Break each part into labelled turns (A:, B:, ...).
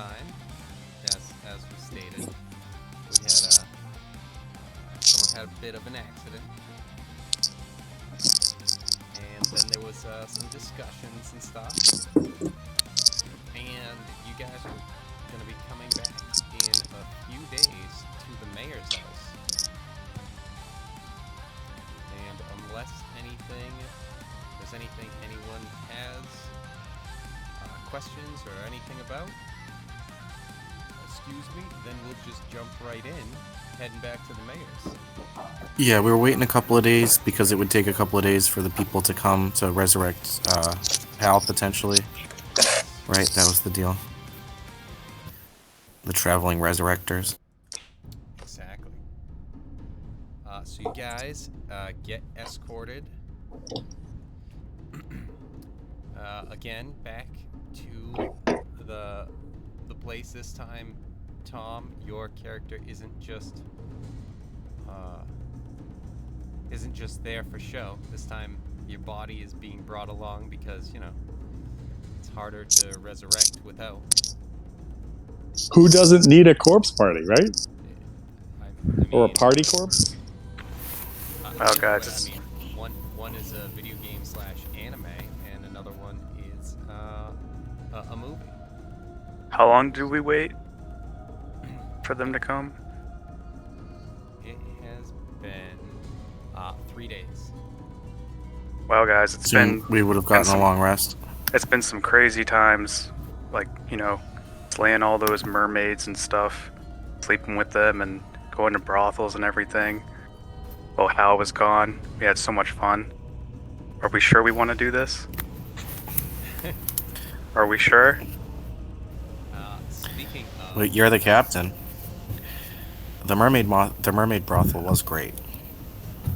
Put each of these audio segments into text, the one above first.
A: time, as we stated, we had someone had a bit of an accident, and then there was some discussions and stuff, and you guys are going to be coming back in a few days to the mayor's house. And unless there's anything anyone has questions or anything about, excuse me, then we'll just jump right in, heading back to the mayor's.
B: Yeah, we were waiting a couple of days because it would take a couple of days for the people to come to resurrect Hal, potentially. Right, that was the deal. The traveling resurrectors.
A: Exactly. So you guys get escorted again back to the place. This time, Tom, your character isn't just there for show. This time, your body is being brought along because it's harder to resurrect without.
C: Who doesn't need a corpse party, right?
A: I mean,
C: or a party corpse?
D: Oh, guys.
A: I mean, one is a video game / anime, and another one is a movie.
D: How long do we wait for them to come?
A: It has been 3 days.
D: Well, guys,
B: we would have gotten a long rest.
D: It's been some crazy times, like, slaying all those mermaids and stuff, sleeping with them and going to brothels and everything. Well, Hal was gone. We had so much fun. Are we sure we want to do this? Are we sure?
A: Speaking of...
B: Wait, you're the captain. The mermaid brothel was great.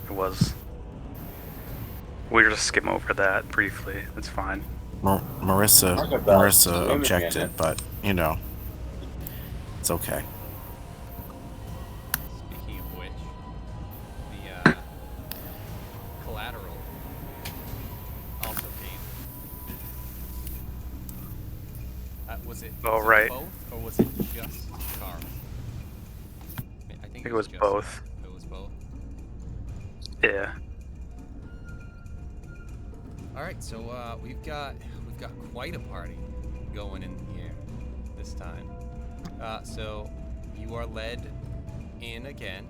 D: It was. We'll just skim over that briefly. It's fine.
B: Marissa objected, but it's okay.
A: Speaking of which, the collateral also came. Was it
D: right.
A: both, or was it just Carl? I think
D: it was
A: just
D: both.
A: It was both.
D: Yeah.
A: All right, so we've got quite a party going in here this time. So you are led in again.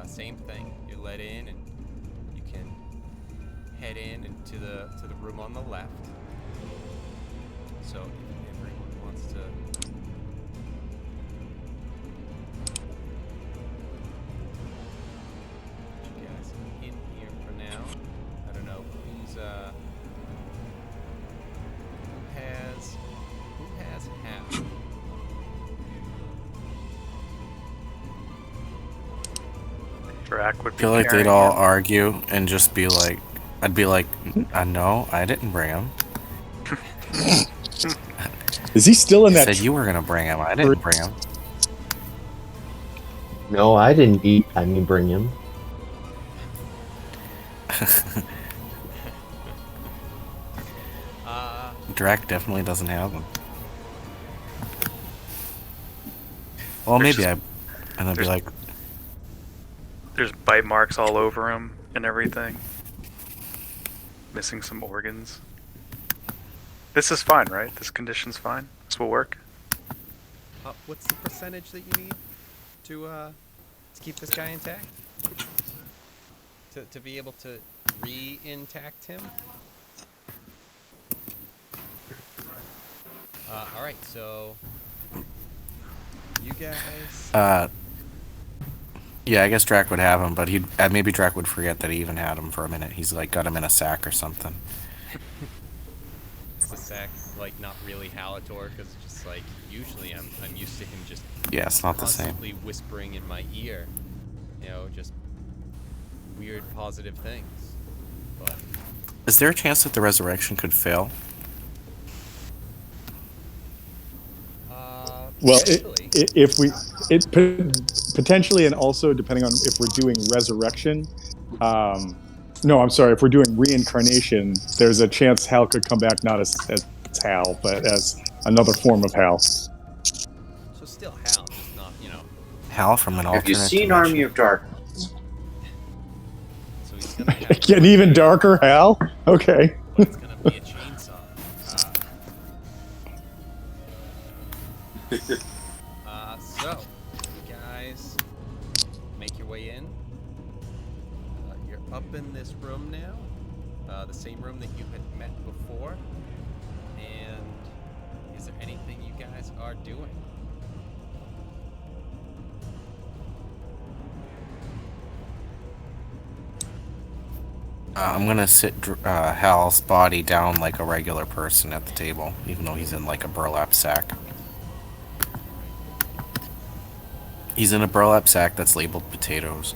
A: Same thing. You're led in, and you can head in into the room on the left. So if everyone wants to. Put you guys in here for now. I don't know who's who has half.
D: Drac would be
B: I feel like they'd
D: carrying
B: all
D: him.
B: argue and just be like, I'd be like, no, I didn't bring him.
C: Is he still in
B: You
C: that?
B: said you were gonna bring him. I didn't bring him.
E: No, I didn't eat. I mean, bring him.
B: Drac definitely doesn't have them. Well,
D: There's
B: maybe
D: just-
B: and I'd be like,
D: There's bite marks all over him and everything. Missing some organs. This is fine, right? This condition's fine? This will work?
A: What's the percentage that you need to keep this guy intact? To be able to re-intact him? All right, so you guys.
B: Yeah, I guess Drac would have him, but maybe Drac would forget that he even had him for a minute. He's like got him in a sack or something.
A: Is the sack like not really Halator? Because just like usually I'm used to him just
B: Yeah, it's not the same.
A: constantly whispering in my ear, just weird positive things. But
B: Is there a chance that the resurrection could fail?
C: Well,
A: potentially.
C: if we potentially, and also depending on if we're doing resurrection. No, I'm sorry. If we're doing reincarnation, there's a chance Hal could come back not as Hal, but as another form of Hal.
B: Hal from an
F: Have
B: alternate
F: you seen
B: dimension.
F: Army of Darkness?
A: So he's gonna have
C: Getting even darker, Hal. Okay.
A: but it's gonna be a chainsaw. So, you guys make your way in. You're up in this room now, the same room that you had met before. And is there anything you guys are doing?
B: I'm gonna sit Hal's body down like a regular person at the table, even though he's in like a burlap sack. He's in a burlap sack that's labeled potatoes.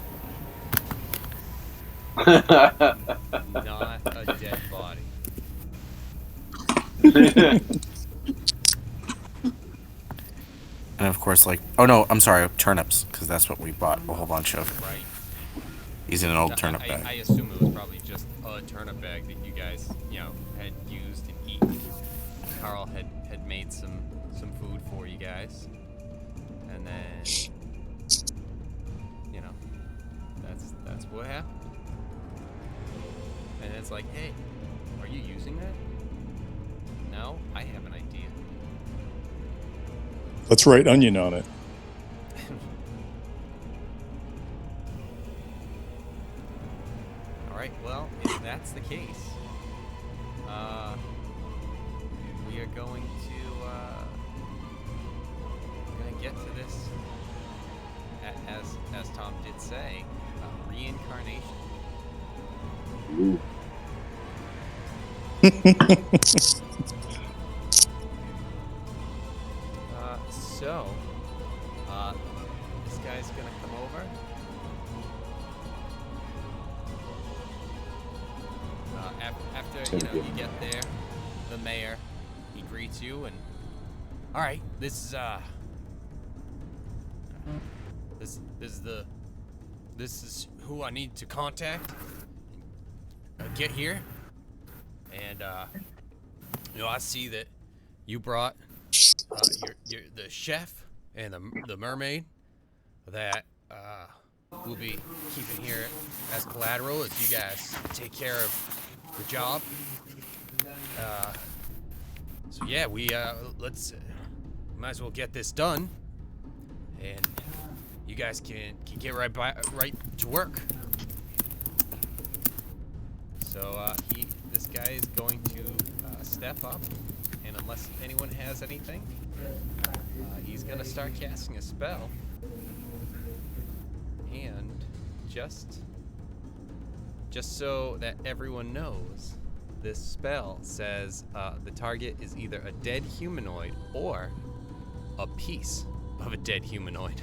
A: Not a dead body.
B: And of course, like, oh no, I'm sorry, turnips, because that's what we bought a whole bunch of.
A: Right.
B: He's in an old turnip
A: I
B: bag.
A: assume it was probably just a turnip bag that you guys, had used and eaten. Carl had made some food for you guys, and then, that's what happened. And it's like, hey, are you using that? No, I have an idea.
C: Let's write onion on it.
A: All right. Well, if that's the case, we are going to get to this. As Tom did say, reincarnation.
F: Ooh.
A: So, this guy's gonna come over. After you get there, the mayor, he greets you and, all right, this is who I need to contact. Get here, and I see that you brought the chef and the mermaid that we'll be keeping here as collateral as you guys take care of the job. So yeah, we let's might as well get this done, and you guys can get right to work. So this guy is going to step up, and unless anyone has anything, he's gonna start casting a spell. And just so that everyone knows, this spell says the target is either a dead humanoid or a piece of a dead humanoid.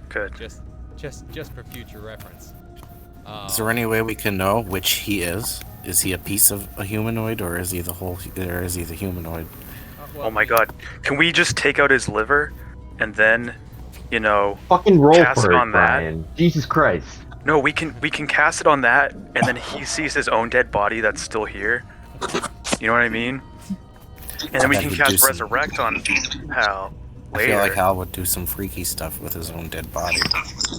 D: Good.
A: Just for future reference.
B: Is there any way we can know which he is? Is he a piece of a humanoid, or is he the whole? Or is he the humanoid?
D: Oh my god. Can we just take out his liver and then,
E: Fucking roll
D: cast
E: for
D: it
E: it,
D: on that?
E: Brian. Jesus Christ.
D: No, we can cast it on that, and then he sees his own dead body that's still here. You know what I mean? And then we
B: That
D: can
B: would
D: cast
B: do some-
D: Resurrect on Hal
B: I
D: later.
B: feel like Hal would do some freaky stuff with his own dead body.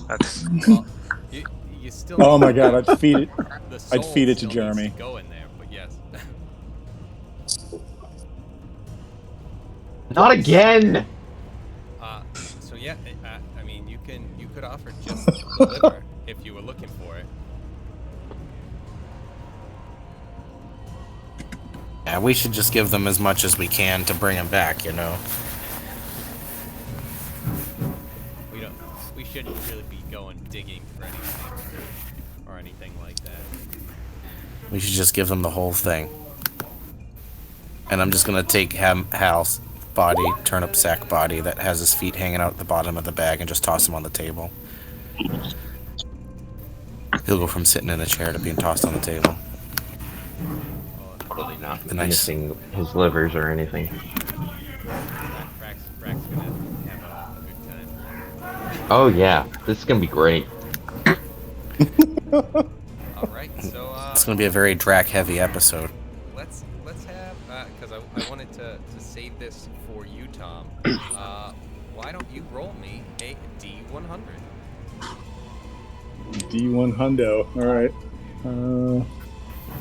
D: That's
A: Well, you still.
C: Oh my god, I'd feed it.
A: The
C: I'd
A: soul
C: feed it to
A: still needs
C: Jeremy.
A: go in there, but yes.
E: Not again!
A: So yeah, I mean, you could offer just the liver if you were looking for it.
B: Yeah, we should just give them as much as we can to bring him back,
A: We shouldn't really be going digging for anything or anything like that.
B: We should just give them the whole thing. And I'm just gonna take Hal's body, turnip sack body that has his feet hanging out at the bottom of the bag, and just toss him on the table. He'll go from sitting in a chair to being tossed on the table.
E: Probably not
B: Nice.
E: missing his livers or anything.
A: Frack's gonna have a good time.
E: Oh yeah, this is gonna be great.
A: All right, so
B: It's gonna be a very Drac-heavy episode.
A: let's have because I wanted to save this for you, Tom. Why don't you roll me
C: D1 hundo. All right.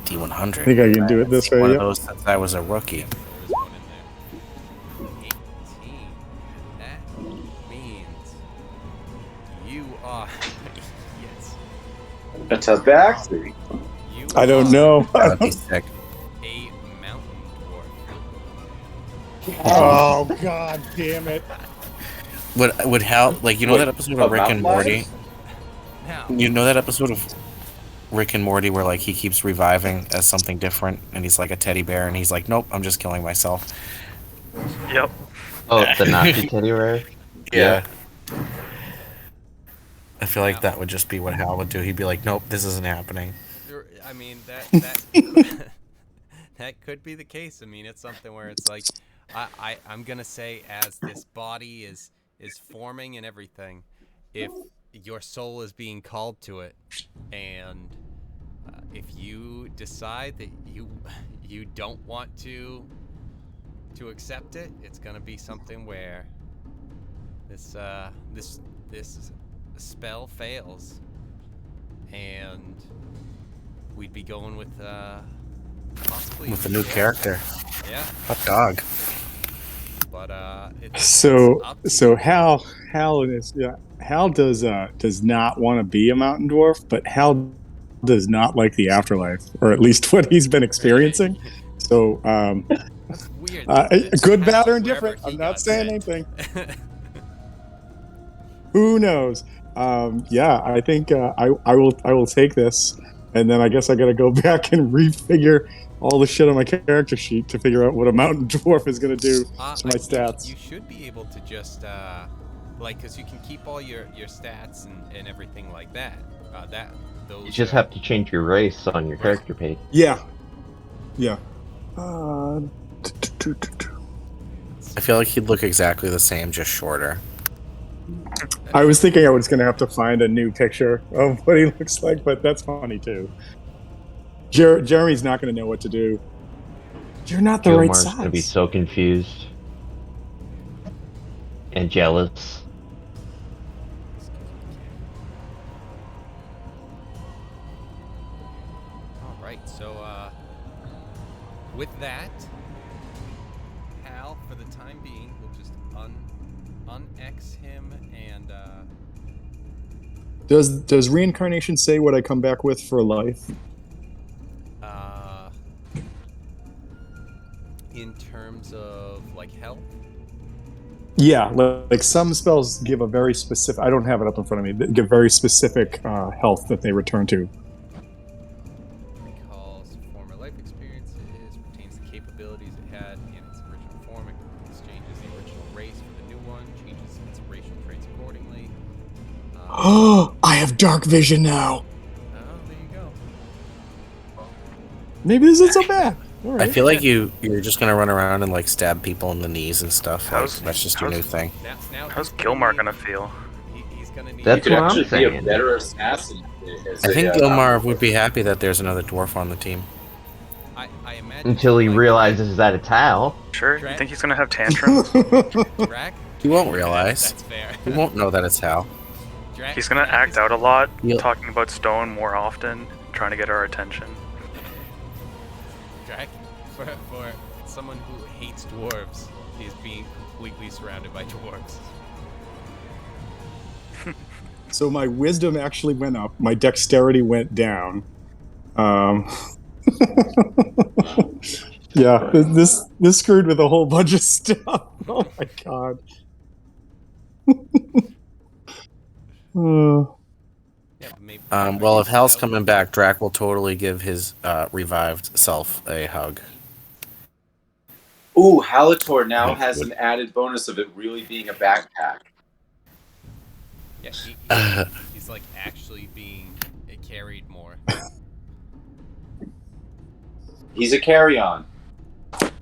B: D100.
C: I think I can do it this way.
B: One of
C: Yep.
B: those since I was a rookie.
A: There is one in there. 18. That means you are. Yes.
F: That's a backseat.
A: You
C: I don't
A: are
C: know.
B: That would be sick.
A: a mountain dwarf.
C: Oh God damn it!
B: Would Hal like
F: Wait,
B: that episode of
F: a
B: Rick and
F: mountain
B: Morty?
F: lion?
A: Now,
B: You know that episode of Rick and Morty where like he keeps reviving as something different and he's like a teddy bear and he's like, nope, I'm just killing myself.
D: Yep.
E: Oh, the Nazi teddy bear.
B: Yeah. I feel like that would just be what Hal would do. He'd be like, nope, this isn't happening.
A: I mean that that could be the case. I mean, it's something where it's like, I'm gonna say as this body is forming and everything, if your soul is being called to it, and if you decide that you don't want to accept it, it's gonna be something where this spell fails, and we'd be going with possibly
B: With a new character.
A: Yeah,
B: Hot dog.
A: but it's
C: So
A: up to
C: so
A: you.
C: Hal does not want to be a mountain dwarf, but Hal does not like the afterlife, or at least what he's been experiencing. So
A: That's weird.
C: good, bad,
A: Hal,
C: or indifferent.
A: wherever he
C: I'm not
A: got
C: saying
A: sent.
C: anything. Who knows? I think I will take this, and then I guess I got to go back and refigure all the shit on my character sheet to figure out what a mountain dwarf is going to do to my stats.
A: You should be able to just because you can keep all your stats and everything like that. Those
E: You just have to change your race on your character page.
C: Yeah.
B: I feel like he'd look exactly the same, just shorter.
C: I was thinking I was going to have to find a new picture of what he looks like, but that's funny too. Jeremy's not going to know what to do. You're not the right
E: Gilmar's
C: size.
E: gonna be so confused and jealous.
A: All right, so with that, Hal, for the time being, we'll just un-X him and
C: Does reincarnation say what I come back with for life?
A: in terms of like health.
C: Yeah, like some spells give a very specific. I don't have it up in front of me. They give very specific health that they return to.
A: Recalls former life experiences, retains the capabilities it had in its original form, exchanges the original race for the new one, changes its racial traits accordingly.
C: Oh, I have dark vision now.
A: Oh, there you go.
C: Maybe this isn't so bad. All right.
B: I feel like you're just gonna run around and like stab people in the knees and stuff. Like,
D: How's-
B: that's just your new thing.
A: Now
D: How's
A: he's
D: Gilmar
A: need-
D: gonna feel?
A: He's gonna need.
E: That's
F: You could
E: what I'm
F: actually be a
E: saying.
F: better assassin.
B: I think Gilmar would be happy that there's another dwarf on the team.
A: I imagine
E: Until he
A: like,
E: realizes that it's Hal.
D: Sure? You
A: Dra-
D: think he's gonna have tantrums?
A: Drac.
B: He won't realize.
A: That's fair.
B: He won't know that it's Hal.
A: Drac,
D: He's gonna
A: Drac
D: act
A: is-
D: out a lot,
B: Yep.
D: talking about stone more often, trying to get our attention.
A: Drac, for someone who hates dwarves, is being completely surrounded by dwarves.
C: So my wisdom actually went up. My dexterity went down. Yeah, this screwed with a whole bunch of stuff. Oh my god.
A: Yeah, but maybe.
B: Well, if Hal's coming back, Drac will totally give his revived self a hug.
F: Ooh, Halator now has an added bonus of it really being a backpack.
A: Yeah, he's like actually being carried more.
F: He's a carry-on.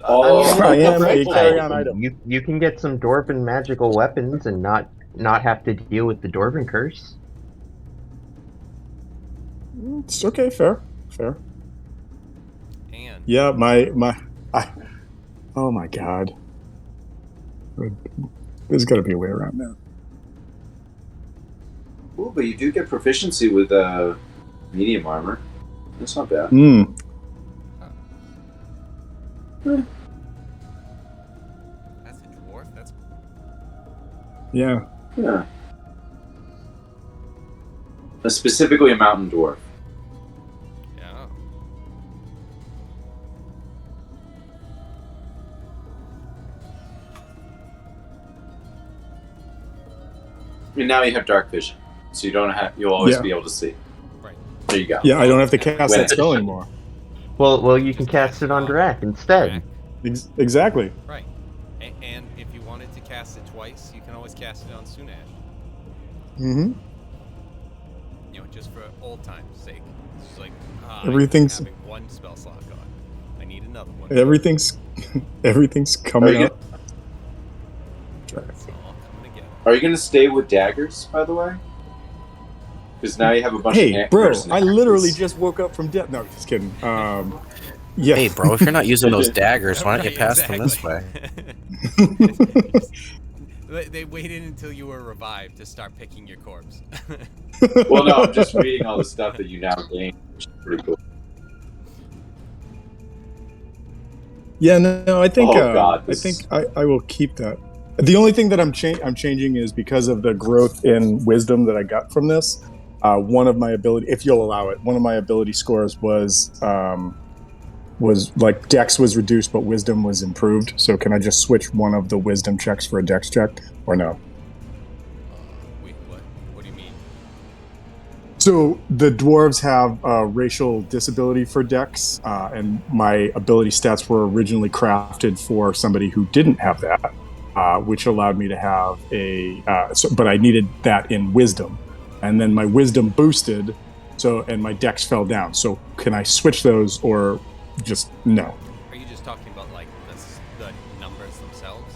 C: I am a
F: right.
C: carry-on item.
E: You can get some dwarven magical weapons and not have to deal with the dwarven curse.
C: It's okay, fair.
A: And
C: Yeah, oh my god. There's got to be a way around that.
F: Ooh, but you do get proficiency with medium armor. That's not bad.
A: That's a dwarf. That's
C: Yeah.
F: Yeah. Specifically a mountain dwarf.
A: yeah.
F: And now you have dark vision, so you'll always
C: Yeah.
F: be able to see.
A: Right.
F: There you go.
C: Yeah, I don't have to cast
F: When-
C: that spell anymore.
E: Well, you can cast it on Drac instead.
C: Exactly.
A: Right. And if you wanted to cast it twice, you can always cast it on Sunash.
C: Mm-hmm.
A: You know, just for old times' sake. It's just like,
C: Everything's-
A: I'm having one spell slot gone. I need another one.
C: Everything's coming up.
A: It's all coming together.
F: Are you going to stay with daggers, by the way? Because now you have a bunch
C: Hey,
F: of
C: bro, I
F: mercenaries.
C: literally just woke up from death. No, just kidding. Yeah.
B: Hey, bro, if you're not using those daggers, why don't you pass them this way?
A: They waited until you were revived to start picking your corpse.
F: Well, no, I'm just reading all the stuff that you now gain, which is pretty cool.
C: Yeah, no, I think
F: Oh, God,
C: I think I will keep that. The only thing that I'm changing is because of the growth in wisdom that I got from this. One of my ability, if you'll allow it, one of my ability scores was like Dex was reduced, but Wisdom was improved. So can I just switch one of the Wisdom checks for a Dex check, or no?
A: Wait, what? What do you mean?
C: So the dwarves have a racial disability for Dex, and my ability stats were originally crafted for somebody who didn't have that, which allowed me to have but I needed that in Wisdom, and then my Wisdom boosted, and my Dex fell down. So can I switch those, or just no?
A: Are you just talking about like the numbers themselves?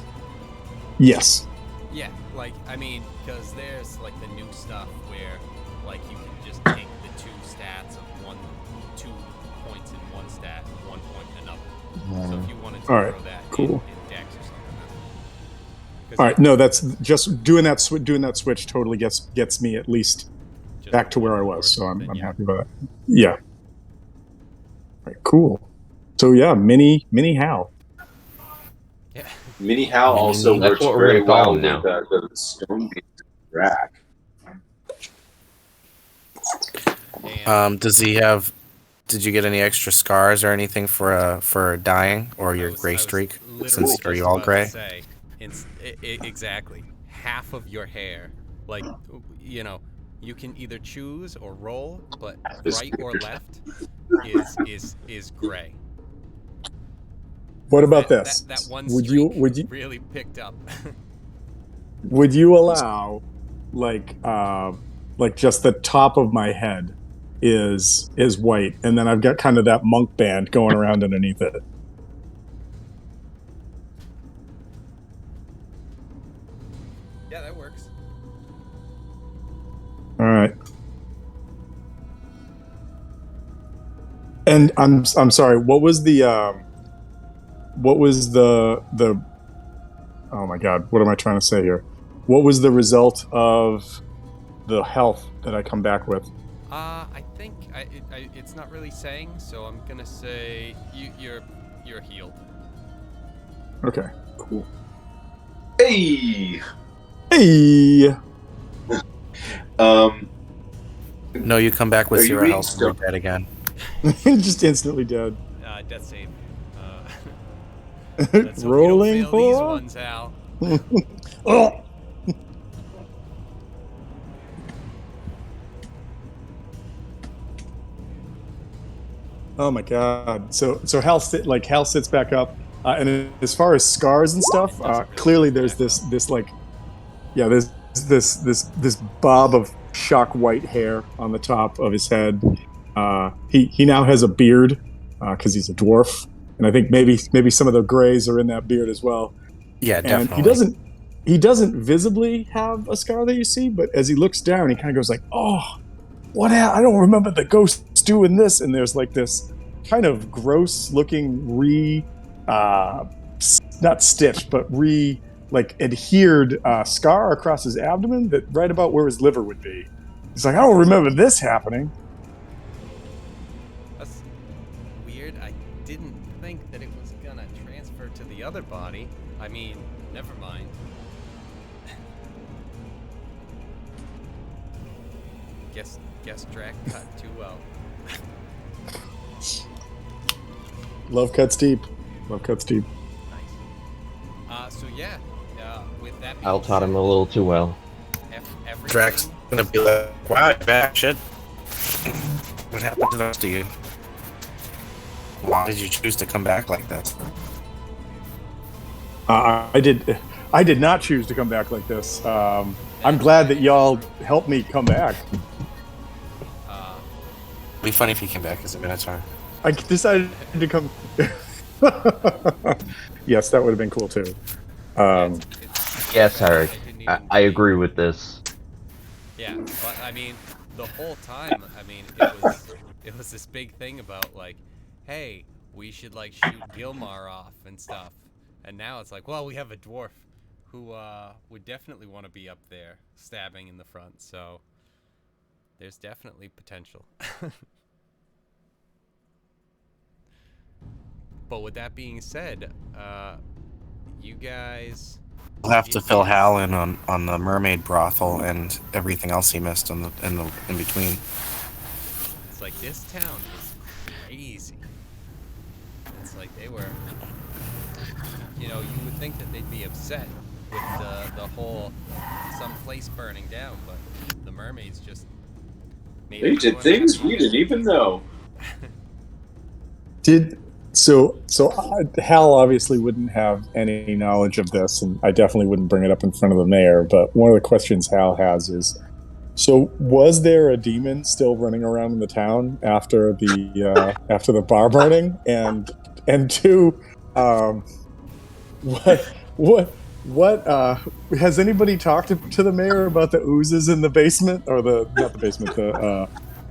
C: Yes.
A: Yeah, like I mean, because there's like the new stuff where like you can just take the two stats of 2 points in one stat, 1 point in another. So if you wanted to
C: All right,
A: throw that
C: cool.
A: in Dex or something.
C: All right, no, that's just doing that switch totally gets me at least
A: Just
C: back to where I
A: one
C: was. So I'm
A: then yeah.
C: happy about that. Yeah. All right, cool. So yeah, mini Hal.
A: Yeah.
F: Mini Hal also
E: That's
F: works
E: what we're
F: very
E: gonna call
F: well
E: him now.
F: with the stone beast rack.
A: And
B: Does he have? Did you get any extra scars or anything for dying or your gray streak? Since are you all gray?
A: Exactly. Half of your hair, like you know, you can either choose or roll, but right or left is gray.
C: What about this?
A: That one
C: would
A: streak
C: you
A: really picked up?
C: would you allow like just the top of my head is white, and then I've got kind of that monk band going around underneath it?
A: Yeah, that works.
C: All right. And I'm sorry. What was the oh my god, what am I trying to say here? What was the result of the health that I come back with?
A: I think it's not really saying, so I'm gonna say you're healed.
C: Okay, cool.
F: Hey!
C: Hey.
B: No, you come back with
F: Are you
B: 0
F: reading
B: health and you're
F: still?
B: dead again.
C: Just instantly dead.
A: Death save. Let's hope
C: Rolling
A: you don't fail these
C: for.
A: ones, Hal.
C: Oh. Oh my god! So Hal sits back up, and as far as scars and stuff, clearly there's this bob of shock white hair on the top of his head. He now has a beard because he's a dwarf, and I think maybe some of the grays are in that beard as well.
B: Yeah,
C: And
B: definitely.
C: he doesn't visibly have a scar that you see, but as he looks down, he kind of goes like, "Oh, what? I don't remember the ghosts doing this." And there's like this kind of gross looking not stitched, but adhered scar across his abdomen that right about where his liver would be. He's like, I don't remember this happening.
A: That's weird. I didn't think that it was gonna transfer to the other body. I mean, never mind. Guess Drac cut too well.
C: Love cuts deep. Love cuts deep.
A: Nice. So yeah, with that being
E: Al taught him
A: said,
E: a little too well.
A: everything.
B: Drax gonna be like, wow, you're back, shit. What happened to the rest of you? Why did you choose to come back like this?
C: I did not choose to come back like this. I'm glad that y'all helped me come back.
B: It'd be funny if you came back as a Minotaur.
C: I decided to come. Yes, that would have been cool too.
E: Yes, Eric. I agree with this.
A: Yeah, but I mean, the whole time, I mean, it was this big thing about like, hey, we should like shoot Gilmar off and stuff, and now it's like, well, we have a dwarf who would definitely want to be up there stabbing in the front, so there's definitely potential. But with that being said, you guys.
B: We'll have to fill Hal in on the mermaid brothel and everything else he missed in between.
A: It's like this town is crazy. It's like they were, you know, you would think that they'd be upset with the whole some place burning down, but the mermaids just made
F: They did things we didn't even know.
C: Hal obviously wouldn't have any knowledge of this, and I definitely wouldn't bring it up in front of the mayor. But one of the questions Hal has is, so was there a demon still running around in the town after the bar burning? And two, what has anybody talked to the mayor about the oozes in the basement, or not the basement,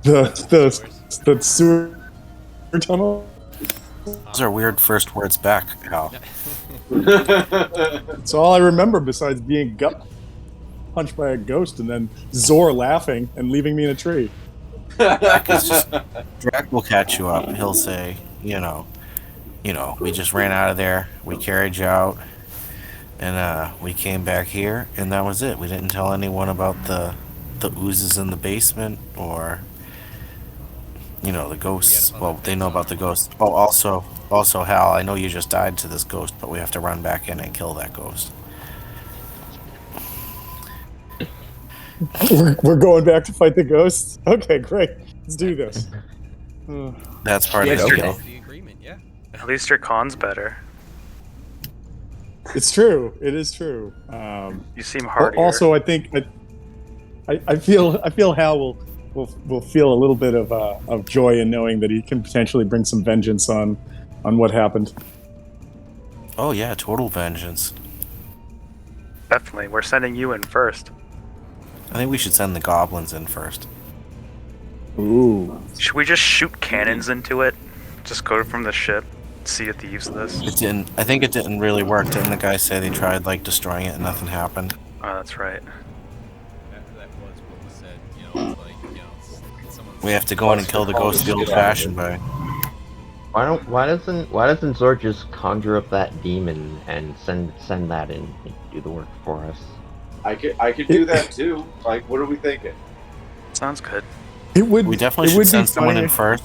C: the sewer tunnel?
B: Those are weird first words back, Hal.
C: It's all I remember besides being gut punched by a ghost and then Zor laughing and leaving me in a tree.
B: Drac will catch you up. He'll say, you know, we just ran out of there. We carried you out, and we came back here, and that was it. We didn't tell anyone about the oozes in the basement or. The ghosts. Well, they know about the ghosts. Oh, also, Hal, I know you just died to this ghost, but we have to run back in and kill that ghost.
C: We're going back to fight the ghosts? Okay, great. Let's do this.
B: That's part of
A: the agreement, yeah.
D: At least your con's better.
C: It's true. It is true.
D: You seem hardier.
C: Also, I think I feel Hal will feel a little bit of joy in knowing that he can potentially bring some vengeance on what happened.
B: Oh yeah, total vengeance.
D: Definitely. We're sending you in first.
B: I think we should send the goblins in first.
C: Ooh.
D: Should we just shoot cannons into it? Just go from the ship, see if they use this?
B: It didn't. I think it didn't really work. Didn't the guy say they tried like destroying it and nothing happened?
D: Oh, that's right.
A: That was what was said. It's like, someone.
B: We have to go in and kill the ghost the old-fashioned way.
E: Why doesn't Zor just conjure up that demon and send that in and do the work for us?
F: I could do that too. Like, what are we thinking?
D: Sounds good.
B: We definitely should send someone in first.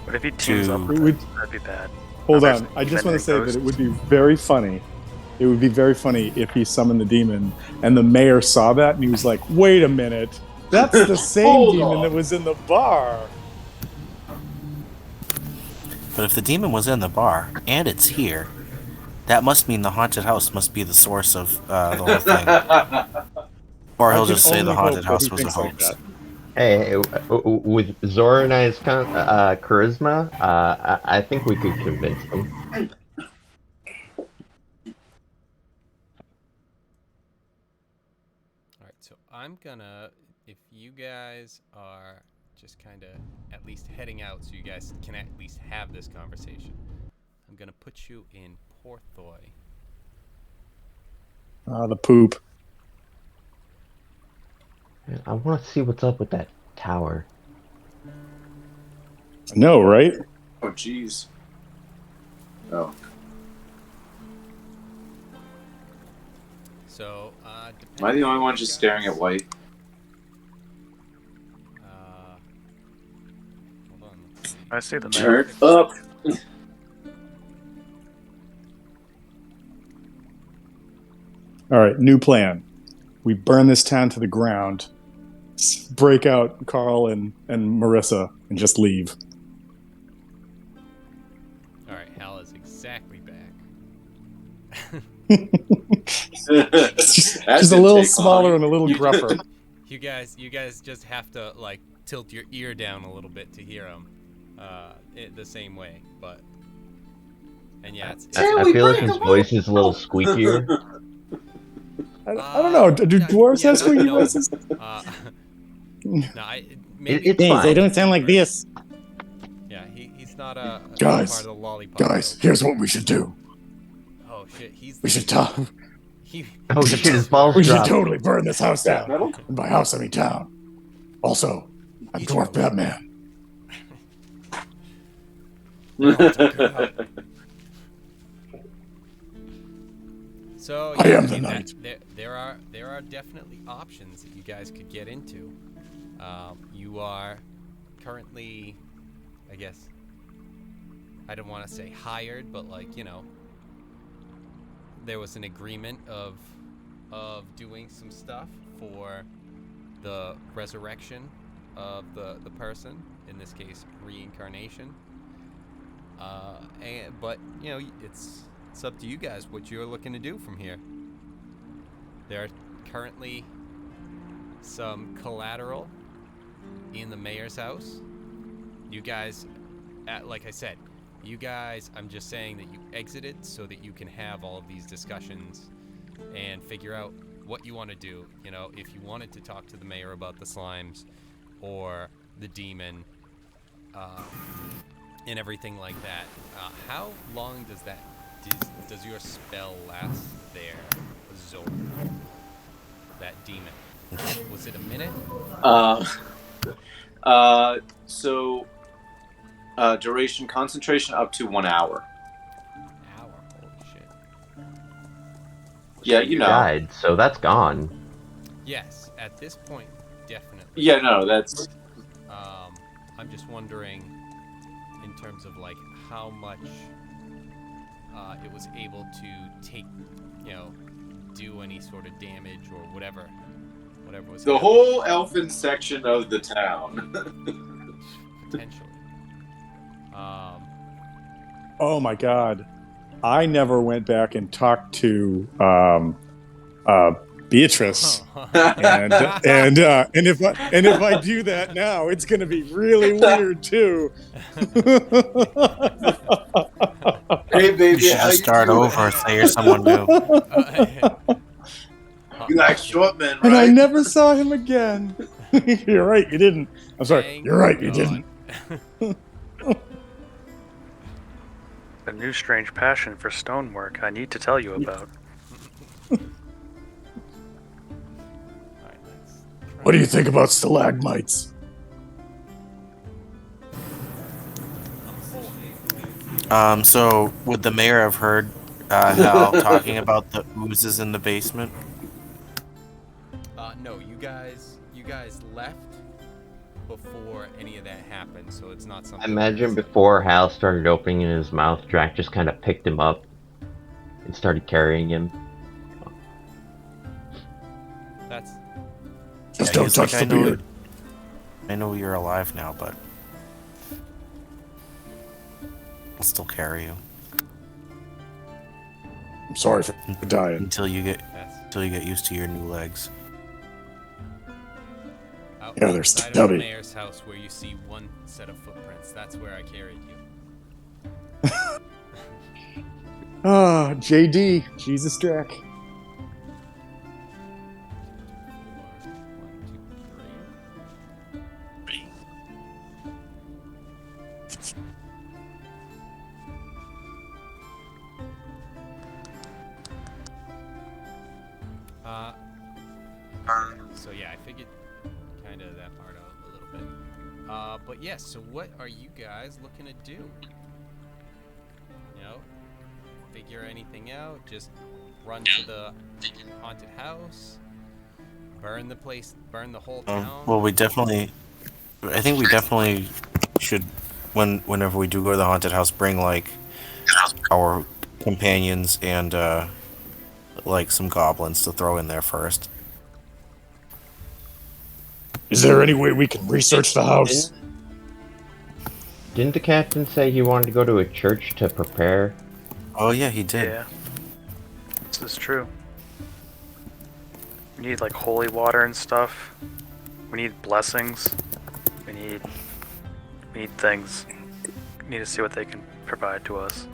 D: What if he teams up with it? That'd be bad.
C: Hold on. I just want to say that it would be very funny. It would be very funny if he summoned the demon and the mayor saw that and he was like, wait a minute. That's the same demon that was in the bar.
B: But if the demon was in the bar and it's here, that must mean the haunted house must be the source of the whole thing. Or he'll just say the haunted house was a hoax.
E: Hey, with Zor and I's charisma, I think we could convince him.
A: Alright, so I'm gonna, if you guys are just kind of at least heading out so you guys can at least have this conversation, I'm gonna put you in Porthoy.
C: The poop.
E: I want to see what's up with that tower.
C: No, right?
F: Oh, jeez. Oh.
A: So,
F: Am I the only one just staring at white?
A: Hold on. Let's see.
D: I see the map.
F: Turn up!
C: All right, new plan. We burn this town to the ground, break out Carl and Marissa, and just leave.
A: All right, Hal is exactly back.
C: Just a little smaller and a little gruffer.
A: You guys just have to like tilt your ear down a little bit to hear him, the same way. But and yeah, it's
E: I feel like his voice is a little squeakier.
C: I don't know. Do dwarves have squeaky
A: no.
C: voices?
A: No, maybe
E: It's fine.
C: They don't sound like this.
A: yeah, he's not a
C: Guys,
A: part of the lollipop.
C: Guys,
A: Guild.
C: here's what we should do.
A: Oh shit, he's
C: We should talk.
E: Oh shit, his balls
C: We should
E: dropped.
C: totally burn this house down.
F: Metal?
C: And by house, I mean town. Also, I'm Dwarf Batman.
A: So
C: I
A: yeah,
C: am the knight.
A: There are definitely options that you guys could get into. You are currently, I guess, I don't want to say hired, but like, you know, there was an agreement of doing some stuff for the resurrection of the person, in this case reincarnation. But you know, it's up to you guys what you're looking to do from here. There are currently some collateral in the mayor's house. You guys, like I said, you guys, I'm just saying that you exited so that you can have all of these discussions and figure out what you want to do. You know, if you wanted to talk to the mayor about the slimes or the demon and everything like that. How long does your spell last there, Zor? That demon. Was it a minute?
F: Duration concentration up to 1 hour.
A: Hour. Holy shit.
F: Yeah, you know.
E: Died, so that's gone.
A: Yes, at this point, definitely.
F: Yeah, no, that's.
A: I'm just wondering, in terms of like how much it was able to take, you know, do any sort of damage or whatever was
F: The
A: happening.
F: whole elfin section of the town.
A: Potentially.
C: Oh my God. I never went back and talked to Beatrice. And if I do that now, it's going to be really weird too.
F: Hey, baby,
B: You should
F: how
B: just
F: you
B: start
F: doing?
B: over and say you're someone new.
F: You like short men, right?
C: And I never saw him again. You're right, you didn't. I'm sorry.
A: Thank
C: You're right, you
A: God.
C: didn't.
D: A new strange passion for stonework I need to tell you about.
A: Alright, let's try
C: What do you think about stalagmites?
B: So would the mayor have heard Hal talking about the oozes in the basement?
A: No, you guys left before any of that happened, so it's not
E: I
A: something.
E: imagine before Hal started opening his mouth, Drac just kind of picked him up and started carrying him.
A: That's
C: Just
B: Yeah,
C: don't
B: he's
C: touch
B: like,
C: the beard.
B: I know you're alive now, but I'll still carry you
C: I'm sorry for dying.
B: until you get
A: that's
B: used to your new legs.
C: Yeah, they're
A: outside of
C: stubby.
A: the mayor's house where you see one set of footprints. That's where I carried you.
C: Ah, JD, Jesus Drac.
A: 4, 1, 2, 3. So yeah, I figured kind of that part out a little bit. But yes, so what are you guys looking to do? You know, figure anything out? Just run to the haunted house? Burn the place? Burn the whole town?
B: Well, I think we definitely should, whenever we do go to the haunted house, bring like our companions and like some goblins to throw in there first.
C: Is there any way we can research the house?
E: Didn't the captain say he wanted to go to a church to prepare?
B: Oh yeah, he did.
D: Yeah. This is true. We need like holy water and stuff. We need blessings. We need things. We need to see what they can provide to us.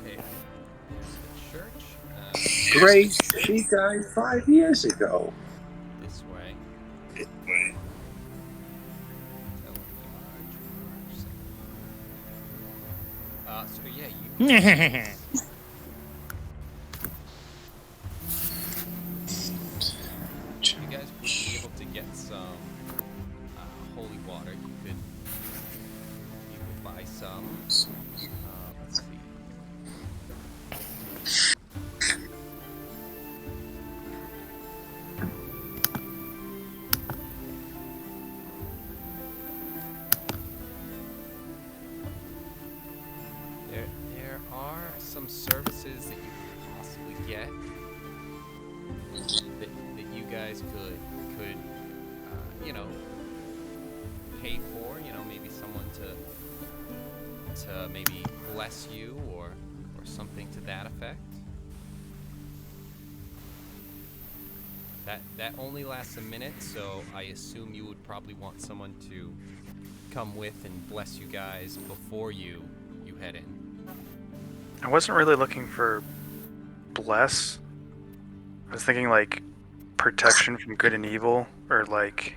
A: Okay. There's the church.
F: Great, she died 5 years ago.
A: This way. So yeah, you guys would be able to get some holy water. You could buy some. Let's see. There are some services that you could possibly get that you guys could you know, pay for. You know, maybe someone to maybe bless you or something to that effect. That only lasts a minute, so I assume you would probably want someone to come with and bless you guys before you head in.
D: I wasn't really looking for bless. I was thinking like protection from good and evil, or like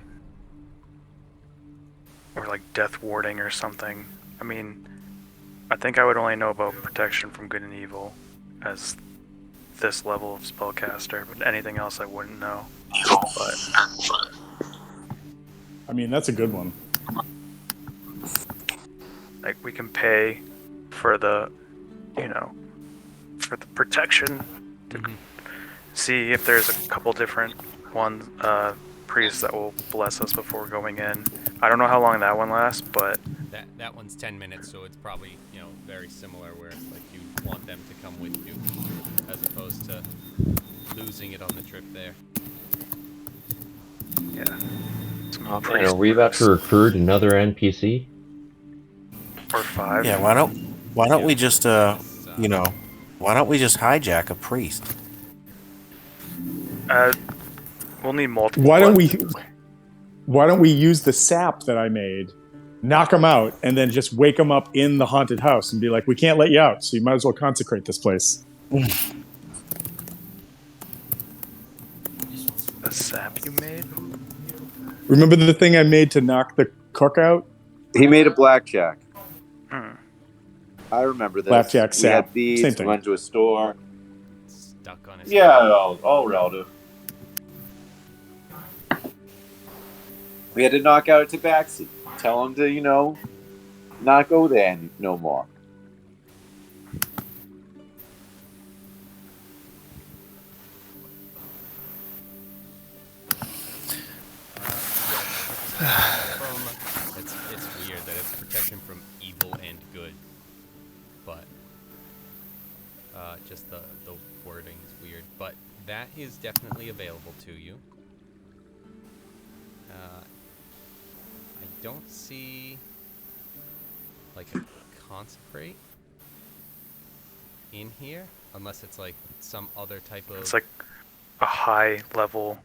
D: death warding or something. I mean, I think I would only know about protection from good and evil as this level of spellcaster, but anything else I wouldn't know. But
C: I mean, that's a good one.
D: like we can pay for the, for the protection to see if there's a couple different priests that will bless us before going in. I don't know how long that one lasts, but
A: that one's 10 minutes, so it's probably, very similar where it's like you want them to come with you as opposed to losing it on the trip there.
D: yeah.
E: Oh, man, are we about to recruit another NPC?
D: Or 5.
B: Yeah, why don't we just why don't we just hijack a priest?
D: We'll need multiple.
C: Why don't we use the sap that I made, knock them out, and then just wake them up in the haunted house and be like, we can't let you out, so you might as well consecrate this place.
D: The sap you made?
C: Remember the thing I made to knock the cook out?
F: He made a blackjack.
D: Hmm.
F: I remember this.
C: Blackjack
F: We had
C: sap.
F: these,
C: Same thing.
F: went to a store.
A: Stuck on his
F: Yeah, all relative. We had to knock out a tabaxi. Tell him to, not go there no more.
A: It's weird that it's protection from evil and good, but just the wording is weird. But that is definitely available to you. I don't see like a consecrate in here, unless it's like some other type of.
D: It's like a high level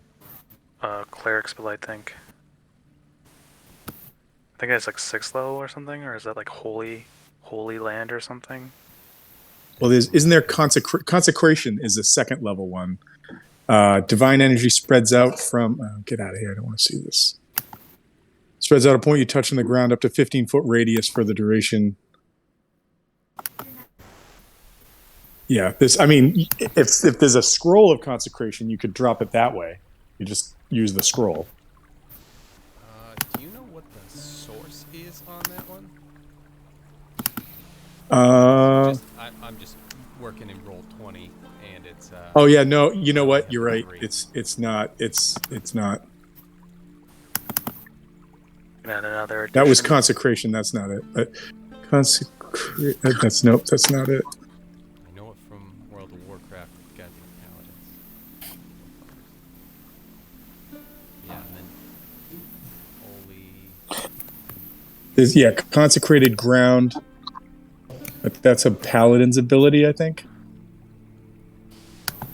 D: cleric spell, I think. I think it's like 6th level or something, or is that like holy land or something?
C: Well, isn't there consecration is the second level one. Divine energy spreads out from... get out of here, I don't want to see this. Spreads out a point you touch on the ground up to 15-foot radius for the duration. Yeah, if there's a scroll of consecration, you could drop it that way. You just, use the scroll.
A: Do you know what the source is on that one? I'm just working in roll 20, and it's.
C: Oh yeah, no. You know
A: I
C: what?
A: have
C: You're right.
A: 3.
C: It's not. It's not.
D: And another
C: That was
D: edition.
C: consecration. That's not it. But consecrate. That's nope. That's not it.
A: I know it from World of Warcraft. Goddamn paladins. Yeah, and then holy.
C: There's consecrated ground. That's a paladin's ability, I think.
E: I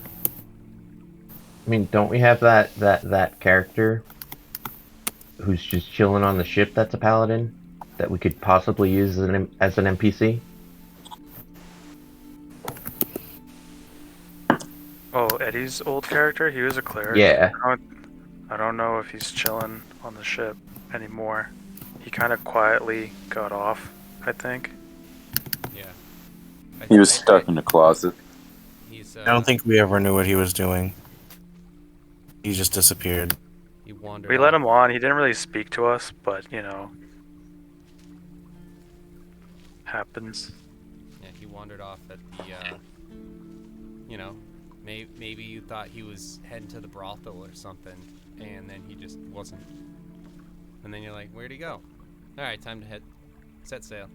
E: mean, don't we have that character who's just chilling on the ship that's a paladin that we could possibly use as an NPC?
D: Oh, Eddie's old character? He was a cleric.
E: Yeah.
D: I don't know if he's chilling on the ship anymore. He kind of quietly got off, I think.
A: Yeah.
F: He was stuck in the closet.
A: He's.
B: I don't think we ever knew what he was doing. He just disappeared.
A: He wandered.
D: We let him on. He didn't really speak to us, but happens.
A: Yeah, he wandered off at the. Maybe you thought he was heading to the brothel or something, and then he just wasn't. And then you're like, where'd he go? All right, time to set sail.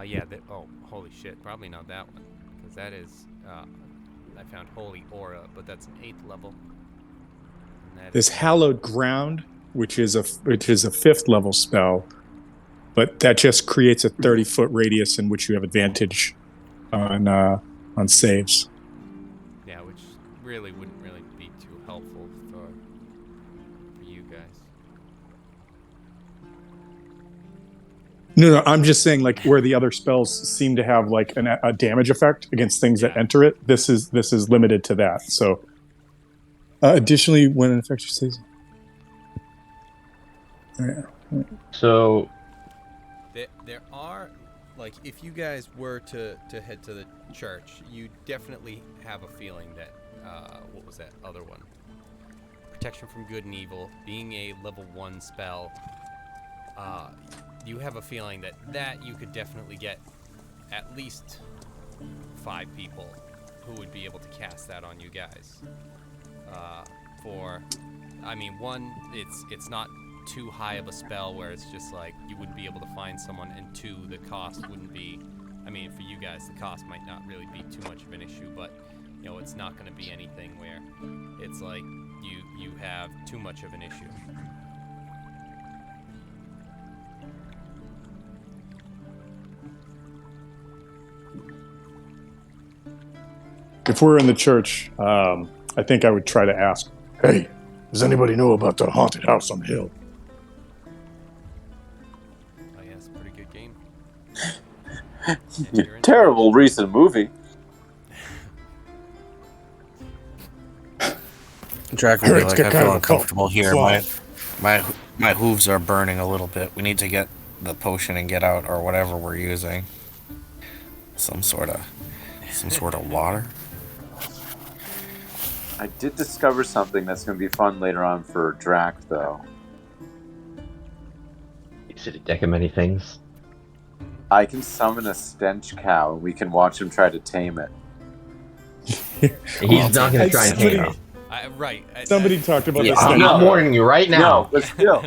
A: Yeah. Oh, holy shit! Probably not that one, because that is. I found holy aura, but that's an 8th level.
C: There's hallowed ground, which is a 5th level spell, but that just creates a 30-foot radius in which you have advantage on saves.
A: Yeah, which really wouldn't really be too helpful for you guys.
C: No, I'm just saying, like, where the other spells seem to have like a damage effect against things that enter it. This is limited to that. So, additionally, when an effect says,
E: So
A: There are, like, if you guys were to head to the church, you definitely have a feeling that, what was that other one? Protection from good and evil, being a level 1 spell, you have a feeling that you could definitely get at least 5 people who would be able to cast that on you guys. One, it's not too high of a spell where it's just like you wouldn't be able to find someone, and 2, the cost wouldn't be, for you guys the cost might not really be too much of an issue, but it's not going to be anything where it's like you have too much of an issue.
C: if we're in the church, I think I would try to ask, "Hey, does anybody know about the haunted house on the hill?"
A: Oh yeah, it's a pretty good game.
F: Terrible recent movie.
B: Drac will be
C: Let's
B: like,
C: get
B: I
C: kind
B: feel
C: of
B: uncomfortable here.
C: slide.
B: My hooves are burning a little bit. We need to get the potion and get out, or whatever we're using. Some sort of water.
F: I did discover something that's going to be fun later on for Drac, though.
E: is it a deck of many things?
F: I can summon a stench cow, and we can watch him try to tame it.
E: He's not going to try and tame
C: somebody-
E: it.
A: Right.
C: Somebody talked about this.
E: I'm
F: No.
E: warning you right
F: No,
E: now.
F: but still,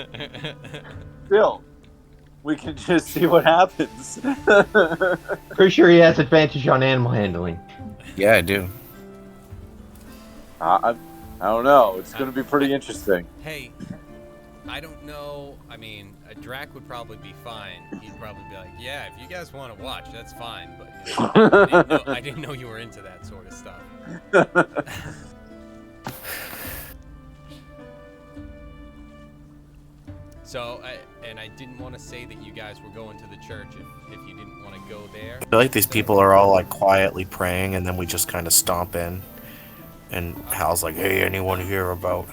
F: we can just see what happens.
E: Pretty sure he has advantage on animal handling.
B: Yeah, I do.
F: I don't know. It's going to be pretty interesting.
A: Hey, I don't know. A Drac would probably be fine. He'd probably be like, yeah, if you guys want to watch, that's fine. But I didn't know you were into that sort of stuff. So, I didn't want to say that you guys were going to the church if you didn't want to go there.
B: I feel like these people are all like quietly praying, and then we just kind of stomp in. And Hal's like, "Hey, anyone hear about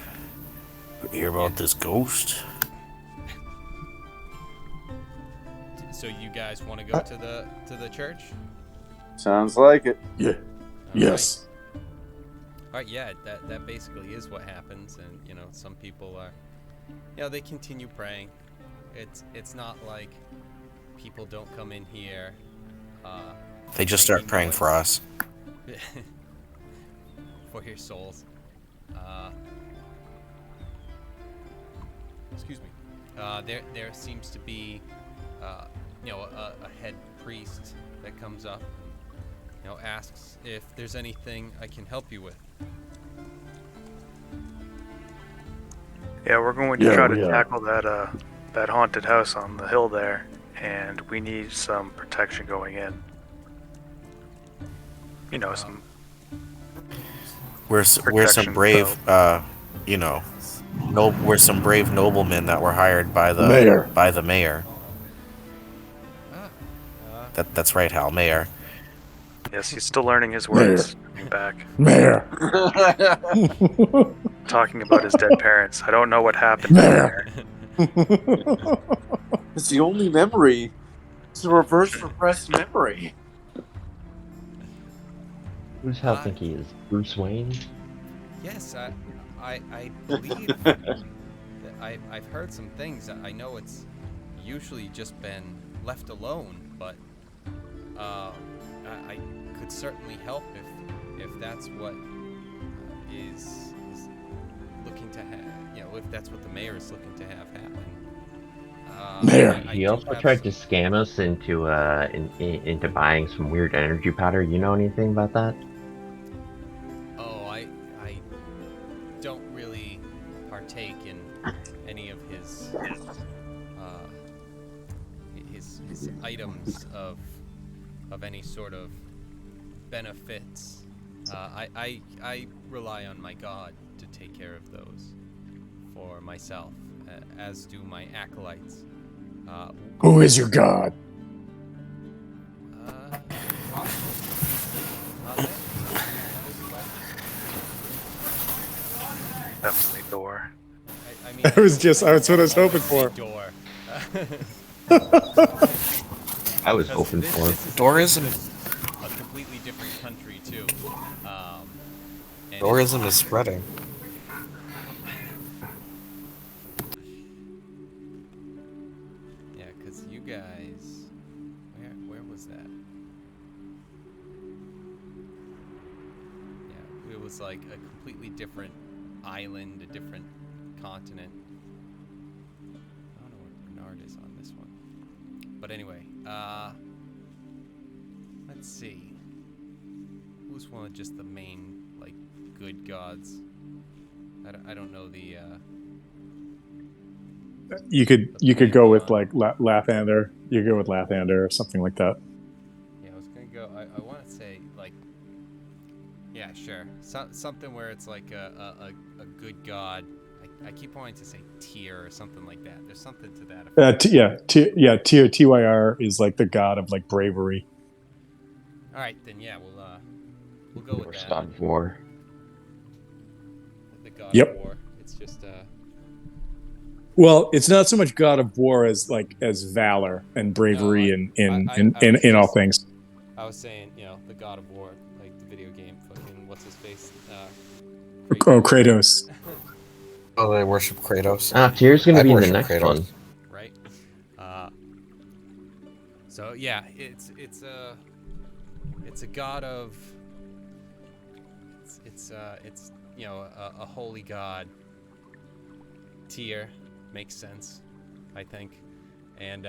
B: this ghost?"
A: So you guys want to go to the church?
F: Sounds like it.
C: Yeah. Yes.
A: All right, yeah, that basically is what happens, and you know, some people are, they continue praying. It's not like people don't come in here.
B: They just start
A: making
B: praying
A: noise
B: for us.
A: for your souls. Excuse me. There seems to be, a head priest that comes up. Asks if there's anything I can help you with.
D: Yeah, we're going to try to tackle that haunted house on the hill there, and we need some protection going in. Some
B: We're some
D: protection,
B: brave,
D: so-
B: we're some brave noblemen that were hired by the mayor. That's right, Hal, mayor.
D: Yes, he's still learning his words. Coming back.
C: Mayor.
D: Talking about his dead parents. I don't know what happened
C: Mayor.
D: there.
F: It's the only memory. It's a reverse repressed memory.
E: Who's Hal think he is? Bruce Wayne?
A: Yes, I believe that I've heard some things. I know it's usually just been left alone, but I could certainly help if that's what is looking to have, if that's what the mayor is looking to have happen.
C: Mayor.
E: He also tried to scam us into buying some weird energy powder. You know anything about that?
A: Oh, I don't really partake in any of his items of any sort of benefits. I rely on my God to take care of those for myself, as do my acolytes.
C: Who is your god?
D: Definitely door.
C: That's what I was hoping for.
A: Door.
E: I was hoping for.
B: Doorism.
A: A completely different country too. And
B: Doorism is spreading.
A: Yeah, because you guys, where was that? Yeah, it was like a completely different island, a different continent. I don't know where Bernard is on this one. But anyway, let's see. Who's one of just the main, like, good gods? I don't know the,
C: You could go with like Lathander. You go with Lathander or something like that.
A: Yeah, I was gonna go. I want to say like, yeah, sure, something where it's like a good god. I keep wanting to say Tyr or something like that. There's something to that effect.
C: Tyr is like the god of like bravery.
A: All right, then yeah, we'll go with
E: Or
A: that.
E: God of War.
A: The god
C: Yep.
A: of war. It's just
C: Well, it's not so much god of war as valor and bravery in all things.
A: I was saying, the god of war, like the video game, fucking what's his face?
C: Oh, Kratos.
B: Oh, they worship Kratos.
E: Tyr's gonna
B: I'd
E: be in the
B: worship
E: next
B: Kratos.
E: one.
A: Right. So yeah, it's a god of. It's a holy god. Tyr makes sense, I think, and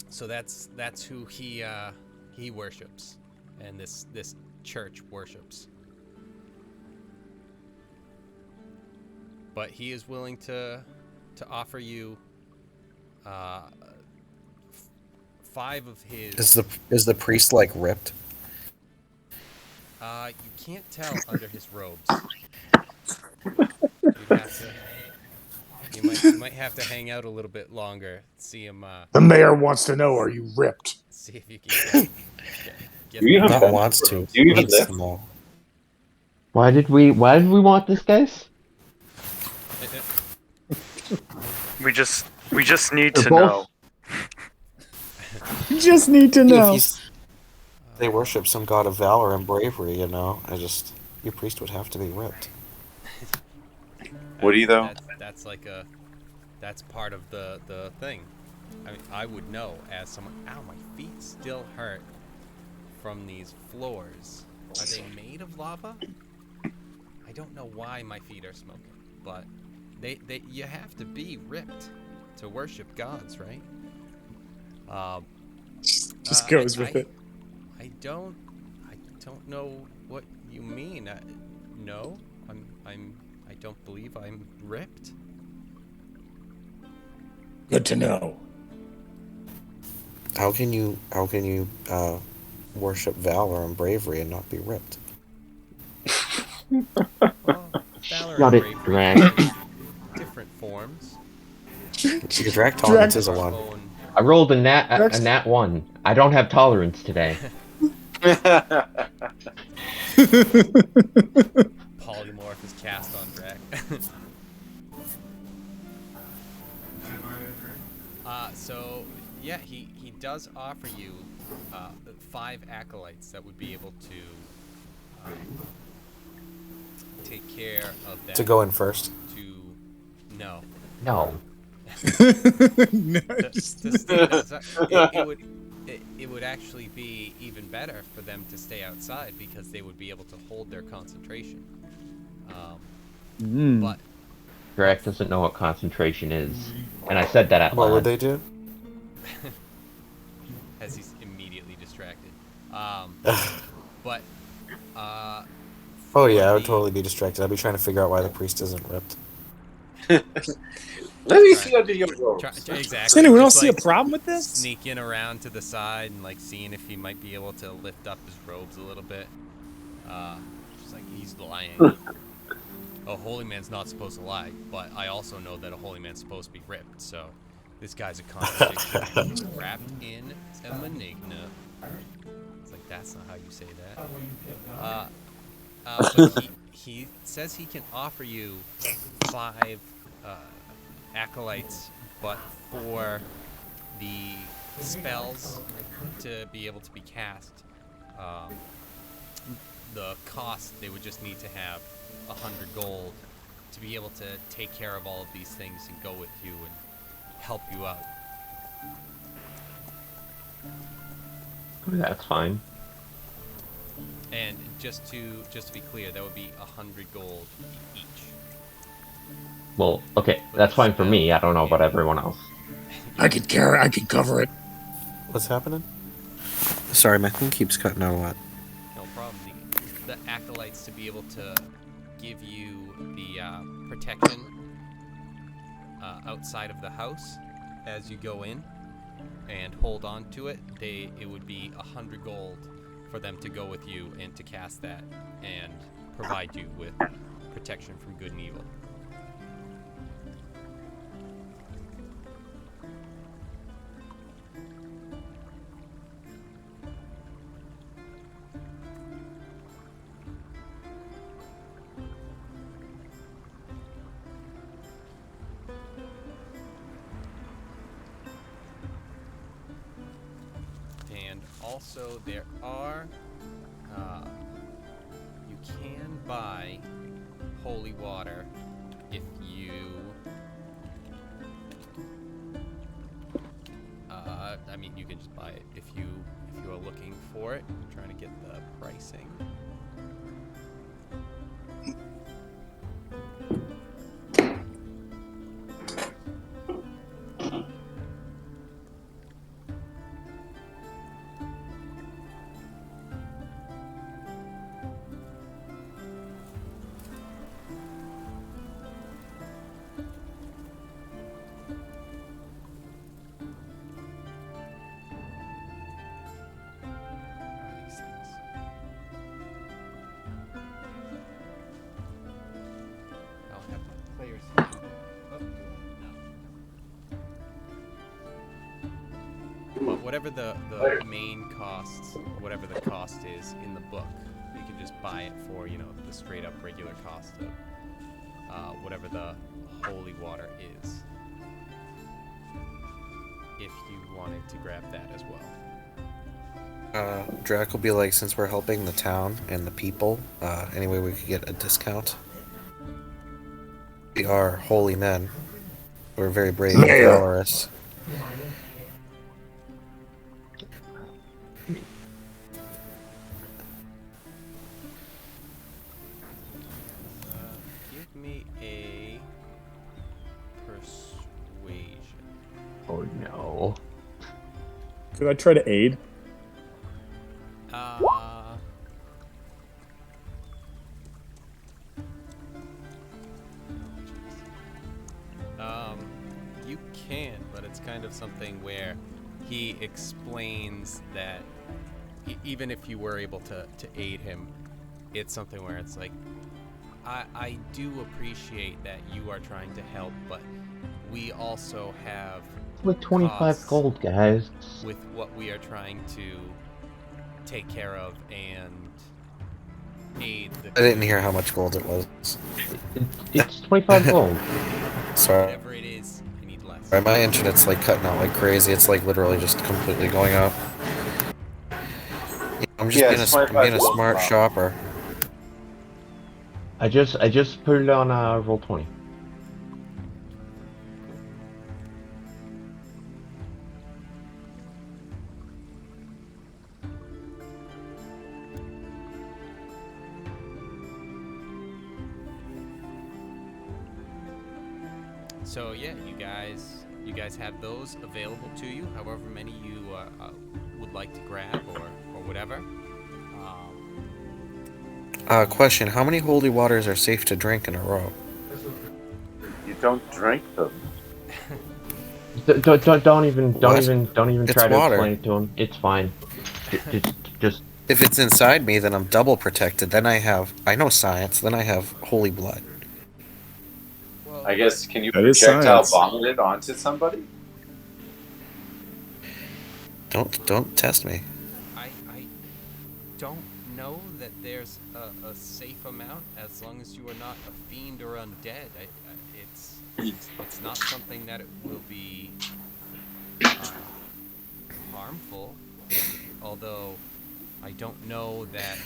A: so that's who he worships, and this church worships. But he is willing to offer you 5 of his.
B: Is the priest like ripped?
A: You can't tell under his robes. You might have to hang out a little bit longer. See him.
C: The mayor wants to know: are you ripped?
A: See if you can get
F: Do you
A: them.
F: have
B: Not wants to.
F: Do you even
B: Needs
F: lift?
B: them all.
E: Why did we want this, guys?
D: We just need
E: They're
D: to
E: both-
D: know.
C: You just need to know.
B: They worship some god of valor and bravery, you know. Your priest would have to be ripped.
F: Would he, though?
A: That's like that's part of the thing. I mean, I would know as someone. Ow, my feet still hurt from these floors. Are they made of lava? I don't know why my feet are smoking, but you have to be ripped to worship gods, right?
C: Just goes with it.
A: I don't know what you mean. No, I don't believe I'm ripped.
C: Good to know.
B: How can you worship valor and bravery and not be ripped?
A: Well, valor
E: Got
A: and
E: it,
A: bravery
E: Drag.
A: come in different forms.
B: Your drag tolerance is a
A: Our
B: 1.
A: own.
E: I rolled a nat 1. I don't have tolerance today.
A: Polymorph is cast on Drac. So yeah, he does offer you 5 acolytes that would be able to take care of that.
B: To go in first.
A: No.
E: No.
C: No,
A: To stand outside. It would actually be even better for them to stay outside because they would be able to hold their concentration. But
E: Drake doesn't know what concentration is. And I said that out
B: What
E: loud.
B: would they do?
A: as he's immediately distracted. But
B: Oh yeah, I would totally be distracted. I'd be trying to figure out why the priest isn't ripped.
F: Let me see under your robe.
A: exactly.
C: Does anyone else
A: Just,
C: see a
A: like,
C: problem with this?
A: Sneaking around to the side and like seeing if he might be able to lift up his robes a little bit. Just like he's lying. A holy man's not supposed to lie, but I also know that a holy man's supposed to be ripped. So this guy's a contradiction wrapped in a manigna. It's like that's not how you say that. But he says he can offer you 5 acolytes, but for the spells to be able to be cast, the cost, they would just need to have 100 gold to be able to take care of all of these things and go with you and help you out.
E: That's fine.
A: And just to be clear, that would be 100 gold each.
E: Well, okay, that's fine for me. I don't know about everyone else.
C: I could cover it.
B: What's happening? Sorry, my thing keeps cutting out a lot.
A: No problem. The acolytes to be able to give you the protection outside of the house as you go in and hold on to it. It would be 100 gold for them to go with you and to cast that and provide you with protection from good and evil. And also there are, you can buy holy water if you, I mean you can just buy it if you are looking for it. I'm trying to get the pricing. I'll have my players. But whatever the main costs, whatever the cost is in the book, you can just buy it for, the straight up regular cost of whatever the holy water is. If you wanted to grab that as well.
B: Drac will be like, since we're helping the town and the people, anyway we could get a discount. We are holy men. We're very brave and valorous.
A: Give me a persuasion.
E: Oh no.
C: Could I try to aid?
A: You can, but it's kind of something where he explains that even if you were able to aid him, it's something where it's like, I do appreciate that you are trying to help, but we also have
E: With 25
A: costs
E: gold, guys.
A: with what we are trying to take care of and aid the
B: I didn't hear how much gold it was.
E: It's 25 gold.
B: Sorry.
A: whatever it is, I need less.
B: My internet's like cutting out like crazy. It's like literally just completely going up. I'm just
F: Yeah,
B: being
F: it's
B: a
F: 25 gold
B: smart
F: pop.
B: shopper.
E: I just put it on roll 20.
A: So yeah, you guys have those available to you. However many you would like to grab or whatever.
B: Question: how many holy waters are safe to drink in a row?
F: You don't drink them.
E: Don't even
B: It's
E: try to
B: water.
E: explain it to him. It's fine. Just
B: If it's inside me, then I'm double protected. Then I know science. Then I have holy blood.
A: Well,
F: I guess, can you
C: That is
F: projectile
C: science.
F: vomit it onto somebody?
B: Don't test me.
A: I don't know that there's a safe amount as long as you are not a fiend or undead. It's not something that it will be harmful. Although I don't know that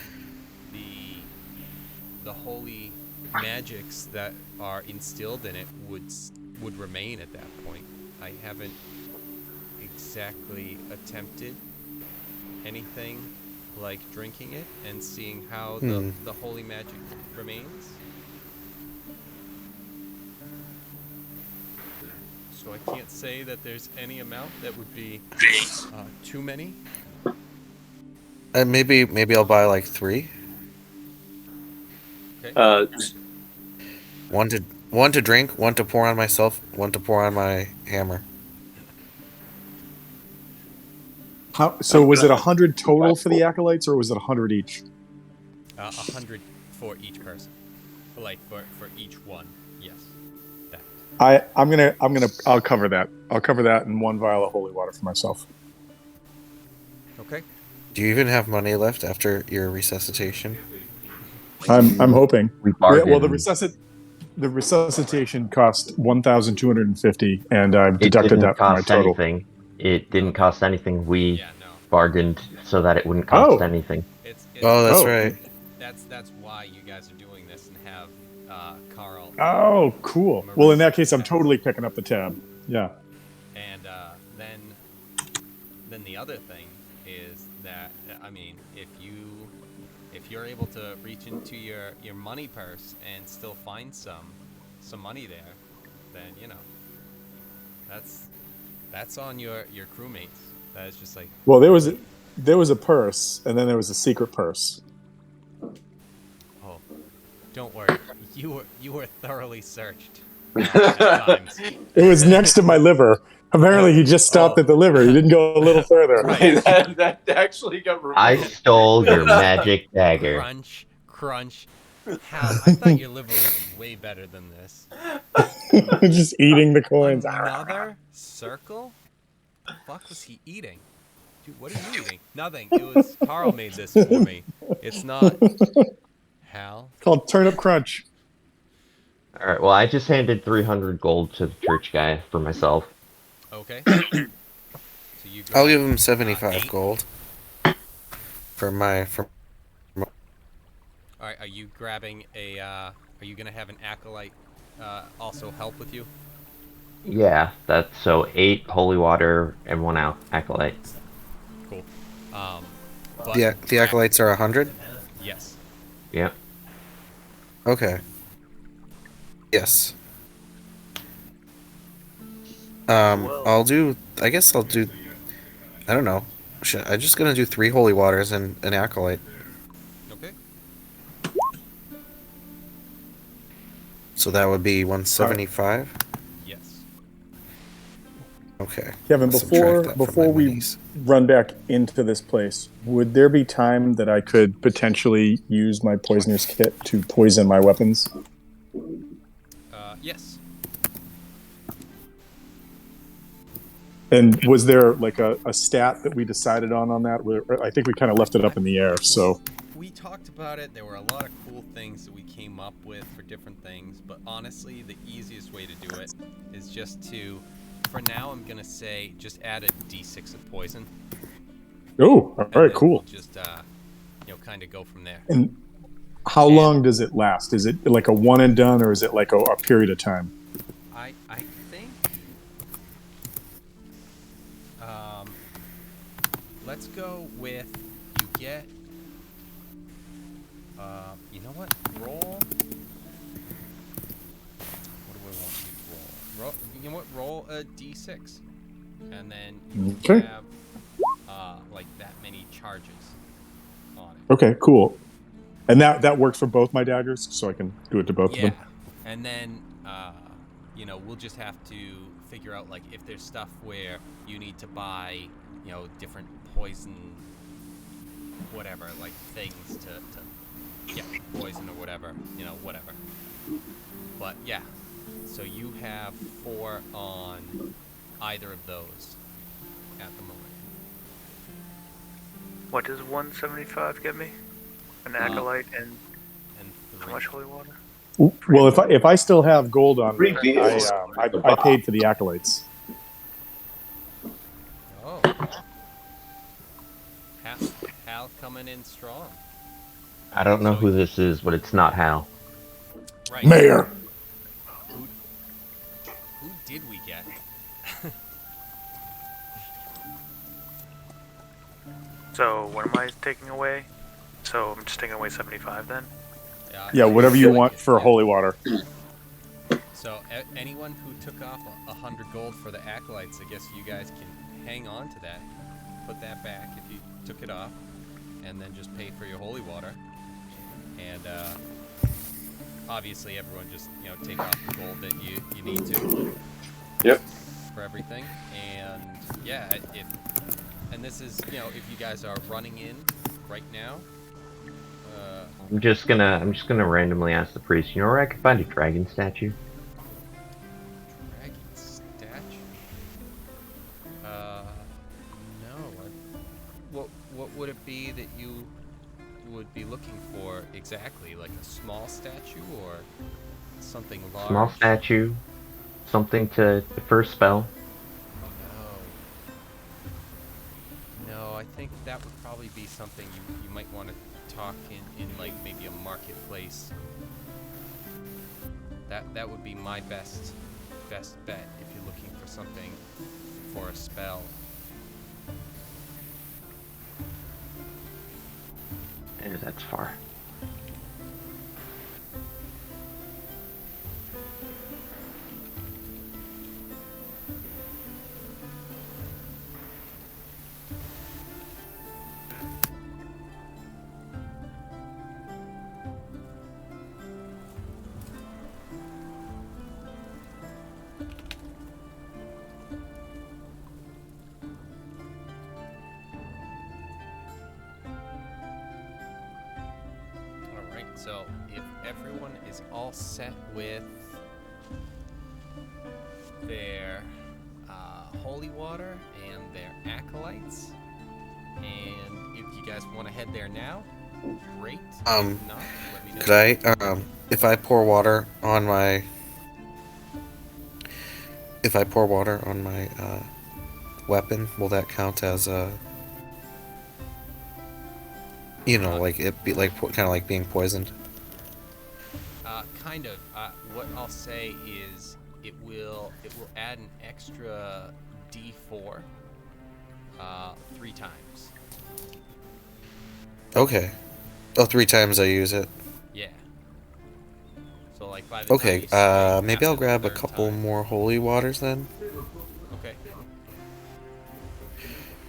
A: the holy magics that are instilled in it would remain at that point. I haven't exactly attempted anything like drinking it and seeing how the holy magic remains. So I can't say that there's any amount that would be too many.
B: Maybe I'll buy like 3.
A: Okay.
B: One to drink, one to pour on myself, one to pour on my hammer.
C: So was it 100 total for the acolytes, or was it 100 each?
A: 100 for each person. Like for each one. Yes. That.
C: I'll cover that. I'll cover that in 1 vial of holy water for myself.
A: Okay.
B: Do you even have money left after your resuscitation?
C: I'm hoping.
E: we
C: Well,
E: bargained.
C: the resuscitation cost 1,250, and I've
E: It
C: deducted
E: didn't
C: that from my
E: cost
C: total.
E: anything. It didn't cost anything. We
A: Yeah, no.
E: bargained so that it wouldn't cost
C: Oh.
E: anything.
A: It's
B: Oh, that's
C: Oh.
B: right.
A: that's why you guys are doing this and have Carl
C: Oh, cool. Well, in that case, I'm totally picking up the tab. Yeah.
A: and then the other thing is that I mean if you're able to reach into your money purse and still find some money there, then you know that's on your crewmates. That is just like,
C: Well, there was a purse, and then there was a secret purse.
A: oh, don't worry, you were thoroughly searched at times.
C: It was next to my liver. Apparently, he just stopped at the liver. He didn't go a little further.
F: that actually got removed.
E: I stole your magic dagger.
A: Crunch. Hal, I thought your liver was way better than this.
C: Just eating the coins.
A: Another circle? The fuck was he eating? Dude, what are you eating? Nothing. It was Carl made this for me. It's not Hal.
C: Called Turnip Crunch.
E: All right. Well, I just handed 300 gold to the church guy for myself.
A: Okay. So you
B: I'll
A: got
B: give him 75
A: 8.
B: gold.
A: All right, are you grabbing a? Are you gonna have an acolyte also help with you?
E: Yeah, that's so 8 holy water and 1 acolyte.
A: Cool. But
B: The acolytes are 100.
A: yes.
E: Yeah.
B: Okay. Yes. I'll do. I guess I'll do. I don't know. I'm just gonna do 3 holy waters and an acolyte.
A: Okay.
B: So that would be 175.
A: Yes.
B: Okay.
C: Kevin,
B: I'll subtract that from
C: before
B: my
C: we
B: minis.
C: run back into this place, would there be time that I could potentially use my poisoner's kit to poison my weapons?
A: Yes.
C: And was there like a stat that we decided on that? I think we kind of left it up in the air. So
A: We talked about it. There were a lot of cool things that we came up with for different things, but honestly, the easiest way to do it is just to, for now, I'm gonna say just add a d6 of poison.
C: oh, all
A: And
C: right,
A: then
C: cool.
A: We'll just kind of go from there.
C: And how long does it last? Is it like a one and done, or is it like a period of time?
A: I think let's go with you get you know what? Roll. What do I want you to roll? You know what? Roll a d6. And then you
C: Okay.
A: have like that many charges on it.
C: Okay, cool. And that works for both my daggers, so I can do it to both of
A: Yeah.
C: them.
A: And then we'll just have to figure out like if there's stuff where you need to buy, different poison whatever, like things to get poison or whatever, whatever. But yeah. So you have 4 on either of those at the moment.
D: What does 175 get me? An acolyte and
A: And
D: how
A: 3.
D: much holy water?
C: Well, if I still have gold on me,
F: Free beers.
C: I paid for the acolytes.
A: Oh. Hal coming in strong.
E: I don't know who this is, but it's not Hal.
A: Right.
C: Mayor.
A: Who did we get?
D: So what am I taking away? So I'm just taking away 75 then?
C: Yeah, whatever you want for holy water.
A: So anyone who took off 100 gold for the acolytes, I guess you guys can hang on to that, put that back if you took it off, and then just pay for your holy water. And obviously everyone just take off the gold that you need to.
F: Yep.
A: For everything. And yeah, and this is if you guys are running in right now.
E: I'm just gonna randomly ask the priest. You know where I can find a dragon statue?
A: Dragon statue? No. What would it be that you would be looking for exactly? Like a small statue or something large?
E: Small statue, something to the first spell.
A: No, I think that would probably be something you might want to talk in like maybe a marketplace. That would be my best bet if you're looking for something for a spell.
E: And that's far.
A: So if everyone is all set with their holy water and their acolytes, and if you guys want to head there now, great. If not, let me know.
B: Could I, if I pour water on my weapon, will that count as a You know, like it be like kind of like being poisoned.
A: Kind of. What I'll say is it will add an extra D4 3 times.
B: Okay. Oh, 3 times I use it.
A: Yeah. So like by the time
B: Okay.
A: you swing,
B: Maybe I'll
A: after the
B: grab a
A: third
B: couple
A: time.
B: more holy waters then,
A: Okay.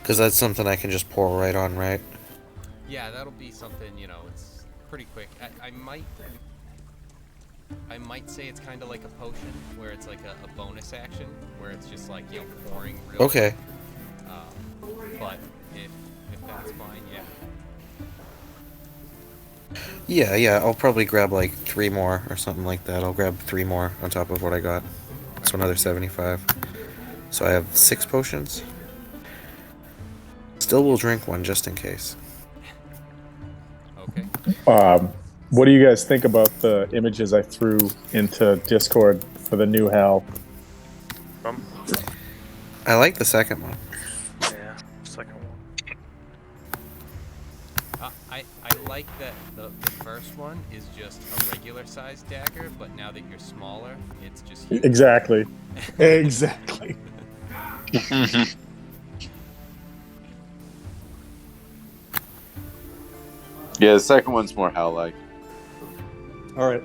B: because that's something I can just pour right on, right?
A: Yeah, that'll be something. It's pretty quick. I might say it's kind of like a potion, where it's like a bonus action, where it's just like pouring real
B: Okay.
A: quick. But if that's fine, yeah.
B: Yeah, yeah. I'll probably grab like 3 more or something like that. I'll grab 3 more on top of what I got. So another 75. So I have 6 potions. Still will drink one just in case.
A: Okay.
C: What do you guys think about the images I threw into Discord for the new Hal?
B: I like the second one.
D: Yeah, second one.
A: I like that the first one is just a regular sized dagger, but now that you're smaller, it's just huge.
C: Exactly. Exactly.
F: Yeah, the second one's more Hal-like.
C: All right.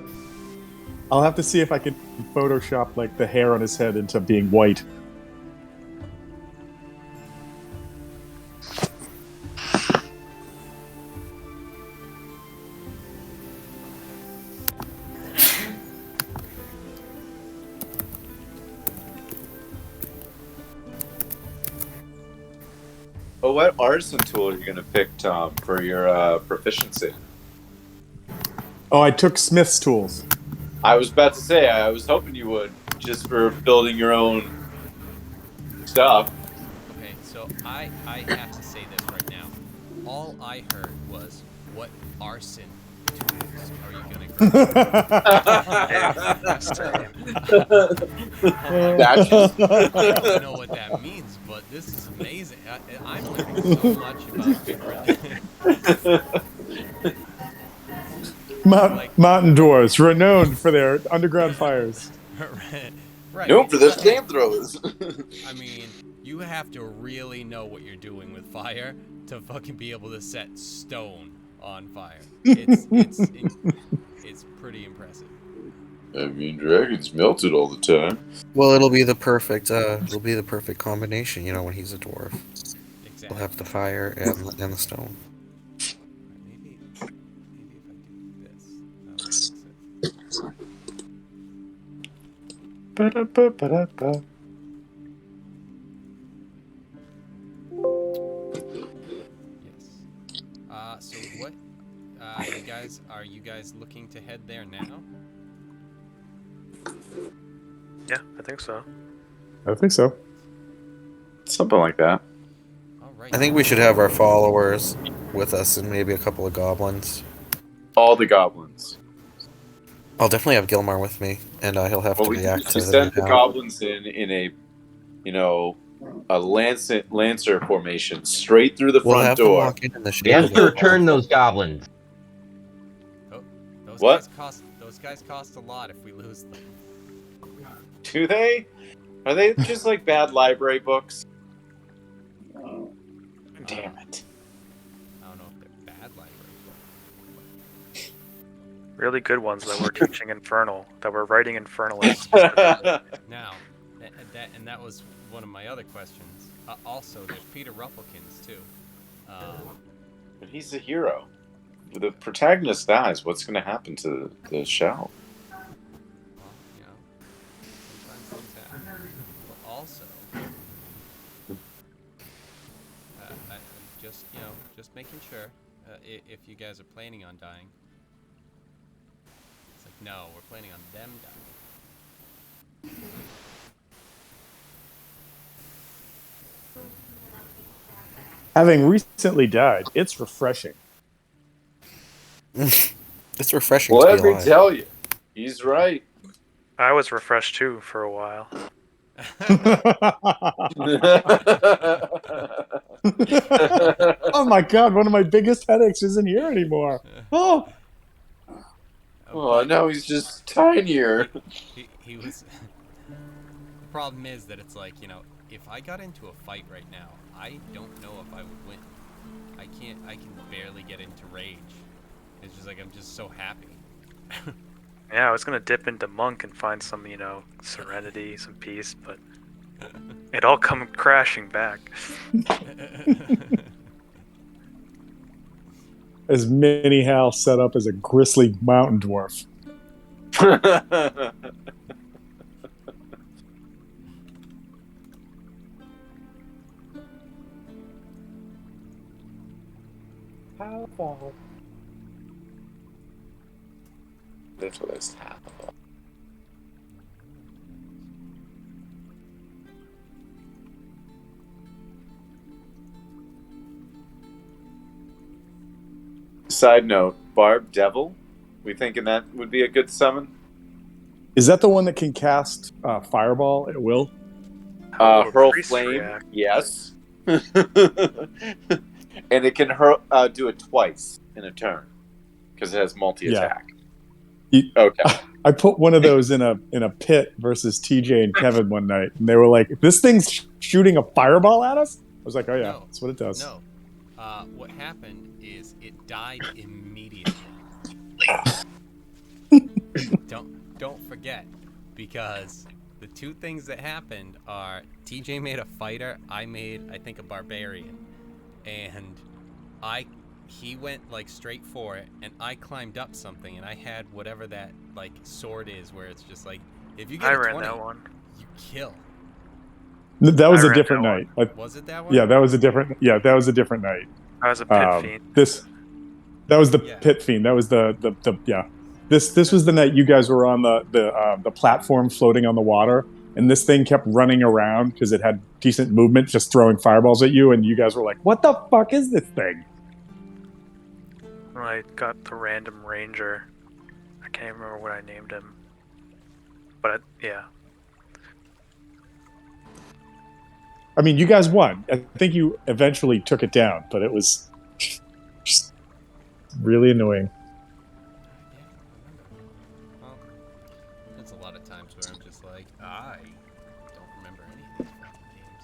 C: I'll have to see if I can Photoshop like the hair on his head into being white.
F: Oh, what artisan tool are you gonna pick, Tom, for your proficiency?
C: Oh, I took Smith's tools.
F: I was about to say, I was hoping you would, just for building your own stuff.
A: Okay, so I have to say this right now. All I heard was, "What arson tools are you gonna grab?"
F: That's
A: I don't know what that means, but this is amazing. I'm learning so much about Like-
C: Mountain dwarves, renowned for their underground fires.
A: Right.
F: known for their flamethrowers.
A: I mean, you have to really know what you're doing with fire to fucking be able to set stone on fire. It's pretty impressive.
F: I mean, dragons melted all the time.
B: Well, it'll be the perfect combination, you know, when he's a dwarf. He'll
A: Exactly.
B: have the fire and the stone.
A: Maybe if I do this, that'll fix it.
F: Ba-da-ba-ba-da-ba.
A: Yes. So what? Are you guys looking to head there now?
D: Yeah, I think so.
C: I think so.
F: Something like that.
A: All right.
B: I think we should have our followers with us and maybe a couple of goblins.
F: All the goblins.
B: I'll definitely have Gilmar with me, and he'll have
F: Well,
B: to
F: we
B: react to
F: send the
B: new
F: goblins in a, a lancer formation straight through the
B: We'll
F: front
B: have them
F: door.
B: walk in the
E: We
B: shape
E: have
B: of
E: to
B: a
E: return those goblins.
A: Those
F: What?
A: Those guys cost a lot if we lose them.
F: Do they? Are they just like bad library books? Damn it.
A: I don't know if they're bad library books.
D: Really good ones that were teaching Infernal, that were writing Infernalists.
A: Now, that was one of my other questions. Also, there's Peter Rufflekins too.
F: But he's a hero. If the protagonist dies, what's going to happen to the show?
A: Well, sometimes things happen. But also, just making sure if you guys are planning on dying. It's like, no, we're planning on them dying.
C: Having recently died, it's refreshing.
B: It's refreshing
F: Well,
B: to
F: let
B: be
F: me
B: alive.
F: tell you, he's right.
D: I was refreshed too for a while.
C: Oh, Oh my god, one of my biggest headaches isn't here anymore. Oh,
F: Oh, now he's just tinier.
A: He was. The problem is that it's like, if I got into a fight right now, I don't know if I would win. I can barely get into rage. It's just like I'm just so happy.
D: Yeah, I was gonna dip into monk and find some, serenity, some peace, but it all come crashing back.
C: as Mini Hal set up as a grisly mountain dwarf.
F: Powerful. Littlest Hal. Side note, Barb Devil. We thinking that would be a good summon?
C: Is that the one that can cast Fireball at will?
F: Hurl
D: priest
F: Flame,
D: react.
F: yes. And it can do it twice in a turn because it has multi-attack. Okay.
C: I put one of those in a pit versus TJ and Kevin one night, and they were like, "This thing's shooting a fireball at us." I was like, "Oh yeah,
A: No.
C: that's what it does."
A: No. What happened is it died immediately. Don't forget, because the two things that happened are TJ made a fighter, I made, I think, a barbarian, and he went like straight for it, and I climbed up something, and I had whatever that like sword is, where it's just like if you get
D: I
A: a
D: ran
A: 20,
D: that one.
A: you kill.
C: That was
D: I
C: a
D: ran
C: different
D: that
C: night.
A: Was it that one?
C: Yeah, that was a different. Yeah, that was a different night.
D: I was a pit fiend.
C: That was the
A: Yeah.
C: pit fiend. That was the yeah. This was the night you guys were on the platform floating on the water, and this thing kept running around because it had decent movement, just throwing fireballs at you, and you guys were like, "What the fuck is this thing?"
D: I got the random ranger. I can't remember what I named him. But yeah.
C: I mean, you guys won. I think you eventually took it down, but it was just really annoying.
A: Well, there's a lot of times where I'm just like, I don't remember any of these fucking games.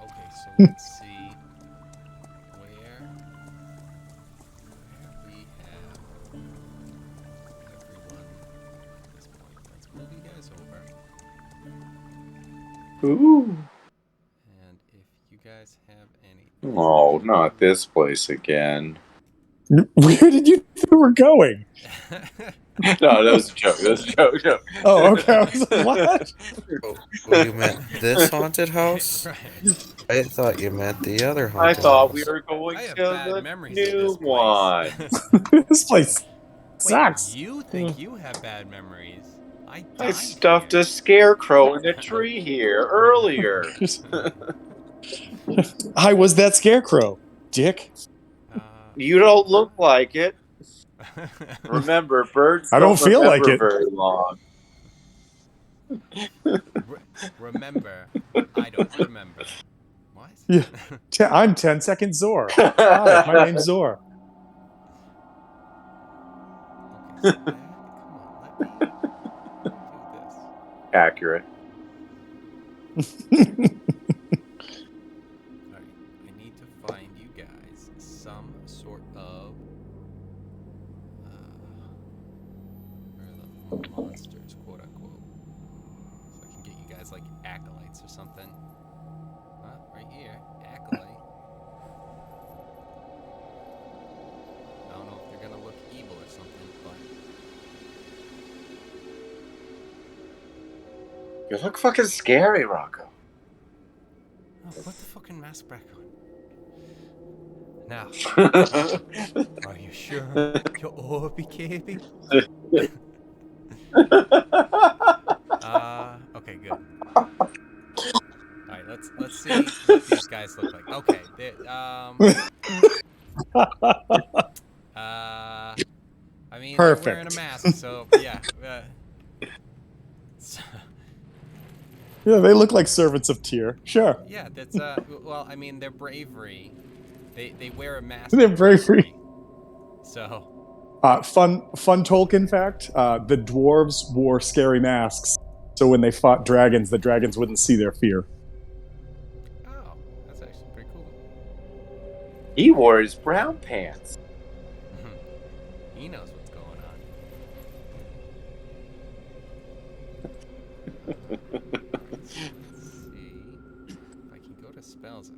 A: Okay, so let's see where we have everyone at this point. Let's move you guys over.
F: Ooh.
A: And if you guys have any...
F: Oh, not this place again.
C: Where did you think we were going?
F: No, that was a joke. That was a joke.
C: Oh, okay. I was like, what?
B: Oh, you meant this haunted house?
A: Right.
B: I thought you meant the other
F: I
B: haunted
F: thought
B: house.
F: we were going
A: I have
F: to
A: bad
F: the
A: memories of
F: new
A: this
F: one.
A: place.
C: This place
A: Wait,
C: sucks.
A: you think you have bad memories? I
F: I
A: died
F: stuffed
A: here.
F: a scarecrow in a tree here earlier.
C: I was that scarecrow, dick.
F: You don't look like it. Remember, birds
C: I don't feel like
F: remember
C: it.
F: very long.
A: Remember, I don't remember. What?
C: Yeah. I'm 10 Second Zor. Hi, my name's Zor.
A: Okay, so come on, let me do this.
F: Accurate.
A: Alright, I need to find you guys some sort of where are the monsters, quote unquote. So I can get you guys like acolytes or something. Right here, acolyte. I don't know if they're gonna look evil or something, but
F: You look fucking scary, Rocco.
A: oh, put the fucking mask back on. Now, are you sure you're orbicaping? Okay, good. Alright, let's see what these guys look like. Okay, I mean, they're wearing a
C: Perfect.
A: mask, so yeah.
C: Yeah, they look like servants of Tyr. Sure.
A: Yeah, that's well, I mean, their bravery They wear a mask.
C: They're very free.
A: So.
C: Fun Tolkien fact: the dwarves wore scary masks, so when they fought dragons, the dragons wouldn't see their fear.
A: Oh, that's actually pretty cool.
F: He wore his brown pants.
A: He knows what's going on. Let's see if I can go to spells.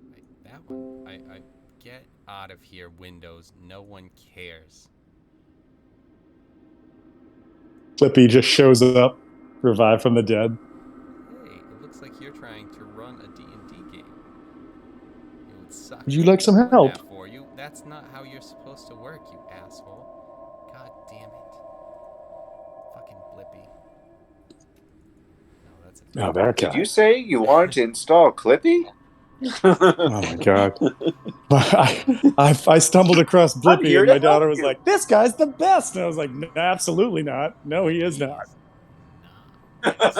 A: That one. I get out of here. Windows. No one cares.
C: Flippy just shows up, revived from the dead.
A: Hey, it looks like you're trying to run a D&D game. It would suck.
C: Would you like some
A: doing
C: help?
A: that for you. That's not how you're supposed to work, you asshole. God damn it. Fucking Blippy. No, that's a
C: Oh, that guy.
F: Did you say you wanted to install Clippy?
C: Oh my god! I stumbled across Blippy,
F: here
C: and
F: to
C: my daughter
F: help
C: was
F: you.
C: like, "This guy's the best," and I was like, "Absolutely not. No, he is not."
A: But, you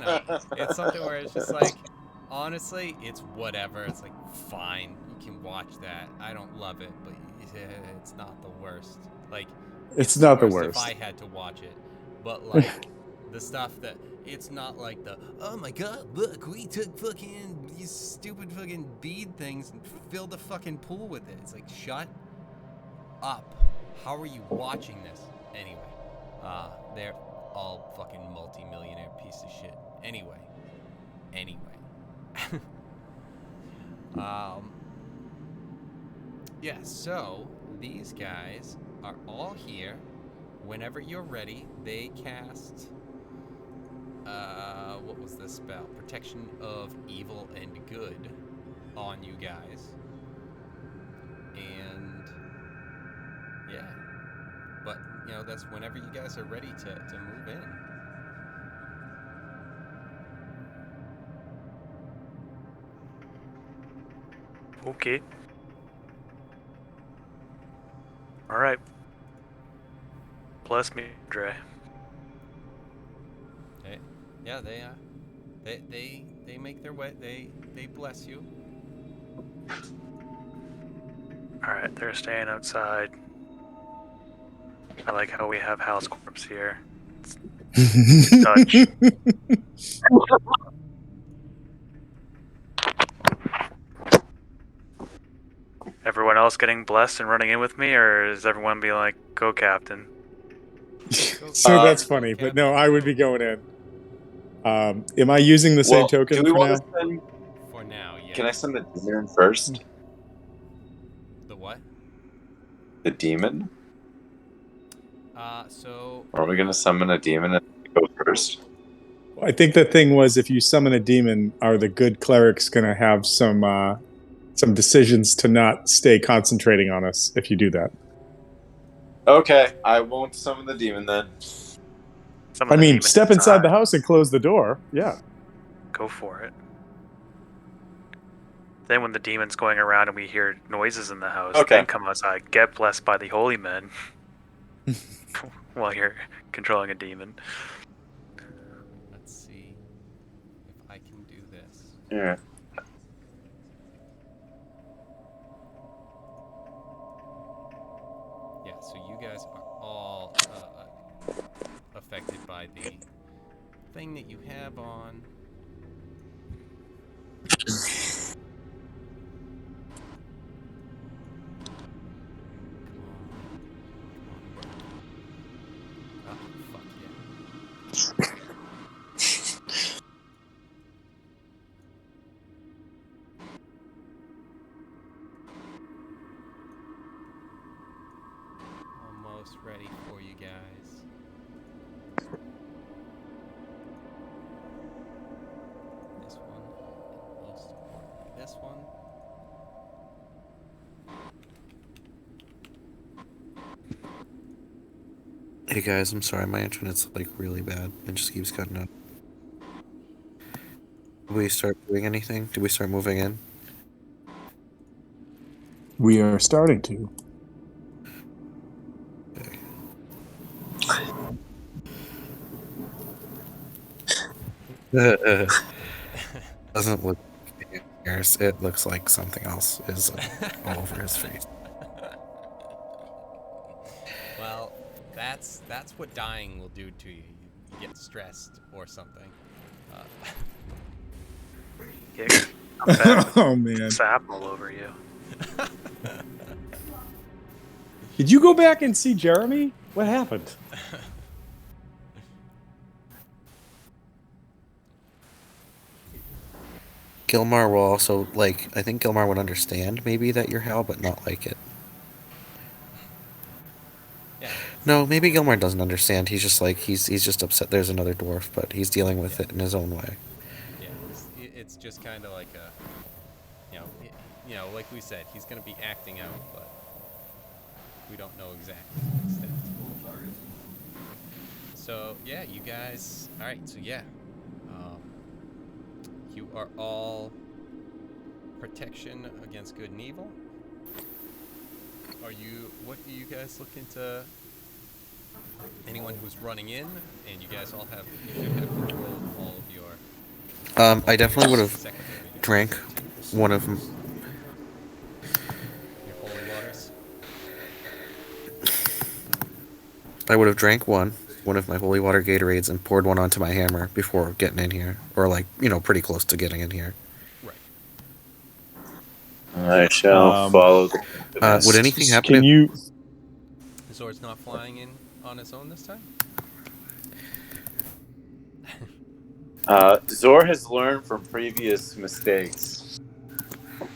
A: know, it's something where it's just like, honestly, it's whatever. It's like, fine, you can watch that. I don't love it, but it's not the worst. Like,
C: It's not the
A: if
C: worst.
A: I had to watch it. But, like, the stuff that, it's not like the, oh my god, look, we took fucking these stupid fucking bead things and filled the fucking pool with it. It's like, shut up. How are you watching this? Anyway, they're all fucking multi-millionaire piece of shit. Anyway. Yeah, so these guys are all here. Whenever you're ready, they cast what was the spell? Protection of evil and good on you guys. And yeah. But, you know, that's whenever you guys are ready to move in.
D: Okay. All right. Bless me, Dre.
A: Yeah, they make their way. They bless you.
D: All right, they're staying outside. I like how we have house corpse here. Touch. Everyone else getting blessed and running in with me, or is everyone being like, "Go, Captain"?
C: So that's funny, but no, I would be going in. Am I using the same token
F: do we
C: for
F: want
C: now?
F: to send?
A: For now, yeah.
F: Can I send the demon in first?
A: The what?
F: The demon?
A: So.
F: Or are we gonna summon a demon and go first?
C: I think the thing was, if you summon a demon, are the good clerics going to have some decisions to not stay concentrating on us if you do that?
F: Okay, I won't summon the demon then.
D: Summon
C: I
D: the
C: mean,
D: demon
C: step inside the house and close the door. Yeah.
D: Go for it. Then when the demon's going around and we hear noises in the house, then come outside, get blessed by the holy men while you're controlling a demon.
A: Let's see if I can do this.
F: Yeah.
A: Yeah, so you guys are all affected by the thing that you have on. Oh, fuck yeah. Almost ready for you guys. This one, and most importantly, this one.
B: Hey guys, I'm sorry, my internet's like really bad. It just keeps cutting out. Did we start doing anything? Did we start moving in?
C: We are starting to.
B: Doesn't look cares? It looks like something else is all over his face.
A: Well, that's what dying will do to you. You get stressed or something.
D: Yeah, come back with
C: Oh man!
D: sap all over you.
C: Did you go back and see Jeremy? What happened?
B: Gilmar will also like. I think Gilmar would understand maybe that you're Hal, but not like it.
A: Yeah.
B: No, maybe Gilmar doesn't understand. He's just like he's just upset. There's another dwarf, but he's dealing with it in his own way.
A: Yeah. It's just kind of like a, like we said, he's gonna be acting out, but we don't know exactly the extent. So yeah, you guys. All right. So yeah, you are all protection against good and evil. What do you guys look into? Anyone who's running in, and you guys all have, you should have control of all of your.
B: I definitely would have
A: secondary
B: drank one of them.
A: your holy waters.
B: I would have drank one of my holy water Gatorades and poured one onto my hammer before getting in here, or like pretty close to getting in here.
A: Right.
F: I shall follow the
B: Would anything happen?
C: Can you?
A: Zord's not flying in on his own this time.
F: Zor has learned from previous mistakes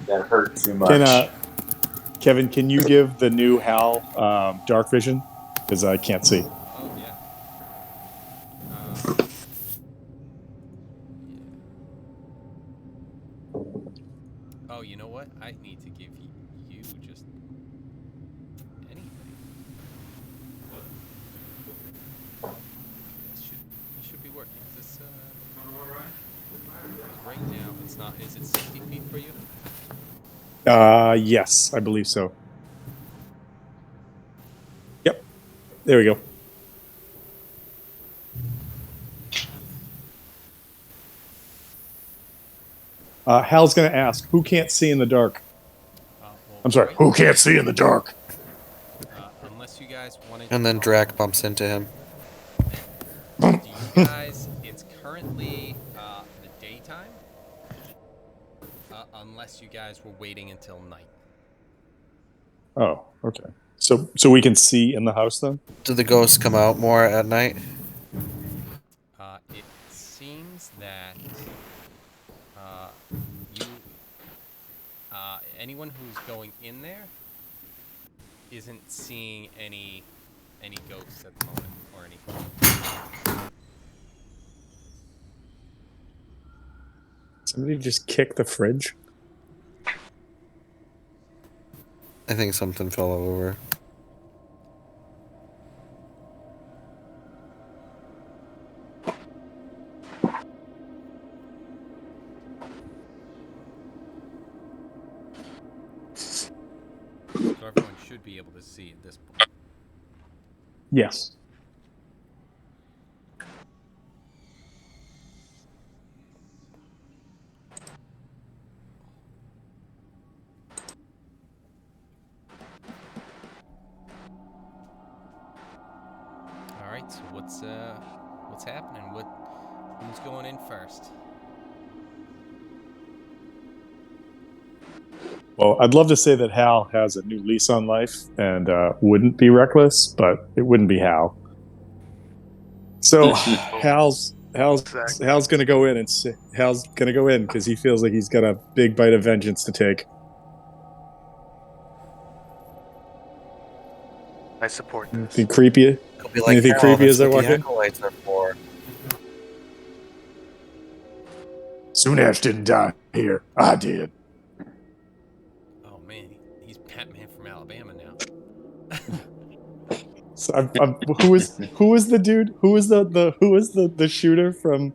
F: that hurt too much.
C: Kevin, can you give the new Hal dark vision? Because I can't see.
A: Oh yeah. Oh, you know what? I need to give you just anything. It should be working. Is this right now? It's not. Is it 60 feet for you?
C: Yes, I believe so. Yep. There we go. Hal's going to ask, who can't see in the dark?
A: Well,
C: I'm sorry,
A: right,
C: who can't see in the dark?
A: unless you guys want to.
B: And then Drac bumps into him.
A: Do you guys? It's currently the daytime. Unless you guys were waiting until night.
C: Oh, okay. So we can see in the house then?
B: Do the ghosts come out more at night?
A: It seems that anyone who's going in there isn't seeing any ghosts at the moment or anything.
C: Somebody just kicked the fridge?
B: I think something fell over.
A: So everyone should be able to see at this point.
C: Yes.
A: All right. So what's happening? Who's going in first?
C: Well, I'd love to say that Hal has a new lease on life and wouldn't be reckless, but it wouldn't be Hal. So Hal's going to go in and Hal's going to go in because he feels like he's got a big bite of vengeance to take.
D: I support this.
C: Anything creepy?
B: It'll be like,
C: Anything
B: "Hal,
C: creepy
B: that's
C: as I
B: what
C: walk
B: the
C: in?
B: acolytes are for."
C: Sunash didn't die here. I did.
A: Oh man, he's Batman from Alabama now.
C: So who was the dude? Who was the shooter from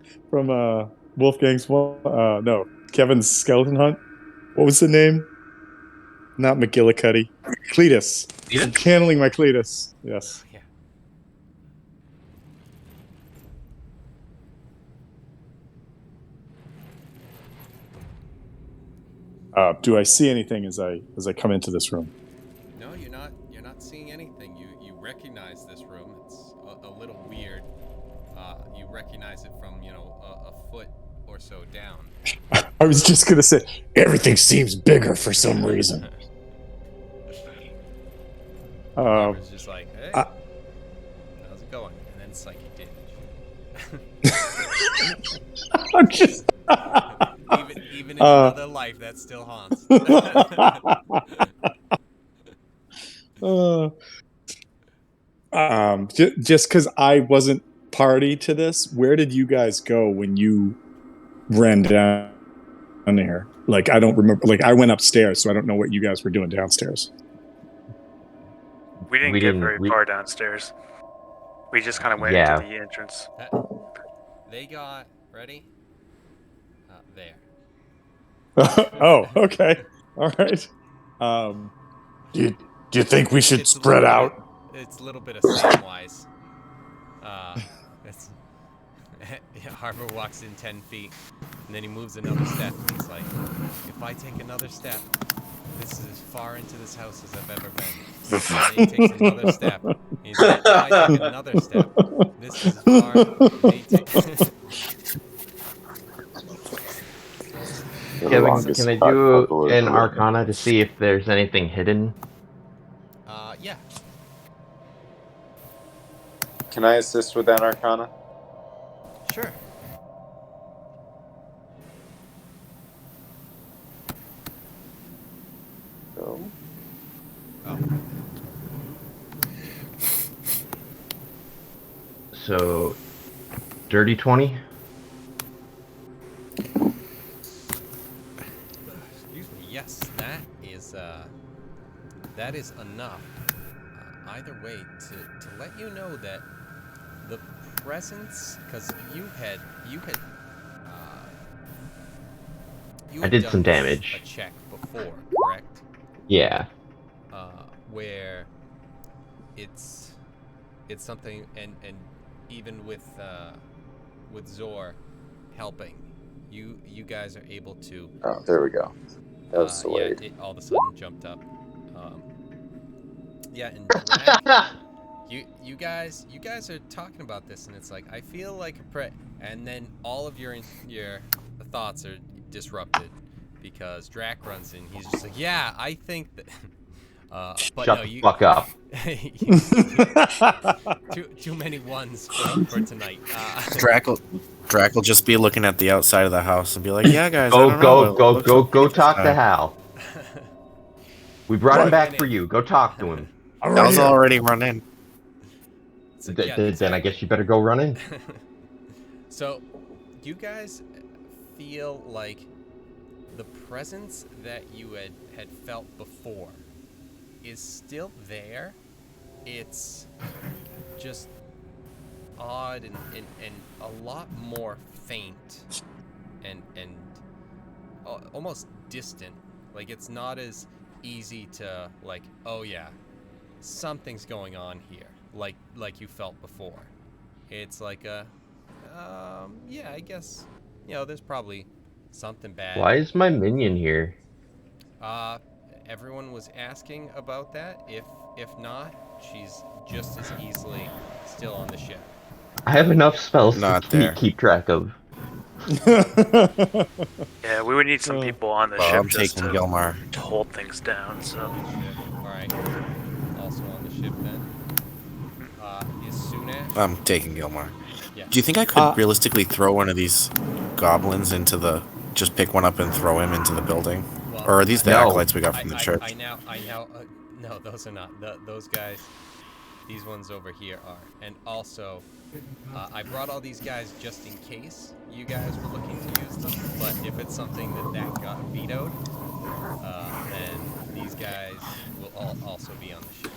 C: Wolfgang's no, Kevin's skeleton hunt? What was the name? Not McGillicuddy. Cletus. I'm channeling my Cletus. Yes.
A: Yeah.
C: Do I see anything as I come into this room?
A: No, you're not. You're not seeing anything. You recognize this room. It's a little weird. You recognize it from a foot or so down.
C: I was just gonna say everything seems bigger for some reason.
A: Barbara's just like, hey, how's it going? And then psychic damage.
C: I'm just.
A: Even in another life, that still haunts.
C: Just because I wasn't party to this, where did you guys go when you ran down there? Like, I don't remember. Like, I went upstairs, so I don't know what you guys were doing downstairs.
D: We didn't get very far downstairs. We just kind of went into the entrance.
A: They got ready. There.
C: Oh, okay. All right. Do you think we should spread out?
A: It's a little bit of Samwise. Harper walks in 10 feet, and then he moves another step. He's like, if I take another step, this is as far into this house as I've ever been. And then he takes another step. He's like, if I take another step, this is as far.
E: Can I do an Arcana to see if there's anything hidden?
A: Yeah.
F: Can I assist with that Arcana?
A: Sure.
F: Go.
A: Oh.
E: So, dirty 20?
A: Excuse me. Yes, that is enough. Either way, to let you know that the presence, because you had
E: I did
A: done
E: some damage.
A: A check before, correct?
E: Yeah.
A: Where it's something, and even with Zor helping, you guys are able to.
F: Oh, there we go. That was delayed.
A: Yeah, it all of a sudden jumped up. Yeah, and Drag, you guys are talking about this, and it's like, I feel like and then all of your thoughts are disrupted because Drac runs in. He's just like, yeah, I think that. But
E: Shut the fuck up.
A: too many ones for tonight.
B: Drac will just be looking at the outside of the house and be like, yeah, guys,
E: Go talk to Hal. We brought him back for you. Go talk to him.
B: Hal's already run in.
A: So,
E: then I guess you better go run in.
A: So, you guys feel like the presence that you had felt before is still there. It's just odd and a lot more faint and almost distant. Like, it's not as easy to, like, oh yeah, something's going on here, like you felt before. It's like yeah, I guess, there's probably something bad.
E: Why is my minion here?
A: Everyone was asking about that. If not, she's just as easily still on the ship.
E: I have enough spells
B: to
E: keep track of.
D: Yeah, we would need some people on the ship
B: I'm
D: just
B: taking
D: to
B: Gilmar.
D: hold things down. So,
A: all right. Also on the ship then. Is Sunash?
B: I'm taking Gilmar.
A: Yeah.
B: Do you think I could realistically throw one of these goblins just pick one up and throw him into the building?
A: Well,
B: Or are these the acolytes we got from the church?
A: I now, no, those are not. Those guys, these ones over here are. And also, I brought all these guys just in case you guys were looking to use them. But if it's something that got vetoed, then these guys will also be on the ship.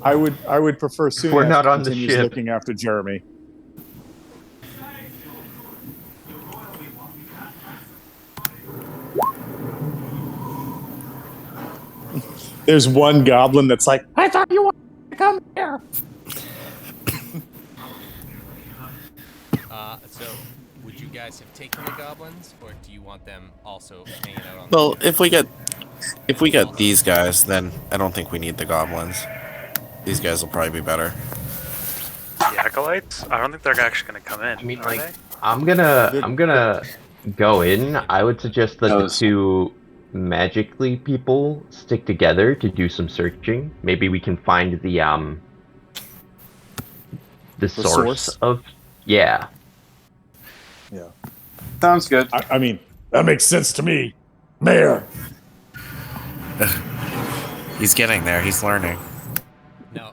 C: I would prefer Sunash
E: We're not on the
C: continues
E: ship.
C: looking after Jeremy. There's one goblin that's like, I thought you wanted to come here.
A: So, would you guys have taken the goblins, or do you want them also hanging out on?
B: Well,
A: the
B: if we get these guys, then I don't think we need the goblins. These guys will probably be better.
D: The acolytes? I don't think they're actually gonna come in.
E: I mean,
D: are
E: like,
D: they?
E: I'm gonna go in. I would suggest that the
F: Those-
E: two magically people stick together to do some searching. Maybe we can find the source
C: source?
E: of yeah.
C: Yeah.
F: Sounds good.
C: I mean, that makes sense to me. Mayor.
B: He's getting there. He's learning.
A: No,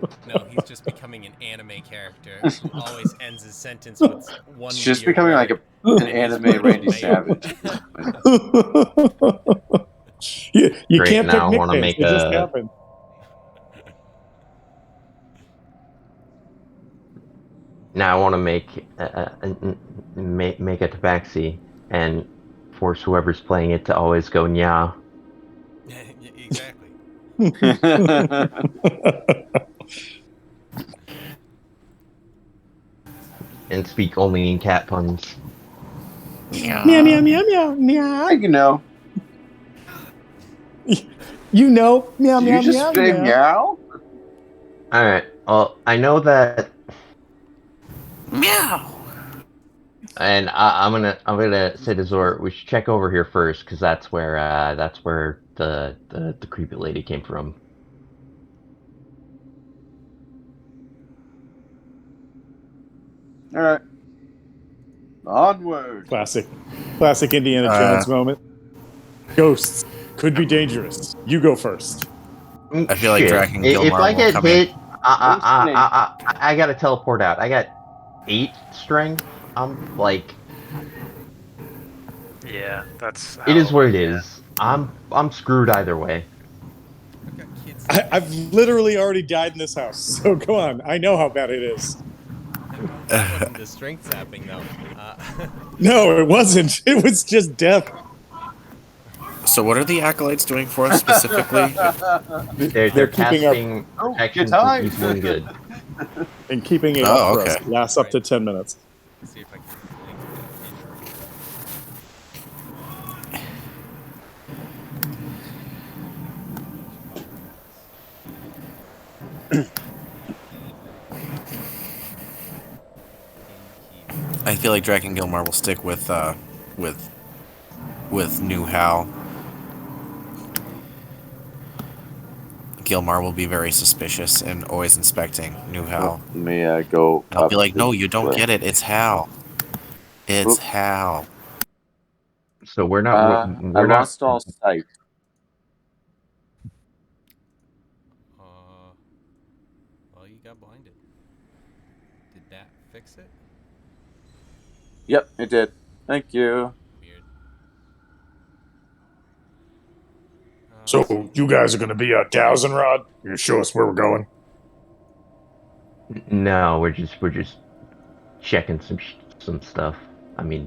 A: he's just becoming an anime character who always ends his sentence with one.
F: It's just
A: weird
F: becoming
A: word,
F: like
A: and
F: an
A: it is
F: anime Randy
A: mayor.
F: Savage.
C: you
E: Great,
C: can't
E: now I
C: pick
E: wanna
C: nicknames.
E: make
C: They just
E: a-
C: happen.
E: Now I want to make a tabaxi and force whoever's playing it to always go nya
A: Yeah, exactly.
E: and speak only in cat puns.
C: Meow, meow, meow, meow, meow.
F: You know.
C: You know, meow,
F: Did
C: meow,
F: you just
C: meow,
F: say
C: meow.
F: meow?
E: All right. Well, I know that,
B: Meow.
E: and I'm gonna say to Zor, we should check over here first because that's where the creepy lady came from.
F: All right. Onward.
C: Classic Indiana
B: Uh,
C: Jones moment. Ghosts could be dangerous. You go first.
B: I feel like
E: Shit.
B: Draken
E: If
B: Gilmore
E: I
B: will
E: get
B: come
E: hit,
B: in.
E: I gotta teleport out. I got 8 strength. I'm like,
D: Yeah, that's.
E: it is
D: how-
E: what it
D: yeah.
E: is. I'm screwed either way.
A: I've got kids.
C: I've literally already died in this house, so go on. I know how bad it is.
A: That wasn't the strength zapping though.
C: No, it wasn't. It was just death.
B: So what are the acolytes doing for us specifically?
E: They're
C: keeping our
E: casting
F: Oh,
E: protection
F: good
E: from
F: time.
E: evil and good.
C: and keeping it
B: Oh,
C: up for
B: okay.
C: us. Lasts up to 10 minutes.
A: Let's see if I can link
B: I feel like Draken Gilmore will stick with New Hal. Gilmore will be very suspicious and always inspecting New Hal.
F: Let me go.
B: I'll
F: up
B: be like,
F: the
B: no, you don't
F: way.
B: get it. It's Hal. It's
F: Oop.
B: Hal.
E: So we're not.
F: I
E: We're not.
F: lost all sight.
A: Well, you got blinded. Did that fix it?
F: Yep, it did. Thank you.
A: Weird.
C: So, you guys are going to be a dowsing rod? You show us where we're going?
E: No, we're just checking some stuff. I mean,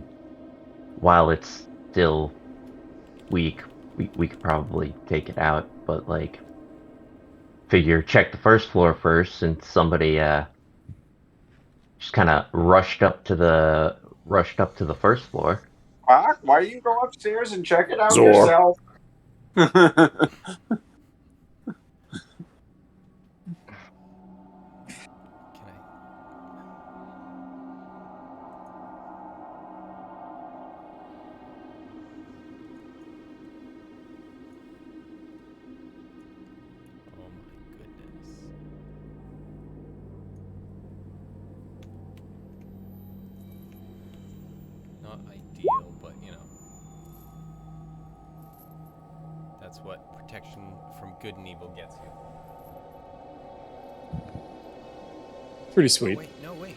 E: while it's still weak, we could probably take it out, but like, figure check the first floor first, since somebody just kind of rushed up to the first floor.
F: Why do you go upstairs and check it out
C: Zor.
F: yourself?
A: Can I? Oh my goodness. Not ideal, but you know. That's what protection from good and evil gets you.
C: Pretty
A: Oh,
C: sweet.
A: wait, no, wait.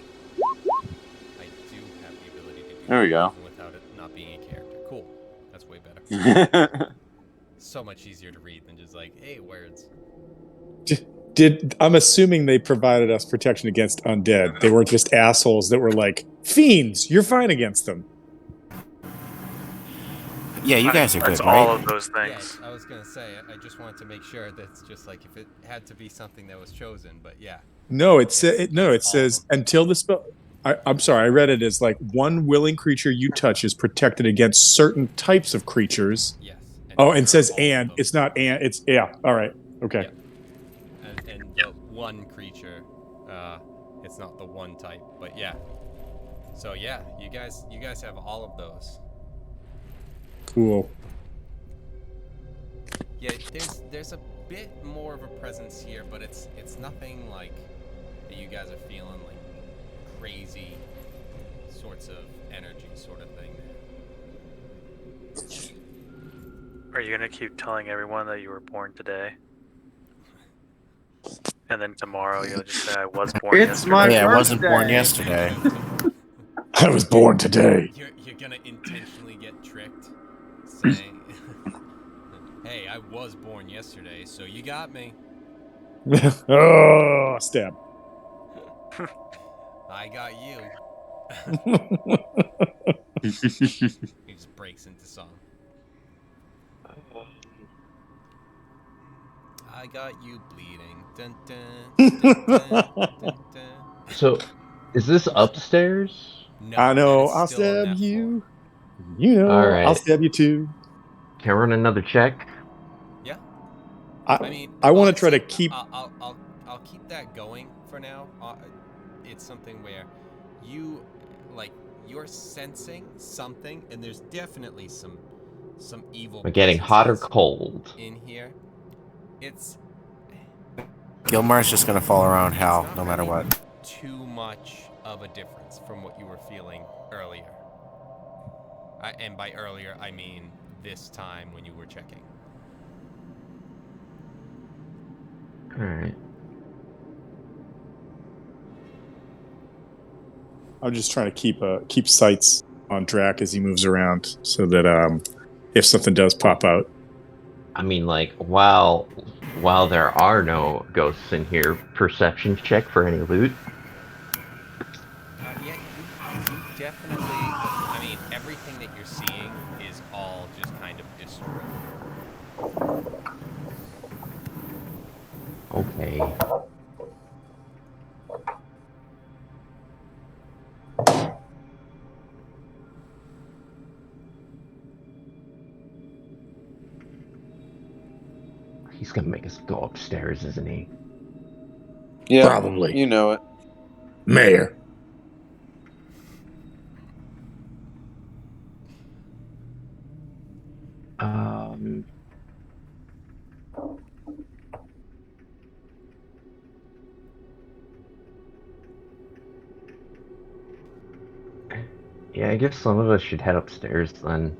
A: I do have the ability to do
F: There we
A: that
F: go.
A: even without it not being a character. Cool. That's way better. So much easier to read than just like, hey, words.
C: I'm assuming they provided us protection against undead. They weren't just assholes that were like, fiends, you're fine against them.
B: Yeah, you guys are good,
D: It's all
B: right?
D: of those
A: Yeah,
D: things.
A: I was gonna say, I just wanted to make sure that's just like if it had to be something that was chosen, but yeah.
C: No, it
A: all of
C: says
A: them.
C: until the spell I'm sorry. I read it as like one willing creature you touch is protected against certain types of creatures.
A: Yes.
C: Oh, and it says
A: all of
C: and.
A: them.
C: It's not and. It's yeah. All right. Okay.
A: Yeah. And the one creature, it's not the one type, but yeah. So yeah, you guys have all of those.
C: Cool.
A: Yeah, there's a bit more of a presence here, but it's nothing like that you guys are feeling like crazy sorts of energy sort of thing there.
D: Are you gonna keep telling everyone that you were born today? And then tomorrow you'll just say I was born
F: It's
D: yesterday.
F: my
B: Yeah, I wasn't born
F: birthday.
B: yesterday.
C: I was born today.
A: You're gonna intentionally get tricked, saying, "Hey, I was born yesterday, so you got me.
C: Oh, stab.
A: I got you." He just breaks into song. I got you bleeding. Dun, dun, dun, dun, dun, dun.
E: So, is this upstairs?
A: No,
C: I
A: that
C: know.
A: is
C: I'll
A: still on
C: stab
A: that
C: you.
A: floor.
C: You know.
E: All
C: I'll
E: right.
C: stab you too.
E: Can I run another check?
A: Yeah.
C: I
A: mean,
C: I want to try
A: honestly,
C: to keep.
A: I'll keep that going for now. It's something where you, like, you're sensing something, and there's definitely some evil.
E: Am I getting hot or
A: presences
E: cold?
A: in here? It's
B: Gilmar's just gonna fall around
A: it's
B: Hal
A: not
B: no matter
A: really
B: what.
A: too much of a difference from what you were feeling earlier. And by earlier, I mean this time when you were checking.
E: All right.
C: I'm just trying to keep sights on Drac as he moves around, so that if something does pop out.
E: I mean, like, while there are no ghosts in here, perception check for any loot.
A: Yeah, you definitely. I mean, everything that you're seeing is all just kind of destroyed.
E: Okay. He's gonna make us go upstairs, isn't he?
F: Yeah,
C: Probably.
F: you know it.
C: Mayor.
E: Um. Yeah, I guess some of us should head upstairs then.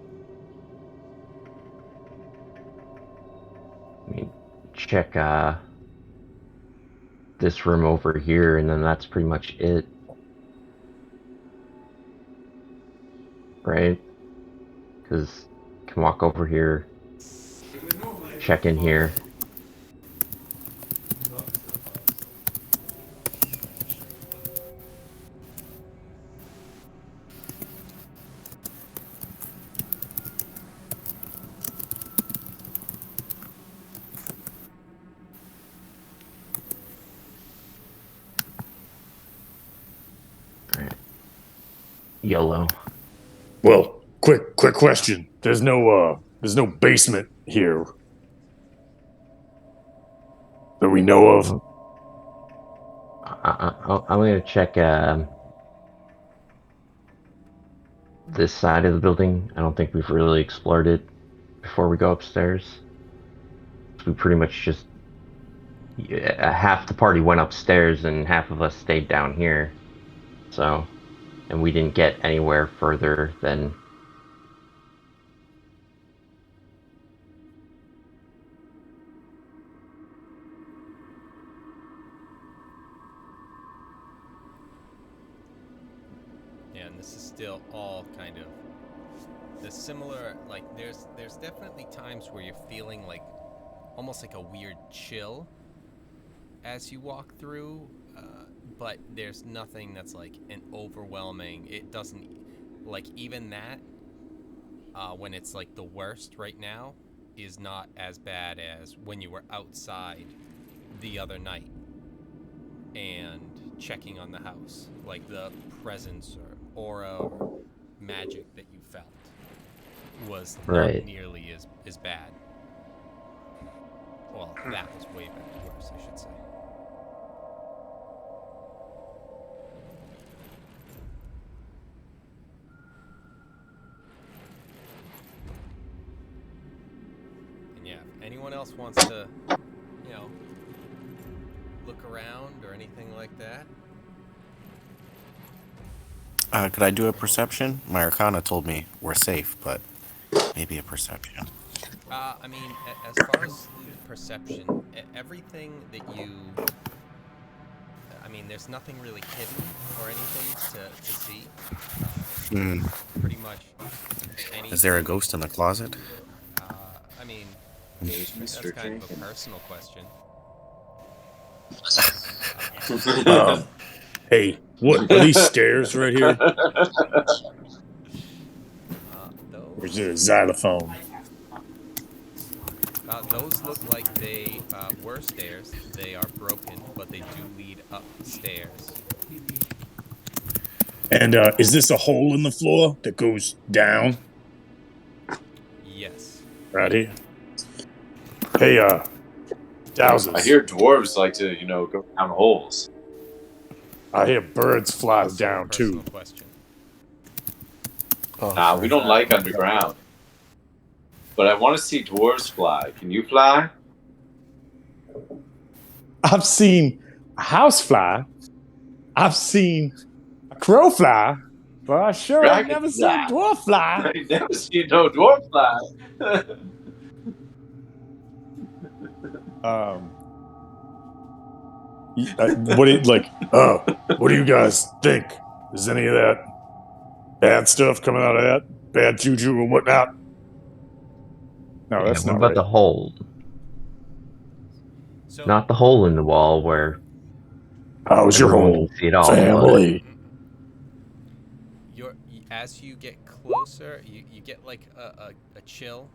E: I mean, check this room over here, and then that's pretty much it. Right? Because can walk over here, check in here. Alright. YOLO.
C: Well, quick question. There's no basement here that we know of.
E: I'm gonna check this side of the building. I don't think we've really explored it before we go upstairs. We pretty much just half the party went upstairs and half of us stayed down here. So, and we didn't get anywhere further than
A: Yeah, and this is still all kind of the similar. Like, there's definitely times where you're feeling like almost like a weird chill as you walk through, but there's nothing that's like an overwhelming. It doesn't, like, even that when it's like the worst right now is not as bad as when you were outside the other night, and checking on the house, like the presence or aura or magic that you felt was
E: Right.
A: not nearly as bad. Well, that was way worse, I should say. And yeah, if anyone else wants to, look around or anything like that.
B: Could I do a perception? My Arcana told me we're safe, but maybe a perception.
A: I mean, as far as perception, everything that you... I mean, there's nothing really hidden or anything to see. Pretty much anything...
B: Is there a ghost in the closet?
A: I mean,
F: There's
A: that's
F: Mr.
A: kind of a
F: Jenkins.
A: personal question.
C: Hey, what are these stairs right here? Or is it a xylophone?
A: Those look like they were stairs. They are broken, but they do lead upstairs.
C: And is this a hole in the floor that goes down?
A: Yes.
C: Right here. Hey, Dowsers.
F: I hear dwarves like to, go down holes.
C: I hear birds fly
A: Also a
C: down
A: personal
C: too.
A: question.
F: Nah, we don't like underground. But I want to see dwarves fly. Can you fly?
C: I've seen a house fly. I've seen a crow fly. But I sure have never seen a dwarf fly.
F: I never seen no dwarf fly.
C: What do you guys think? Is any of that bad stuff coming out of that? Bad juju and whatnot? No, that's
E: What
C: not
E: about
C: right.
E: the hole?
A: So,
E: Not the hole in the wall where
C: How's your
E: everyone
C: whole
E: can see it all.
C: family?
A: as you get closer, you get like a chill,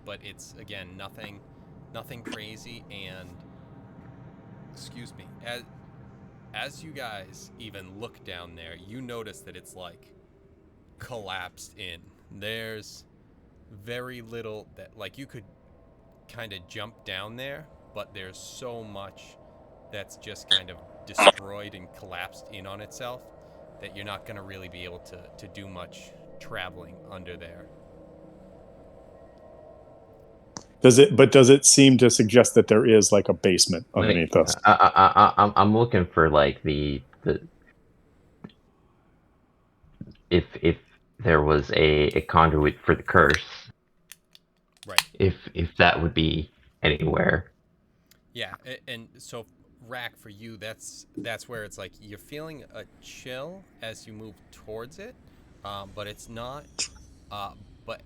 A: but it's again nothing crazy. And excuse me, as you guys even look down there, you notice that it's like collapsed in. There's very little that, like, you could kind of jump down there, but there's so much that's just kind of destroyed and collapsed in on itself that you're not going to really be able to do much traveling under there.
C: Does it seem to suggest that there is like a basement underneath us?
E: I'm looking for like the if there was a conduit for the curse.
A: Right.
E: If that would be anywhere.
A: Yeah, and so Rack, for you, that's where it's like you're feeling a chill as you move towards it, but it's not. But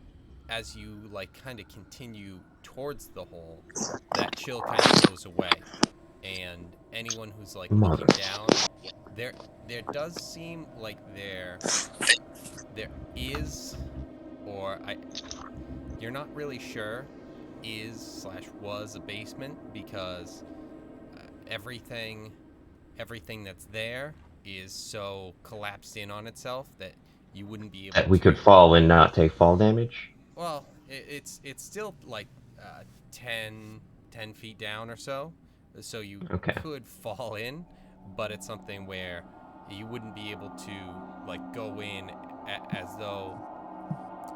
A: as you like kind of continue towards the hole, that chill kind of goes away, and anyone who's like looking down, there does seem like there is, you're not really sure, was a basement, because everything that's there is so collapsed in on itself that you wouldn't be able
E: That we
A: to...
E: could fall and not take fall damage?
A: Well, it's still like 10 feet down or so you could fall in, but it's something where you wouldn't be able to like go in as though,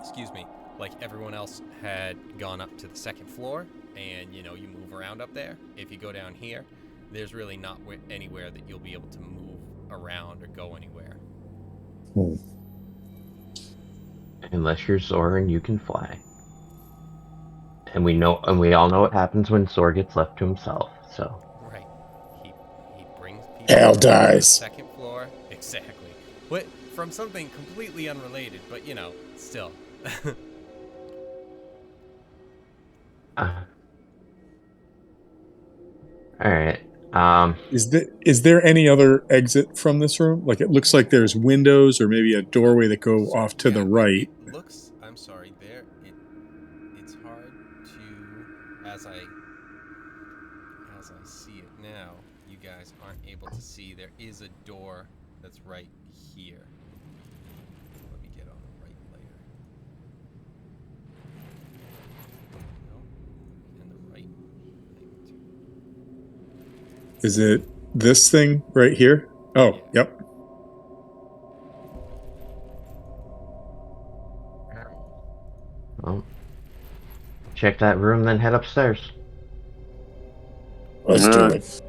A: excuse me, like everyone else had gone up to the second floor, and you move around up there. If you go down here, there's really not anywhere that you'll be able to move around or go anywhere.
E: Unless you're Zor and you can fly. And we all know what happens when Zor gets left to himself, so.
A: Right. He brings people
C: Hell
A: to the
C: dies.
A: second floor. Exactly. But from something completely unrelated, but still.
E: Alright.
C: Is there any other exit from this room? Like, it looks like there's windows or maybe a doorway that go off to the right.
A: It looks, I'm sorry, it's hard to, as I see it now, you guys aren't able to see, there is a door that's right here. Let me get on the right layer. Nope. And the right thing too.
C: Is it this thing right here? Oh,
A: Yeah.
C: yep.
E: Well, check that room, then head upstairs.
C: Let's do it.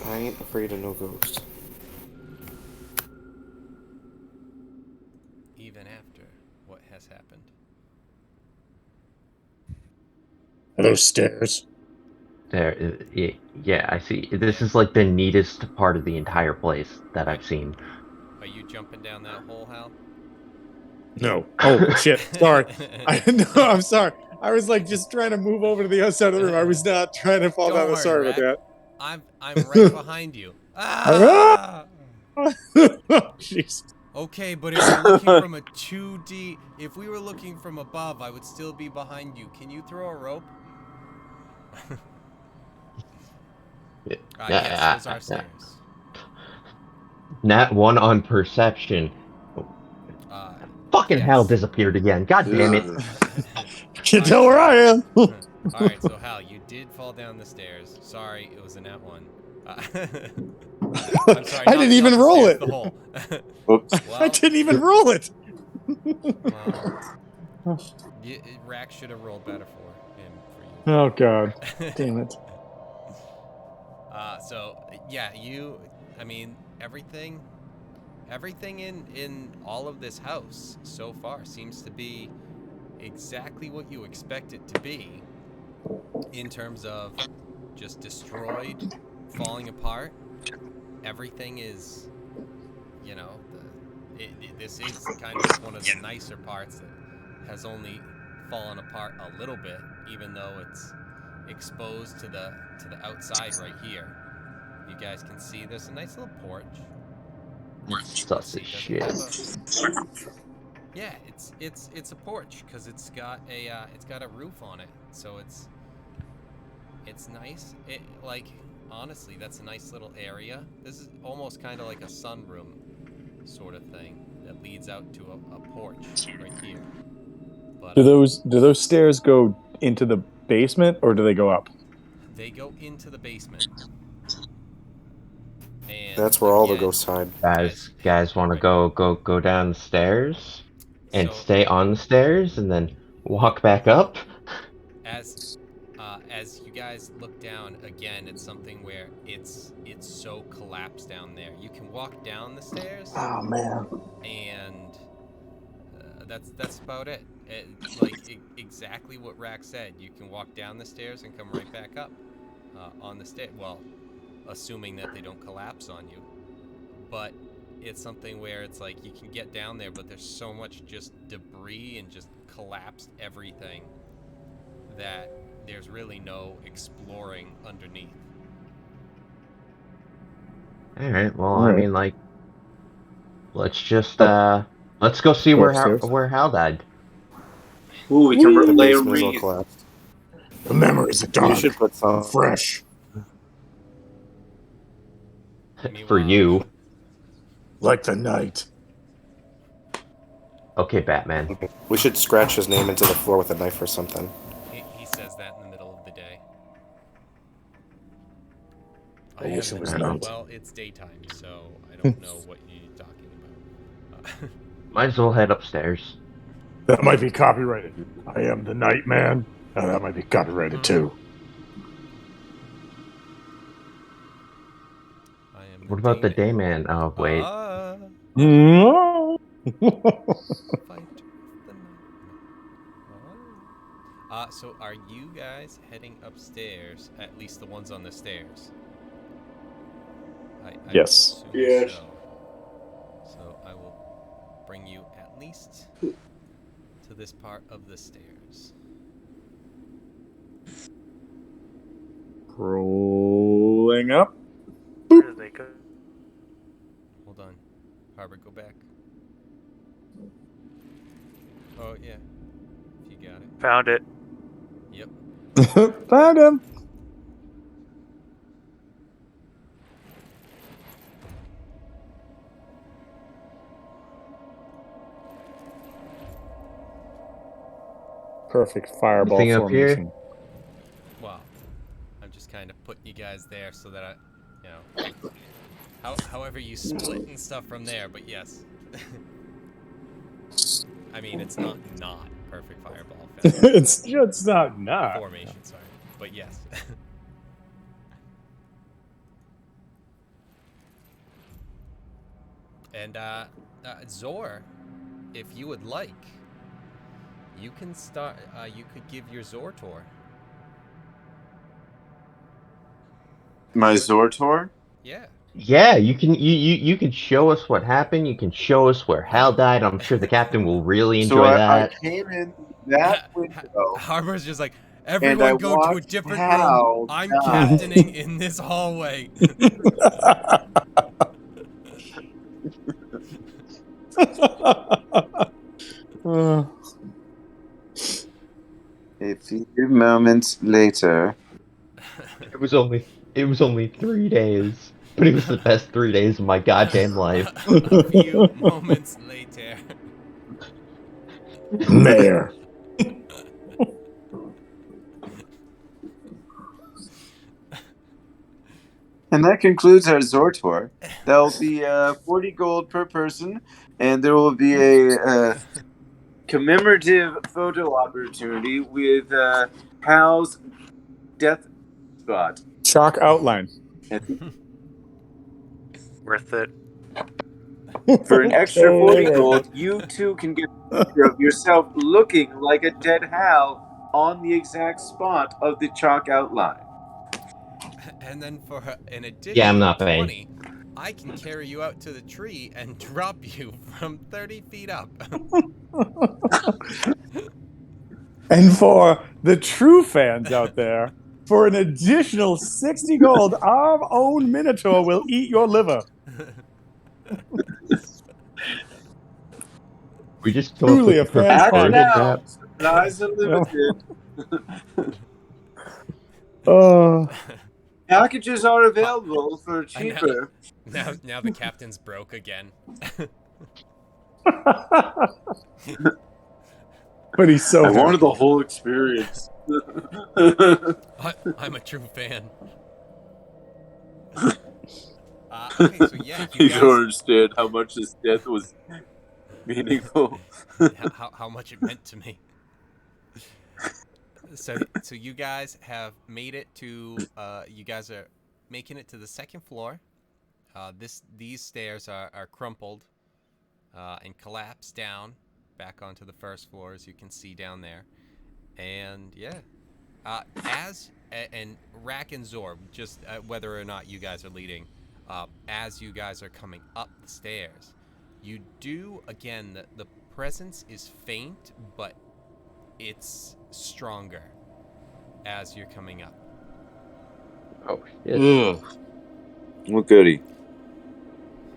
B: I ain't afraid of no ghost.
A: Even after what has happened.
C: Are those stairs?
E: There, yeah, I see. This is like the neatest part of the entire place that I've seen.
A: Are you jumping down that hole, Hal?
C: No. Oh shit. Sorry. I'm sorry. I was like just trying to move over to the other side of the room. I was not trying to fall
A: Don't
C: down.
A: worry,
C: Sorry about
A: Rack.
C: that.
A: I'm right behind you. Ah!
C: Jeez.
A: Okay, but if we're looking from a 2D, if we were looking from above, I would still be behind you. Can you throw a rope? Yes, those are stairs.
E: Nat 1 on perception. Fucking Hal
A: Yes.
E: disappeared again. God damn it.
C: Can't tell where I am.
A: Alright, so Hal, you did fall down the stairs. Sorry, it was a nat 1. I'm sorry,
C: I didn't even
A: the
C: roll
A: stairs,
C: it.
A: The hole.
F: Oops.
A: Well,
C: I didn't even roll it.
A: well, Rack should have rolled better for him, for you.
C: Oh god. Damn it.
A: So yeah, I mean, everything in all of this house so far seems to be exactly what you expect it to be in terms of just destroyed, falling apart. Everything is, you know, this is kind of one of the nicer parts that has only fallen apart a little bit, even though it's exposed to the outside right here. You guys can see there's a nice little porch.
E: Sus as shit.
A: Yeah, it's a porch because it's got a roof on it, so it's nice. It like honestly, that's a nice little area. This is almost kind of like a sunroom sort of thing that leads out to a porch right here. But
C: Do those stairs go into the basement or do they go up?
A: they go into the basement. And
B: That's where all the
A: again,
B: ghosts hide.
E: Guys want to go down the stairs and
A: So-
E: stay on the stairs and then walk back up?
A: As you guys look down again, it's something where it's so collapsed down there. You can walk down the stairs,
C: Oh man.
A: and that's about it. Exactly what Rack said. You can walk down the stairs and come right back up on the stair. Well, assuming that they don't collapse on you. But it's something where it's like you can get down there, but there's so much just debris and just collapsed everything that there's really no exploring underneath.
E: Alright, well,
C: Alright.
E: I mean, like, let's just, let's go see where Hal died.
F: Ooh, we can
B: The
F: lay a
B: basement is all
F: read.
B: collapsed.
C: The memories are
B: You
C: dark.
B: should put some.
C: Fresh.
E: For you.
C: Like the night.
E: Okay, Batman.
B: We should scratch his name into the floor with a knife or something.
A: He says that in the middle of the day.
C: I wish it was
E: night.
C: night.
A: Well, it's daytime, so I don't know what you're talking about.
E: Might as well head upstairs.
C: That might be copyrighted. I am the night man. Oh, that might be copyrighted too.
A: I am
E: What about the
A: day
E: Dayman? Oh, wait.
C: No.
A: Fight the night. So are you guys heading upstairs? At least the ones on the stairs. I
C: Yes.
A: assume
F: Yes.
A: So I will bring you at least to this part of the stairs.
C: Rolling up.
D: Where do they go?
A: Hold on. Harbor, go back. Oh yeah, if you got it.
D: Found it.
A: Yep.
C: Found him. Perfect fireball
E: Anything up here?
C: formation.
A: Well, I'm just kind of putting you guys there so that however you split and stuff from there. But yes, I mean it's not perfect fireball
C: it's not.
A: formation. Sorry, but yes. And Zor, if you would like, you can start. You could give your Zor tour.
F: My Zortor?
A: Yeah.
E: Yeah, you can show us what happened. You can show us where Hal died. I'm sure the captain will really
F: So
E: enjoy
F: I
E: that.
F: came in that window
A: Harbor's just like,
F: and I
A: everyone go to a
F: watched
A: different room.
F: Hal
A: I'm
F: die.
A: captaining in this hallway.
F: A few moments later.
E: It was only 3 days, but it was the best 3 days of my goddamn life.
A: A few moments later.
C: Mayor.
F: And that concludes our Zortor. That will be 40 gold per person, and there will be a commemorative photo opportunity with Hal's death spot.
C: Chalk outline.
D: Worth it.
F: For an extra 40
C: Totally worth
F: gold, you too can get a picture of yourself looking like a dead Hal on the exact spot of the chalk outline.
A: And then for an
E: Yeah, I'm
A: additional
E: not paying.
A: 20, I can carry you out to the tree and drop you from 30 feet up.
C: And for the true fans out there, for an additional 60 gold, our own Minotaur will eat your liver.
E: We just come up
C: Truly
E: with
C: a
E: the perfect
F: Act
C: fantastic.
E: party
F: now!
E: trap.
F: Supplies unlimited.
C: Oh.
F: Packages are available for
A: I know.
F: cheaper.
A: Now the captain's broke again.
C: But he's so
F: I wanted
C: happy.
F: the whole experience.
A: I'm a true fan. Okay, so yeah, you
F: You
A: guys.
F: don't understand how much his death was meaningful.
A: how much it meant to me. So you guys have made it to. You guys are making it to the second floor. These stairs are crumpled and collapsed down back onto the first floor, as you can see down there. And yeah, and Rack and Zor, just whether or not you guys are leading, as you guys are coming up the stairs, you do again. The presence is faint, but it's stronger as you're coming up.
E: Oh shit!
F: Ugh. What goody?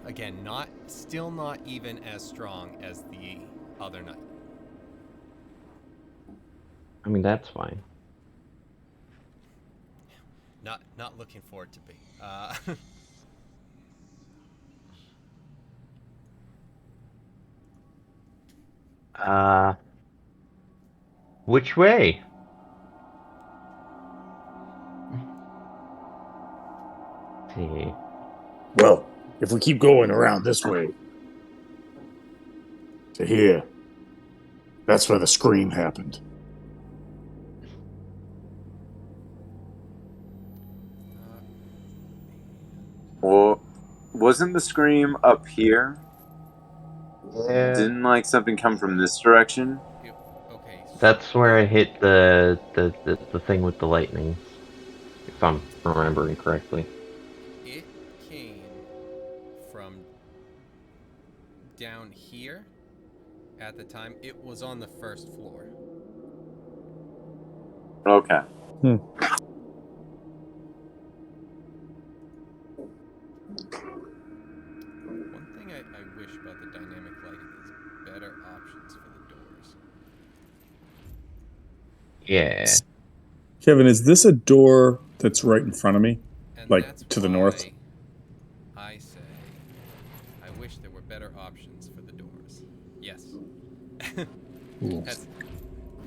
A: Again, still not even as strong as the other night.
E: I mean, that's fine.
A: Not looking for it to be.
E: Which way? Let's see.
C: Well, if we keep going around this way to here, that's where the scream happened.
F: Well, wasn't the scream up here?
E: Yeah.
F: Didn't like something come from this direction?
A: Okay.
E: That's where I hit the thing with the lightning, if I'm remembering correctly.
A: It came from down here. At the time, it was on the first floor.
F: Okay.
A: One thing I wish about the dynamic lighting is better options for the doors.
E: Yeah.
C: Kevin, is this a door that's right in front of me?
A: And
C: Like,
A: that's
C: to the north?
A: why I say I wish there were better options for the doors. Yes.
C: Ooh.
A: That's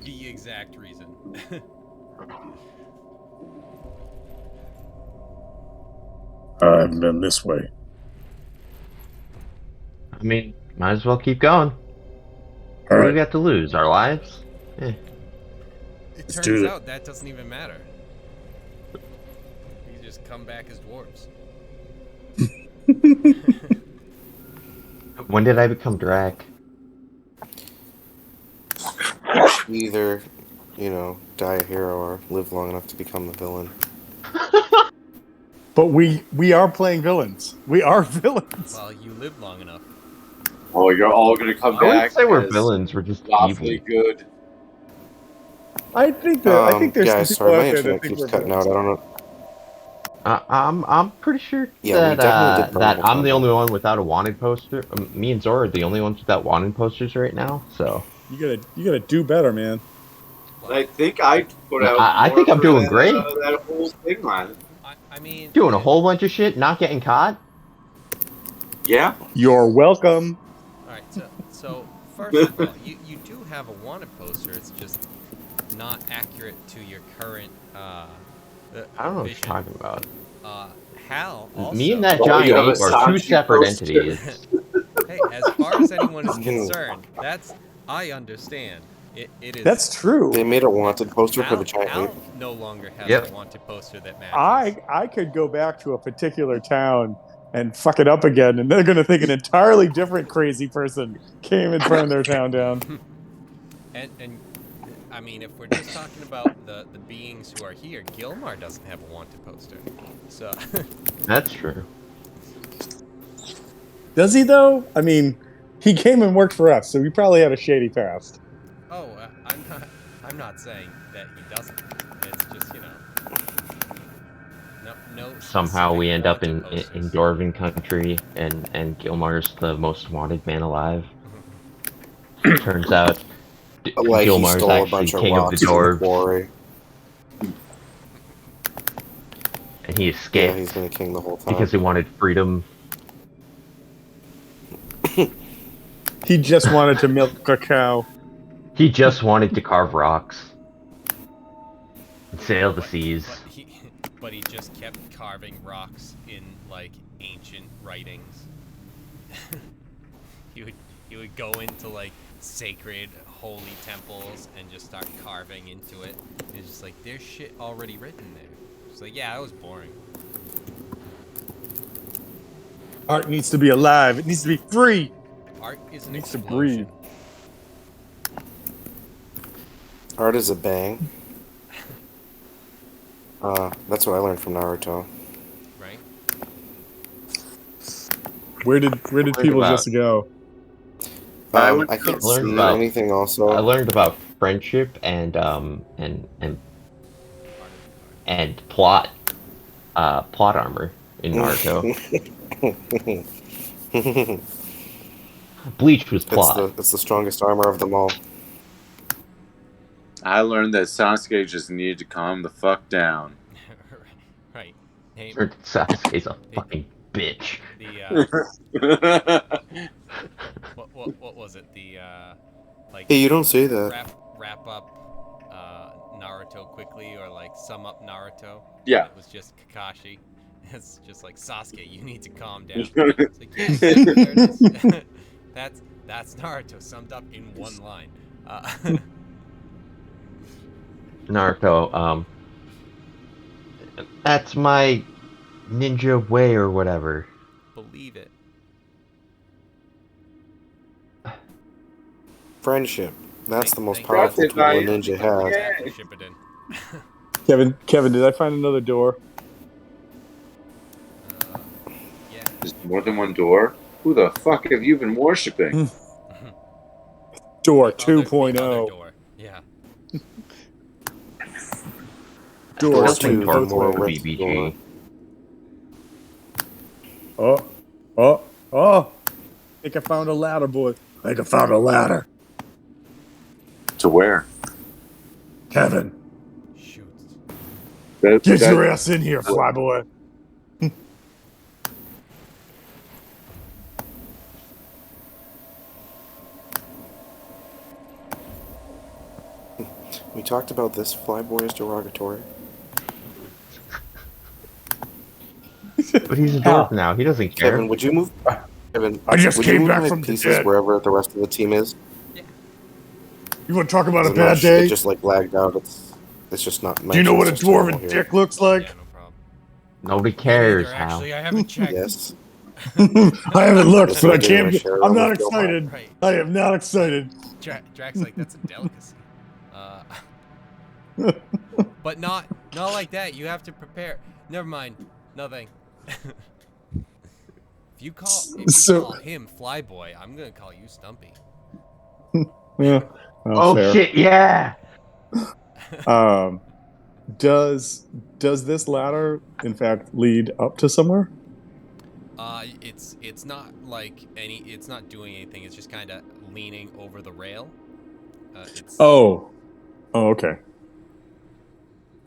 A: the exact reason.
C: I haven't been this way.
E: I mean, might as well keep going.
C: All
E: What do we
C: right,
E: got to lose? Our lives? Eh.
A: It
C: Let's
A: turns
C: do it.
A: out that doesn't even matter. We just come back as dwarves.
E: When did I become Drac?
B: Either, die a hero or live long enough to become the villain.
C: But we are playing villains. We are villains.
A: Well, you live long enough.
F: Oh, you're all gonna come
E: I wouldn't
F: back
E: say we're
F: as
E: villains, we're just
F: lawfully
E: evil.
F: good.
C: I think there's some
B: Guys,
C: people
B: sorry,
C: out
B: my
C: there that
B: internet
C: think
B: keeps
C: we're
B: cutting
C: villains.
B: out. I don't know.
E: I'm pretty sure
B: Yeah, we definitely did burn
E: that
B: the
E: I'm the
B: combat.
E: only one without a wanted poster. Me and Zora are the only ones without wanted posters right now. So
C: You gotta do better, man.
F: I think I put out
E: I
F: more
E: think I'm
F: for
E: doing great.
F: that whole thing, man.
A: I mean,
E: Doing a whole bunch of shit, not getting caught.
F: Yeah.
C: You're welcome.
A: All right. So first of all, you do have a wanted poster. It's just not accurate to your current.
E: I don't know what you're
A: vision.
E: talking about.
A: Hal also.
E: Me and that
F: Oh,
E: giant
F: you have a
E: ape are two
F: Sachi
E: separate
F: poster.
E: entities.
A: Hey, as far as anyone is
B: Mhm.
A: concerned, I understand. It is.
C: That's true.
B: They made a wanted poster for
A: Hal,
B: the giant ape.
A: Hal no longer has
E: Yep.
A: a wanted poster that matches.
C: I could go back to a particular town and fuck it up again, and they're gonna think an entirely different crazy person came and burned their town down.
A: And I mean, if we're just talking about the beings who are here, Gilmar doesn't have a wanted poster. So
E: That's true.
C: Does he though? I mean, he came and worked for us, so he probably had a shady past.
A: oh, I'm not saying that he doesn't. It's just no.
E: Somehow we
A: specific
E: end up
A: wanted
E: in
A: posters.
E: Dwarven country, and Gilmar's the most wanted man alive. Turns out,
B: Like he
E: Gilmar's
B: stole a
E: actually
B: bunch of
E: king of the
B: rocks from the
E: dwarves,
B: quarry.
E: and he
B: Yeah,
E: escaped
B: he's been a king the whole time.
E: because he wanted freedom.
C: He just wanted to milk a cow.
E: He just wanted to carve rocks and sail the seas.
A: But he just kept carving rocks in like ancient writings. he would go into like sacred holy temples and just start carving into it. And it's just like there's shit already written there. It's like, yeah, that was boring.
C: Art needs to be alive. It needs to be free.
A: Art is an
C: Needs to
A: explosion.
C: breathe.
B: Art is a bang. That's what I learned from Naruto.
A: Right?
C: Where did people
E: about-
C: just go?
B: I can't
E: learned
B: see
E: about-
B: anything also.
E: I learned about friendship and plot armor in Naruto. Bleach was plot.
B: It's the strongest armor of them all.
F: I learned that Sasuke just needed to calm the fuck down.
A: Right. Hey,
E: Sasuke's a fucking bitch.
A: what was it? The like
B: Hey, you don't say that.
A: wrap up Naruto quickly, or like sum up Naruto.
F: Yeah.
A: It was just Kakashi. It's just like, Sasuke, you need to calm down. It's like, yes, there it is. That's Naruto summed up in one line.
E: Naruto, that's my ninja way or whatever.
A: Believe it.
B: Friendship. That's the most
A: Thank
B: powerful
F: you.
B: tool a ninja has.
F: Yeah.
A: Ship it in.
C: Kevin, did I find another door?
A: Yeah.
F: There's more than one door? Who the fuck have you been worshipping?
C: Door
A: The other
C: 2.0.
A: door. Yeah.
C: Door
E: Still think
C: 2.0.
E: Torque
B: more
E: would be
B: ripped door.
E: BG.
C: Oh. I think I found a ladder, boy. I think I found a ladder.
F: To where?
C: Kevin,
A: Shoot.
C: get your ass in here, flyboy.
B: We talked about this. Flyboy is derogatory.
E: But he's a dwarf now. He doesn't care.
B: Kevin, would you move? Kevin,
C: I just
B: would
C: came
B: you move
C: back
B: my
C: from the
B: pieces
C: dead.
B: wherever the rest of the team is?
C: You want to talk about a
B: It
C: bad day?
B: just like lagged out. It's just not.
C: Do you know what a dwarven
B: normal here.
C: dick looks like?
A: Yeah, no problem.
E: Nobody cares,
A: Neither,
E: Hal.
A: actually, I haven't checked.
B: Yes.
C: I haven't looked,
B: Yes,
C: but I
B: I do.
C: can't.
B: I share it
C: I'm
B: on
C: not
B: the Phil
C: excited.
A: Right.
C: I am not excited.
A: Drax like, that's a delicacy. But not like that. You have to prepare. Never mind. Nothing. If you call him Flyboy, I'm gonna call you Stumpy.
C: Yeah.
E: Oh
C: Fair.
E: shit! Yeah.
C: Does this ladder in fact lead up to somewhere?
A: It's not like it's not doing anything. It's just kind of leaning over the rail.
C: Oh, okay.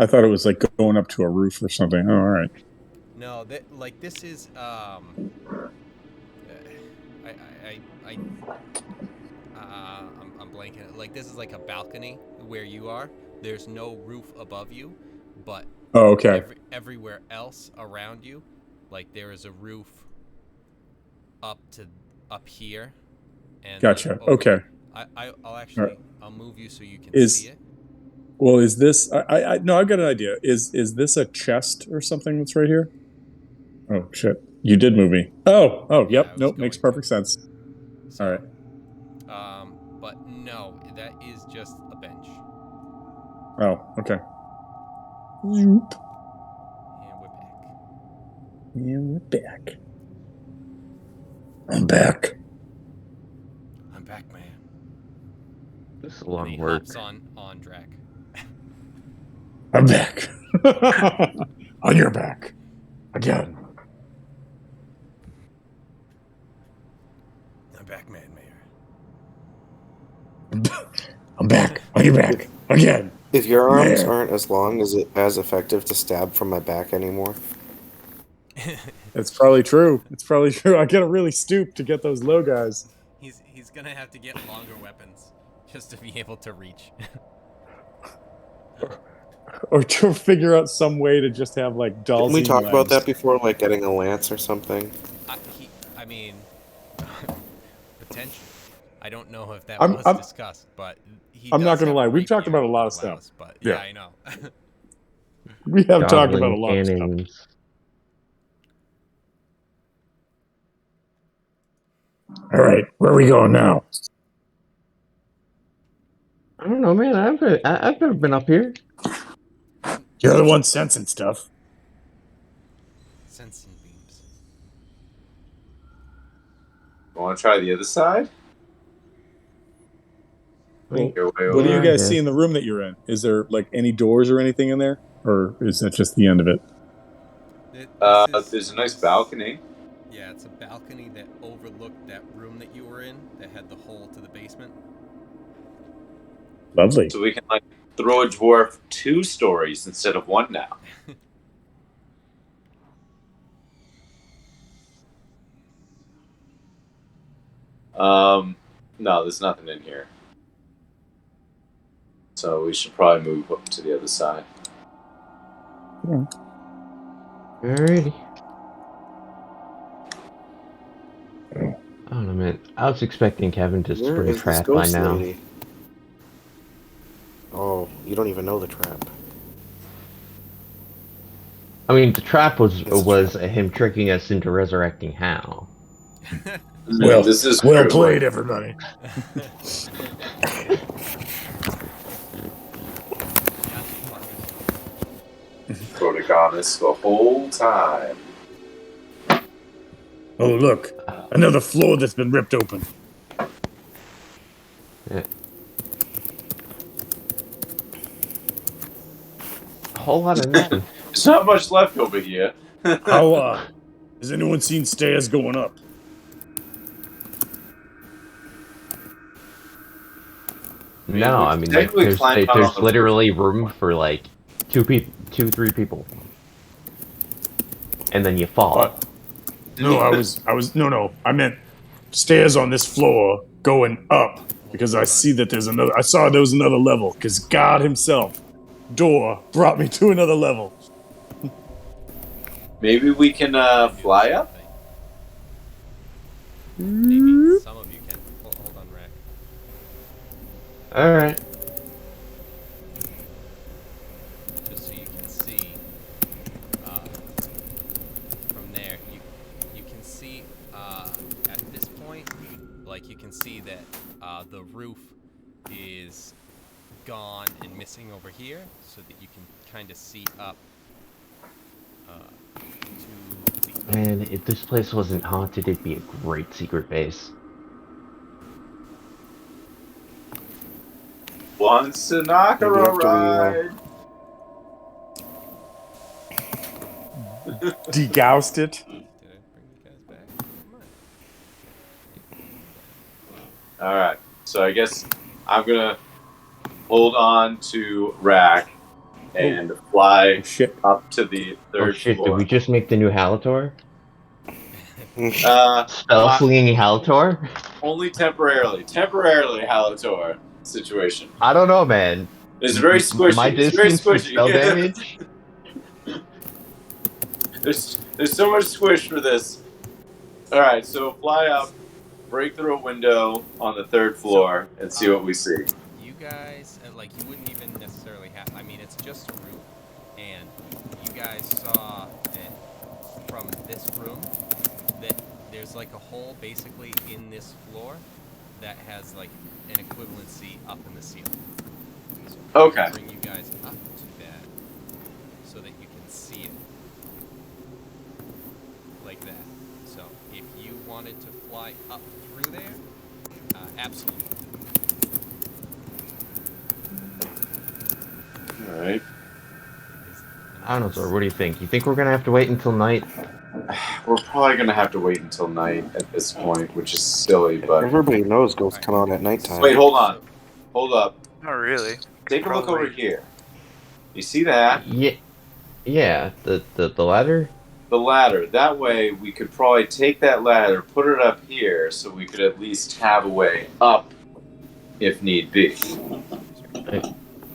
C: I thought it was like going up to a roof or something. Oh, all right.
A: No, this is I'm blanking. Like, this is like a balcony where you are. There's no roof above you, but
C: Oh, okay.
A: everywhere else around you, like there is a roof up here. And
C: Gotcha.
A: like, over
C: Okay.
A: here. I'll actually
C: Right.
A: I'll move you so you can see it.
C: Well, is this? I no. I've got an idea. Is this a chest or something that's right here? Oh shit! You did move me. Oh.
A: Yeah, I
C: Yep.
A: was
C: Nope.
A: going
C: Makes
A: to.
C: perfect sense.
A: So,
C: All right.
A: But no, that is just a bench.
C: Oh. Okay. Zoop.
A: And we're back.
C: And we're back. I'm back.
A: I'm back, man.
E: This is a
A: And
E: long
A: he
E: work.
A: hops on Drac.
C: I'm back. On your back. Again.
A: I'm back, man, Mayor.
C: I'm back. On your back. Again.
B: If your arms
C: Man.
B: aren't as long, is it as effective to stab from my back anymore?
C: It's probably true. It's probably true. I gotta really stoop to get those low guys.
A: He's gonna have to get longer weapons just to be able to reach.
C: Or to figure out some way to just have like
B: Didn't we
C: Dalsine
B: talk about
C: legs.
B: that before, like getting a lance or something?
A: I mean, potentially. I don't know if that
C: I'm-
A: was
C: I'm-
A: discussed, but
C: I'm not
A: does
C: gonna
A: have
C: lie, we've
A: rapier
C: talked about a lot of
A: that
C: stuff.
A: allows, But
C: Yeah.
A: yeah, I know.
C: We have talked about a
E: Goblin
C: lot of stuff.
E: cannons.
C: All right, where are we going now?
E: I don't know, man. I've never been up here.
C: You're the one sensing stuff.
A: Sensing beams.
F: Want to try the other side?
C: Well,
F: Your way
C: what do you
F: over.
C: guys
E: yeah.
C: see in the room that you're in? Is there like any doors or anything in there, or is that just the end of it?
F: There's a nice balcony.
A: Yeah, it's a balcony that overlooked that room that you were in that had the hole to the basement.
C: Lovely.
F: So we can like throw a dwarf 2 stories instead of 1 now. No, there's nothing in here. So we should probably move up to the other side.
E: Alrighty. I don't know, man. I was expecting Kevin to
B: Where
E: spring
B: is this
E: trap by
B: ghost
E: now.
B: lady? Oh, you don't even know the trap.
E: I mean, the trap was
B: It's a
E: was
B: trap.
E: him tricking us into resurrecting Hal.
C: Well,
F: this is
C: well
F: true.
C: played, everybody.
F: Could have got us the whole time.
C: Oh, look, another floor that's been ripped open.
E: Yeah. A whole lot of nothing.
F: There's not much left over here.
C: How has anyone seen stairs going up?
E: I No, I mean, like,
F: technically climb out on
E: there's
F: the
E: literally
F: roof.
E: room for, like, 3 people. And then you fall.
C: But no, no. I meant stairs on this floor going up because I see that there's another. I saw there was another level because God Himself, door, brought me to another level.
F: Maybe we can fly up.
A: Maybe some of you can. Hold on, Rack.
E: Alright.
A: Just so you can see. From there, you can see at this point, like you can see that the roof is gone and missing over here, so that you can kind of see up to the.
E: Man, if this place wasn't haunted, it'd be a great secret base.
F: Once an Akara ride.
C: Degoused it.
A: Did I bring you guys back? Come on.
F: All right. So I guess I'm gonna hold on to Rack and fly
C: Shit.
F: up to the
E: Oh
F: third
E: shit,
F: floor.
E: did we just make the new Halator?
F: Uh,
E: Spell-slinging Halator?
F: only temporarily. Temporarily, Halator situation.
E: I don't know, man.
F: It's very squishy.
E: My
F: It's very
E: distance for
F: squishy.
E: spell damage?
F: There's so much squish for this. All right, so fly up, break through a window on the third floor, and see what we see.
A: You guys, like, you wouldn't even necessarily have. I mean, it's just a roof, and you guys saw that from this room that there's like a hole basically in this floor that has like an equivalency up in the ceiling. So
F: Okay.
A: I'll bring you guys up to that so that you can see it like that. So if you wanted to fly up through there, absolutely.
F: All right.
E: I don't know, Zor, what do you think? You think we're gonna have to wait until night?
F: We're probably gonna have to wait until night at this point, which is silly. But
B: Everybody knows ghosts come out at nighttime.
F: wait, hold on, hold up.
D: Not really.
F: Take a look
D: Probably.
F: over here. You see that?
E: Yeah, the ladder?
F: The ladder. That way, we could probably take that ladder, put it up here, so we could at least have a way up, if need be.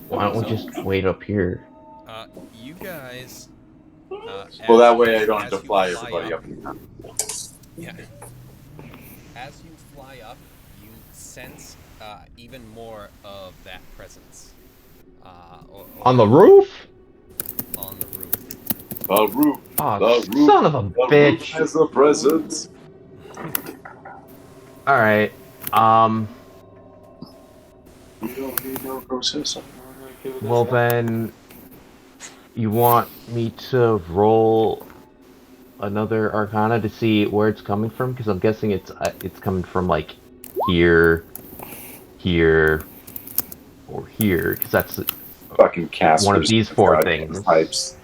E: Why don't we just wait up here?
A: You guys.
F: Well, that way I don't have to fly everybody up.
A: Yeah. As you fly up, you sense even more of that presence. Or
E: On the roof?
A: On the roof.
F: The roof.
E: Oh,
F: The roof.
E: son of a
F: The roof
E: bitch!
F: has a presence.
E: Alright,
F: We don't need no processor.
E: well then, you want me to roll another Arcana to see where it's coming from? Because I'm guessing it's coming from, like, here, here, or here, because that's
F: Fucking Caspers.
E: one of these four things.
F: Types.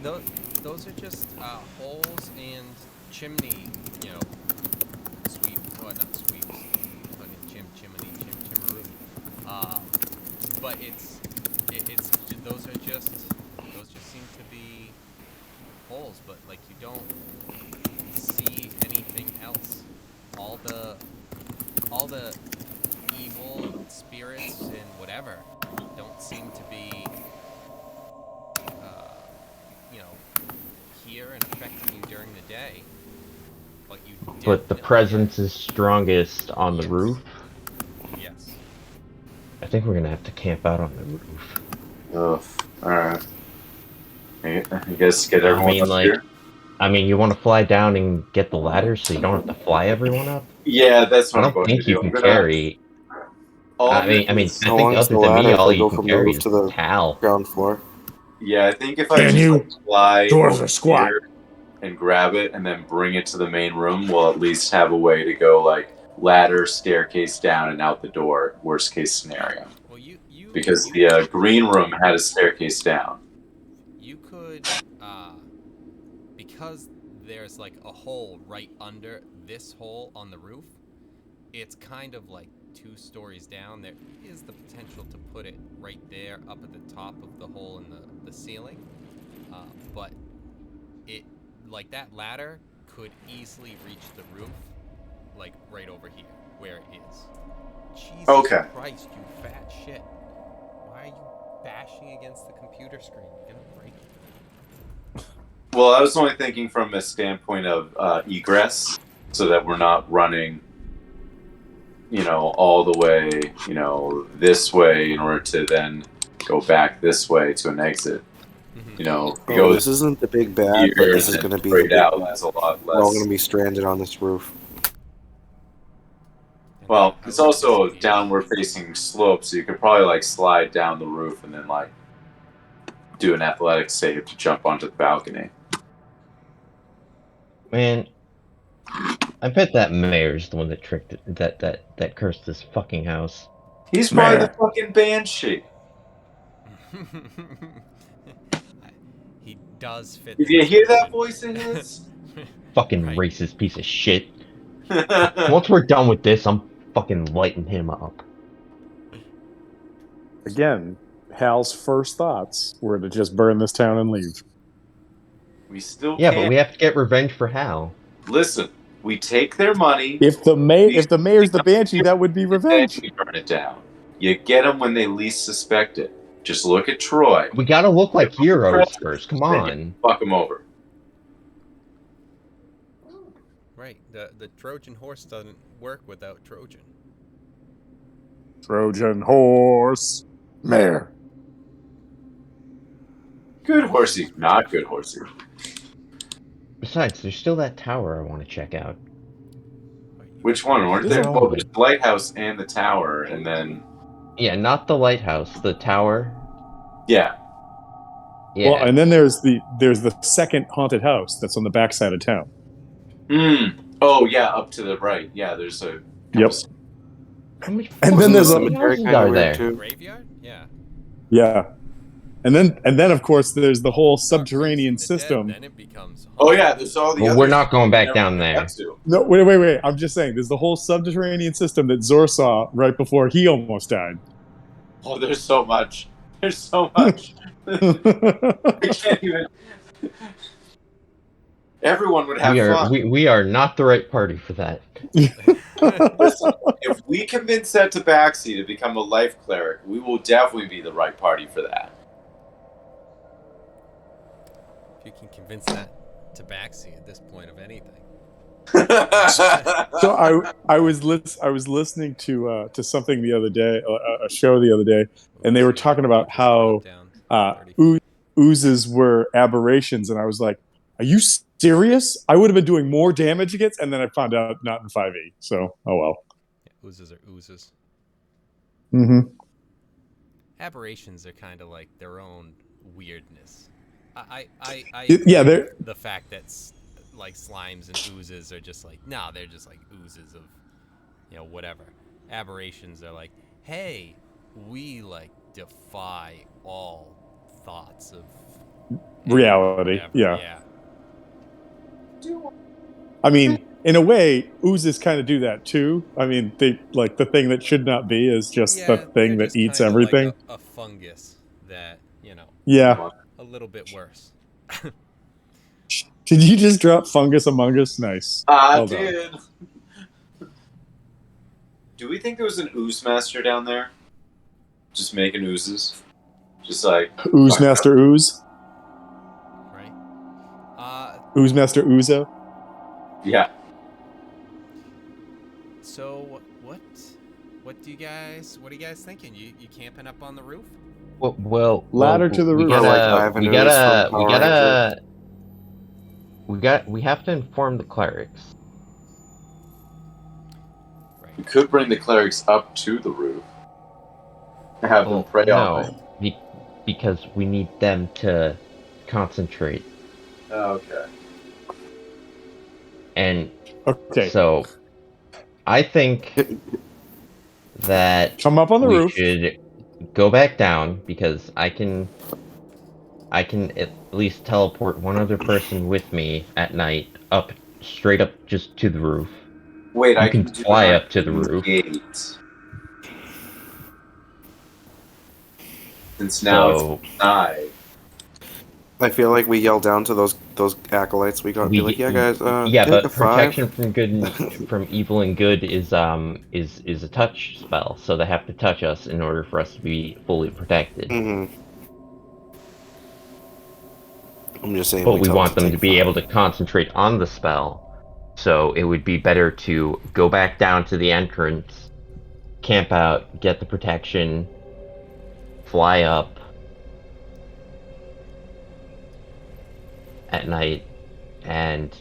A: No, those are just holes and chimney, you know, sweep, well, not sweeps, fucking chimney. But it's those just seem to be holes, but like you don't see anything else. All the evil spirits and whatever don't seem to be here and affecting you during the day.
E: But the presence is strongest on the
A: Yes.
E: roof.
A: Yes.
E: I think we're gonna have to camp out on the roof.
F: Ugh. Alright. I guess get everyone up here.
E: I mean, you want to fly down and get the ladder so you don't have to fly everyone up?
F: Yeah, that's
E: I
F: what I'm
E: don't
F: going to
E: think you
F: do.
E: can carry. I mean, I think other than me, all you can carry is the towel.
B: Ground floor.
F: Yeah, I think if I
C: Can
F: just
C: you?
F: like, fly
C: Doors
F: over
C: are squat.
F: here and grab it and then bring it to the main room, we'll at least have a way to go like ladder, staircase down, and out the door. Worst case scenario.
A: Well,
F: Because the green room had a staircase down.
A: You could, because there's like a hole right under this hole on the roof. it's kind of like 2 stories down. There is the potential to put it right there up at the top of the hole in the ceiling. But it, like that ladder could easily reach the roof, like right over here, where it is. Jesus
F: Okay.
A: Christ, you fat shit. Why are you bashing against the computer screen? You're gonna break it.
F: Well, I was only thinking from a standpoint of egress, so that we're not running, all the way, this way in order to then go back this way to an exit.
B: Oh, this isn't the big bad, but this is going to be the
F: straight
B: big
F: out.
B: bad.
F: It's a lot
B: We're all
F: less.
B: going to be stranded on this roof.
F: Well, it's also a downward-facing slope, so you could probably slide down the roof and then do an athletics save to jump onto the balcony.
E: Man, I bet that mayor's the one that tricked it, that cursed this fucking house.
F: He's probably the fucking banshee.
A: He does fit.
F: Did you hear that voice of his?
E: Fucking racist piece of shit. Once we're done with this, I'm fucking lighting him up.
C: Again, Hal's first thoughts were to just burn this town and leave.
F: We still
E: Yeah,
F: can't.
E: but we have to get revenge for Hal.
F: Listen, we take their money.
C: If the mayor's the banshee, that would be revenge.
F: Then we burn it down. You get them when they least suspect it. Just look at Troy.
E: We gotta look like heroes first. Come on.
F: Fuck them over.
A: Right. The Trojan horse doesn't work without Trojan.
C: Trojan horse. Mayor.
F: Good horsey, not good horsey.
E: Besides, there's still that tower I want to check out.
F: Which one? Weren't there? Well, there's the lighthouse and the tower, and then...
E: Yeah, not the lighthouse, the tower.
F: Yeah.
E: Yeah.
C: Well, and then there's the second haunted house that's on the backside of town.
F: Oh, yeah, up to the right. Yeah, there's a...
C: Yep.
E: And
C: then there's a
E: are there.
A: Graveyard? Yeah.
C: Yeah. And then of course there's the whole subterranean system.
A: Then it becomes.
F: Oh yeah, there's all the.
E: Well, we're not going back down there.
C: No, wait. I'm just saying, there's the whole subterranean system that Zor saw right before he almost died.
F: Oh, there's so much. There's so much. I can't even. Everyone would have fun.
E: We are not the right party for that.
F: Listen, if we convince that Tabaxi to become a life cleric, we will definitely be the right party for that.
A: If you can convince that Tabaxi at this point of anything.
C: So I was listening to something the other day, a show the other day, and they were talking about how oozes were aberrations, and I was like, "Are you serious? I would have been doing more damage against," and then I found out not in 5e. So oh well.
A: Yeah, oozes are oozes.
C: Mm-hmm.
A: Aberrations are kind of like their own weirdness. I
C: Yeah, they're
A: the fact that like slimes and oozes are just like they're just like oozes of whatever. Aberrations are like, hey, we like defy all thoughts of
C: reality.
A: Whatever.
C: Yeah. I mean, in a way, oozes kind of do that too. I mean, they like the thing that should not be is just the thing that eats everything.
A: Like a fungus that
C: Yeah.
A: a little bit worse.
C: Did you just drop fungus among us? Nice.
F: I
C: Well
F: did. Do we think there was an ooze master down there? Just making oozes? Just like...
C: Ooze Master Ooze?
A: Right.
C: Ooze Master Oozo?
F: Yeah.
A: So, what are you guys thinking? You camping up on the roof?
E: Well,
C: ladder to the roof.
E: We have to inform the clerics.
F: We could bring the clerics up to the roof. And have them pray on it.
E: Because we need them to concentrate.
F: Okay.
E: And
C: okay.
E: So I think that
C: come up on the roof.
E: Should go back down because I can at least teleport one other person with me at night straight up just to the roof.
F: Wait, I
E: You can
F: can do
E: fly
F: it
E: up to the roof.
F: Gate. Since now it's
E: So
F: inside.
B: I feel like we yell down to those acolytes. We got to be like, yeah, guys,
E: yeah,
B: take a
E: but
B: 5.
E: protection from from evil and good is a touch spell, so they have to touch us in order for us to be fully protected.
B: Mm-hmm. I'm just saying.
E: But we
B: tell
E: want them to
B: take
E: be
B: 5.
E: able to concentrate on the spell, so it would be better to go back down to the entrance, camp out, get the protection, fly up at night, and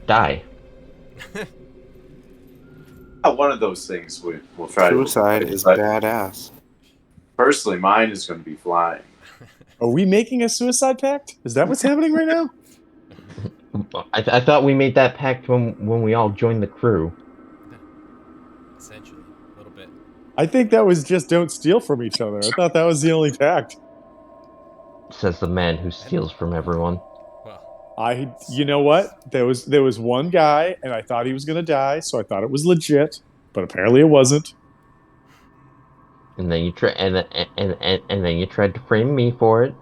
E: die.
F: One of those things we'll try
B: Suicide
F: to.
B: is
F: But
B: badass.
F: personally, mine is going to be flying.
C: Are we making a suicide pact? Is that what's happening right now?
E: I thought we made that pact when we all joined the crew.
A: Essentially, a little bit.
C: I think that was just don't steal from each other. I thought that was the only pact.
E: Says the man who steals from everyone.
A: Well,
C: You know what? There was one guy, and I thought he was going to die, so I thought it was legit, but apparently it wasn't.
E: And then you and then you tried to frame me for it.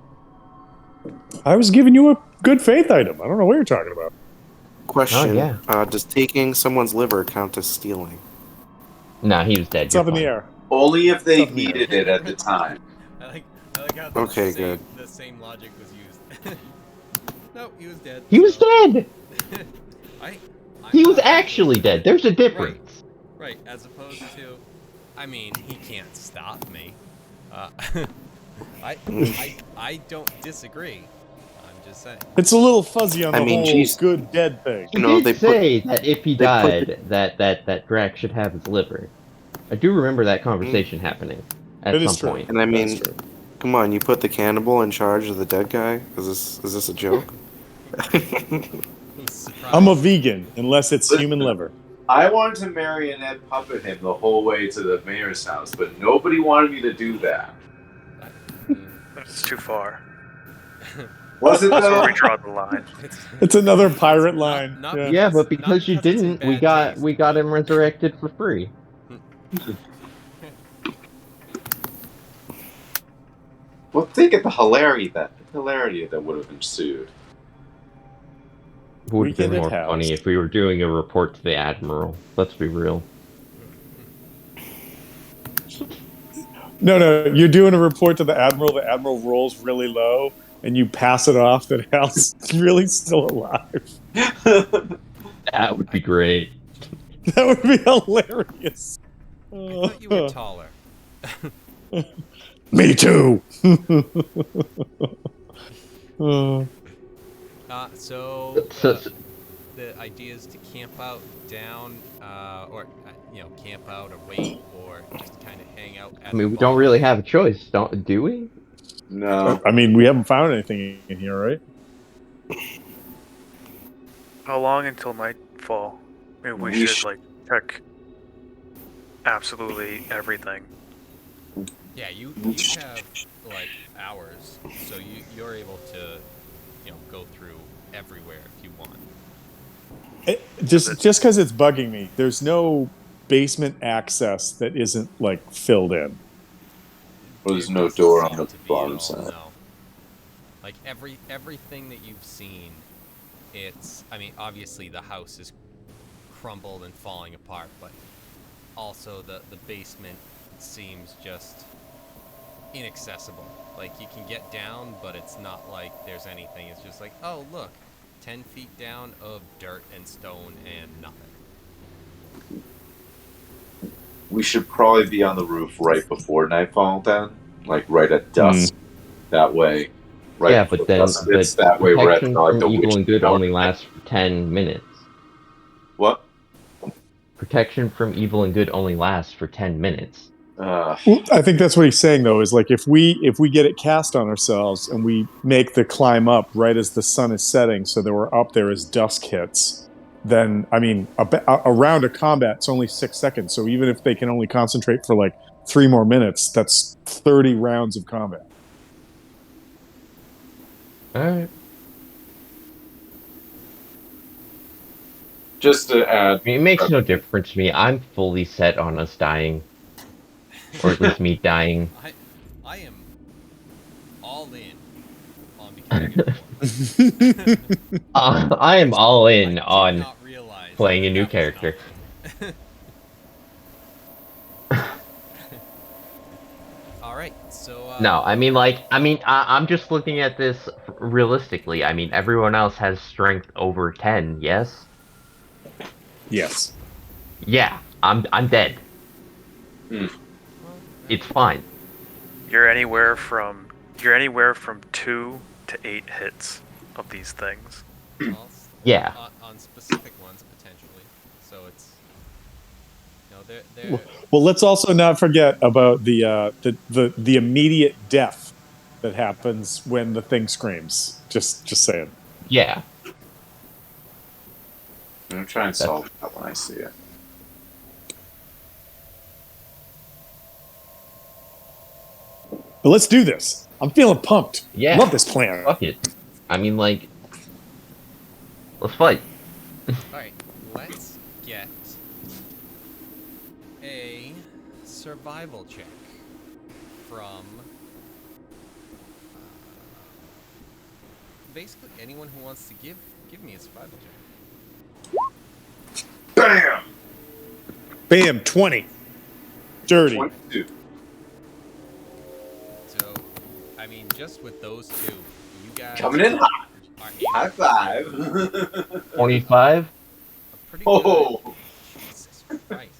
C: I was giving you a good faith item. I don't know what you're talking about.
B: Question:
E: Oh, yeah.
B: Does taking someone's liver count as stealing?
E: Nah, he was dead.
C: It's
E: You're
C: up in the
E: fine.
C: air.
F: Only if they
C: It's up in the air.
F: needed it at the time.
A: I like how
B: Okay, good.
A: the same logic was used. No, he was dead.
E: He was dead.
A: I'm
E: He was
A: not-
E: actually dead. There's a difference.
A: Right, as opposed to, I mean, he can't stop me. I don't disagree. I'm just saying.
C: It's a little fuzzy on the
B: I mean,
C: whole
B: geez.
C: good dead thing.
E: He
B: You know,
E: did
B: they put-
E: say that if he
B: they put
E: died, that Drax should have his liver. I do remember that conversation happening at
C: It is
E: some
C: true.
E: point.
B: And I mean,
C: That's true.
B: come on, you put the cannibal in charge of the dead guy? Is this a joke?
C: I'm a vegan unless it's human liver.
F: I wanted to marionette puppet him the whole way to the mayor's house, but nobody wanted me to do that.
D: That's too far.
F: Was it
D: That's where
F: though?
D: we draw the line.
C: It's another pirate line.
A: not-
C: Yeah.
E: Yeah, but
A: Not
E: because you
A: because it's in
E: didn't, we
A: bad taste.
E: got him resurrected for free.
F: Well, think of the hilarity that would have ensued.
E: Would have been
C: Weekend at
E: more
C: House.
E: funny if we were doing a report to the admiral. Let's be real.
C: No, you're doing a report to the admiral. The admiral rolls really low, and you pass it off that Hal's really still alive.
E: That would be great.
C: That would be hilarious.
A: I thought you were taller.
C: Me too.
A: So
E: So-
A: the idea is to camp out down, or camp out or wait, or just kind of hang out. At
E: I mean,
A: the
E: we don't
A: bar.
E: really have a choice, do we?
F: No.
C: I mean, we haven't found anything in here, right?
D: How long until nightfall? Maybe we
F: We
D: should check absolutely everything.
A: Yeah, you have like hours, so you're able to go through everywhere if you want.
C: Just because it's bugging me, there's no basement access that isn't like filled in.
F: Well, there's
A: It
F: no
A: doesn't
F: door on
A: seem
F: the
A: to be at
F: bottom
A: all,
F: side.
A: no. Like everything that you've seen, I mean, obviously the house is crumbled and falling apart, but also the basement seems just inaccessible. Like you can get down, but it's not like there's anything. It's just like, oh look, 10 feet down of dirt and stone and nothing.
F: We should probably be on the roof right before nightfall then, like right at dusk. That way, right?
E: Yeah,
F: before
E: but then
F: dusk hits, that way we're at
E: protection
F: like
E: from
F: the
E: evil
F: witch
E: and good
F: door.
E: only lasts for 10 minutes.
F: What?
E: Protection from evil and good only lasts for 10 minutes.
C: Well, I think that's what he's saying, though, is like if we get it cast on ourselves and we make the climb up right as the sun is setting, so that we're up there as dusk hits, then I mean, a round of combat is only 6 seconds. So even if they can only concentrate for like 3 more minutes, that's 30 rounds of combat.
E: Alright.
F: Just to add.
E: I mean, it makes no difference to me. I'm fully set on us dying. Or at least me dying.
A: I am all in on becoming a dwarf.
E: I am all in
A: I did
E: on
A: not realize
E: playing a new
A: that was an
E: character.
A: option. All right, so
E: No, I mean, like, I'm just looking at this realistically. I mean, everyone else has strength over 10, yes?
C: Yes.
E: Yeah, I'm dead.
F: Hmm.
E: It's fine.
D: You're anywhere from 2 to 8 hits of these things.
A: well,
E: Yeah.
A: on specific ones potentially. So it's they're
C: Well, let's also not forget about the immediate death that happens when the thing screams. Just saying.
E: Yeah.
F: I'm gonna try and solve that when I see it.
C: But let's do this. I'm feeling pumped.
E: Yeah.
C: Love this plan.
E: Fuck it. I mean, like, let's fight.
A: all right. Let's get a survival check from basically anyone who wants to give me a survival check.
F: Bam!
C: Bam, 20. Dirty.
F: 22.
A: So, I mean, just with those two, you guys
F: Coming in hot.
A: are
F: High
A: able
F: five.
E: 25?
A: a pretty
F: Oh.
A: good. Jesus Christ.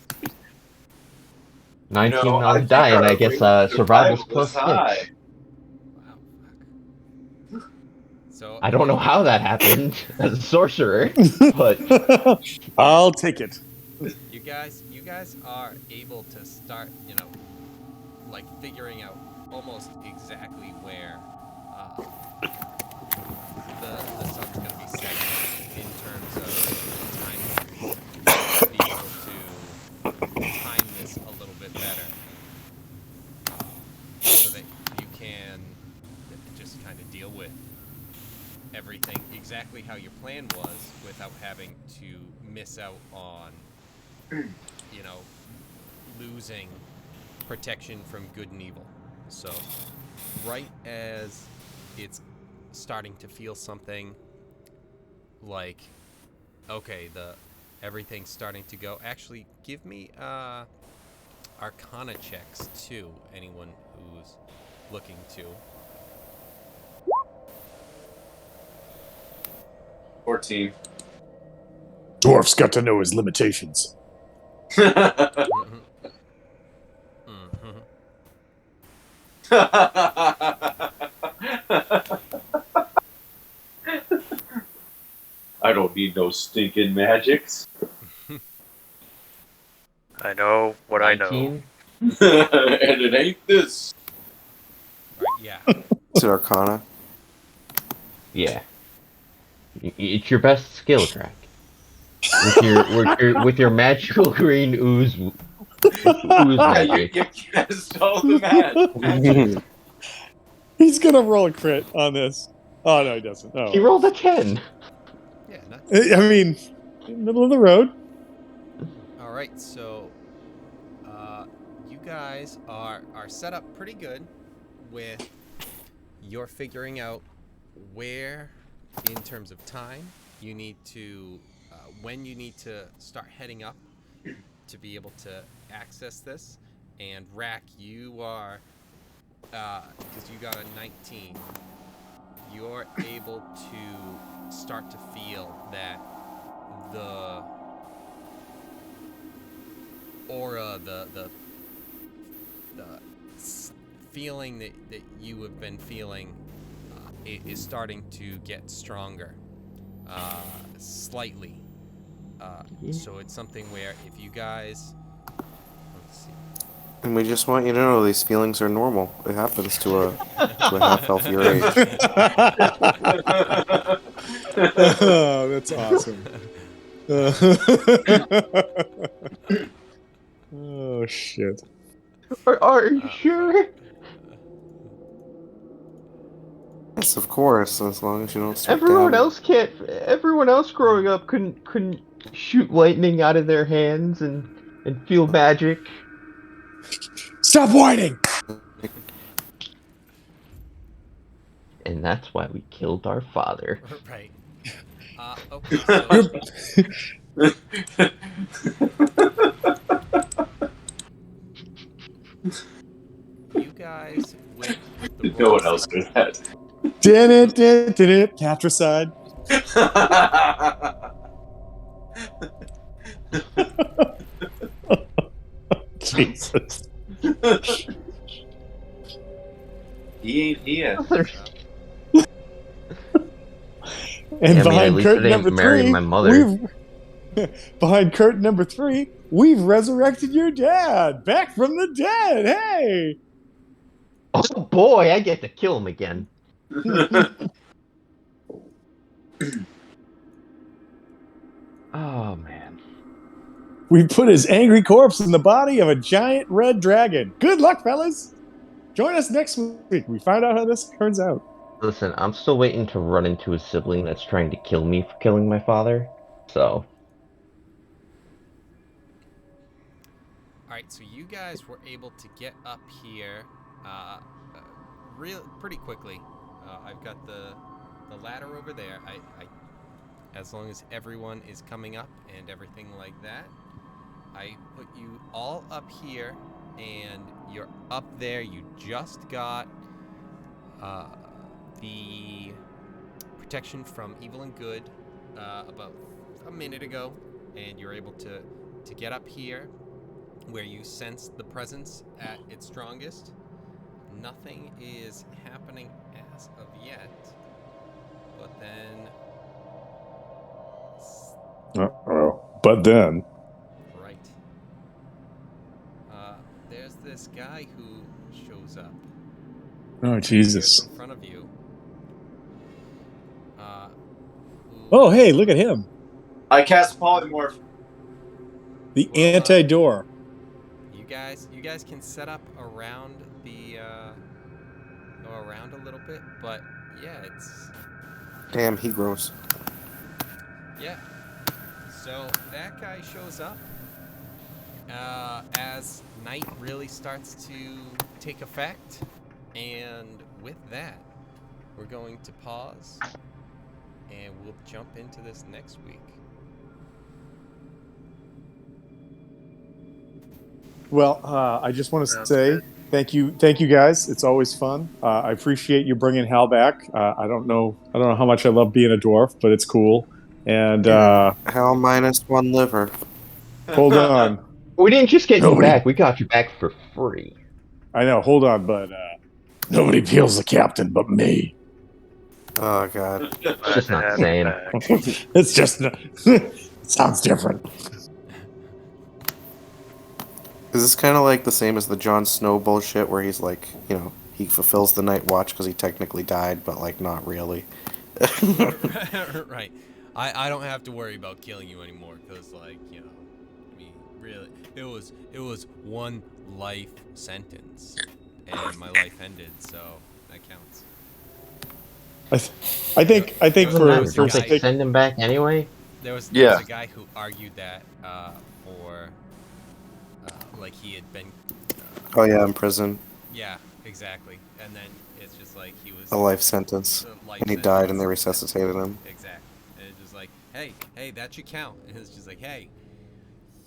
E: 19
F: No,
E: on the
F: think
E: die, and
F: our
E: I guess
F: rate of
E: survival's
F: survival
E: plus
F: is high.
E: 6.
A: Wow. Fuck. So
E: I don't know how that happened as a sorcerer, but
C: I'll take it.
A: you guys are able to start, like figuring out almost exactly where the sun's going to be setting in terms of timing. To be able to time this a little bit better, so that you can just kind of deal with everything exactly how your plan was without having to miss out on, losing protection from good and evil. So, right as it's starting to feel something like, okay, everything's starting to go. Actually, give me Arcana checks too. Anyone who's looking to.
F: 14.
C: Dwarf's got to know his limitations.
A: Mm-hmm.
F: I don't need no stinking magics.
D: I know what I know.
E: 19?
F: And it ain't this.
A: Right, yeah.
B: Is it Arcana?
E: Yeah. It's your best skill track. With your magical green ooze magic.
F: You cast all the magic.
C: He's gonna roll a crit on this. Oh no, he doesn't.
E: He
C: Oh,
E: rolled a 10.
A: Yeah, nuts.
C: I mean, middle of the road.
A: All right, so you guys are set up pretty good with you're figuring out where, in terms of time, you need to, when you need to start heading up to be able to access this. And Rack, you are, because you got a 19, you're able to start to feel that the aura, the feeling that you have been feeling is starting to get stronger, slightly. So it's something where if you guys, let's see.
B: And we just want you to know these feelings are normal. It happens to a half elf your age.
C: Oh, that's awesome. Oh shit.
E: Are you sure?
B: Yes, of course. As long as you don't start
E: Everyone
B: dabbing.
E: else can't. Everyone else growing up couldn't shoot lightning out of their hands and feel magic.
C: Stop whining!
E: And that's why we killed our father.
A: Right. Okay, so you guys with the
F: No
A: roll
F: one else
A: six-
F: did that.
C: Did it, patricide. Jesus.
F: He ain't here.
C: And
E: Yeah, I mean, at
C: behind
E: least I
C: curtain
E: didn't
C: number
E: marry
C: 3,
E: my mother.
C: behind curtain number 3, we've resurrected your dad back from the dead. Hey.
E: Oh boy, I get to kill him again. Oh man.
C: We put his angry corpse in the body of a giant red dragon. Good luck, fellas. Join us next week. We find out how this turns out.
E: Listen, I'm still waiting to run into a sibling that's trying to kill me for killing my father. So,
A: Alright, so you guys were able to get up here pretty quickly. I've got the ladder over there. I as long as everyone is coming up and everything like that, I put you all up here, and you're up there. You just got the protection from evil and good about a minute ago, and you're able to get up here where you sense the presence at its strongest. Nothing is happening as of yet, but then
C: Uh-oh. But then.
A: right, there's this guy who shows up.
C: Oh, Jesus.
A: In front of you.
C: Oh, hey, look at him.
F: I cast polymorph.
C: The anti-door.
A: You guys can set up around the go around a little bit, but yeah, it's
B: Damn, he grows.
A: yeah. So that guy shows up as night really starts to take effect, and with that, we're going to pause, and we'll jump into this next week.
C: Well, I just want to say thank you guys. It's always fun. I appreciate you bringing Hal back. I don't know how much I love being a dwarf, but it's cool. And
B: Hal minus 1 liver.
C: hold on,
E: we didn't just get you
C: Nobody-
E: back. We got you back for free.
C: I know. Hold on, but nobody peels the captain but me.
B: Oh, God.
E: It's just not saying.
C: It's just it sounds different.
B: Is this kind of like the same as the Jon Snow bullshit where he's like, you know, he fulfills the night watch because he technically died, but like not really?
A: Right. I don't have to worry about killing you anymore because, like, you know, I mean, really, it was one life sentence, and my life ended, so that counts.
C: I think
E: Don't they send him back anyway?
A: There was
F: Yeah.
A: a guy who argued that for like he had been
B: Oh, yeah, in prison.
A: yeah, exactly, and then it's just like he was
B: A life sentence.
A: the life
B: And he
A: sentence.
B: died and they resuscitated him.
A: Exactly, and it's just like, hey, that should count, and it's just like, hey,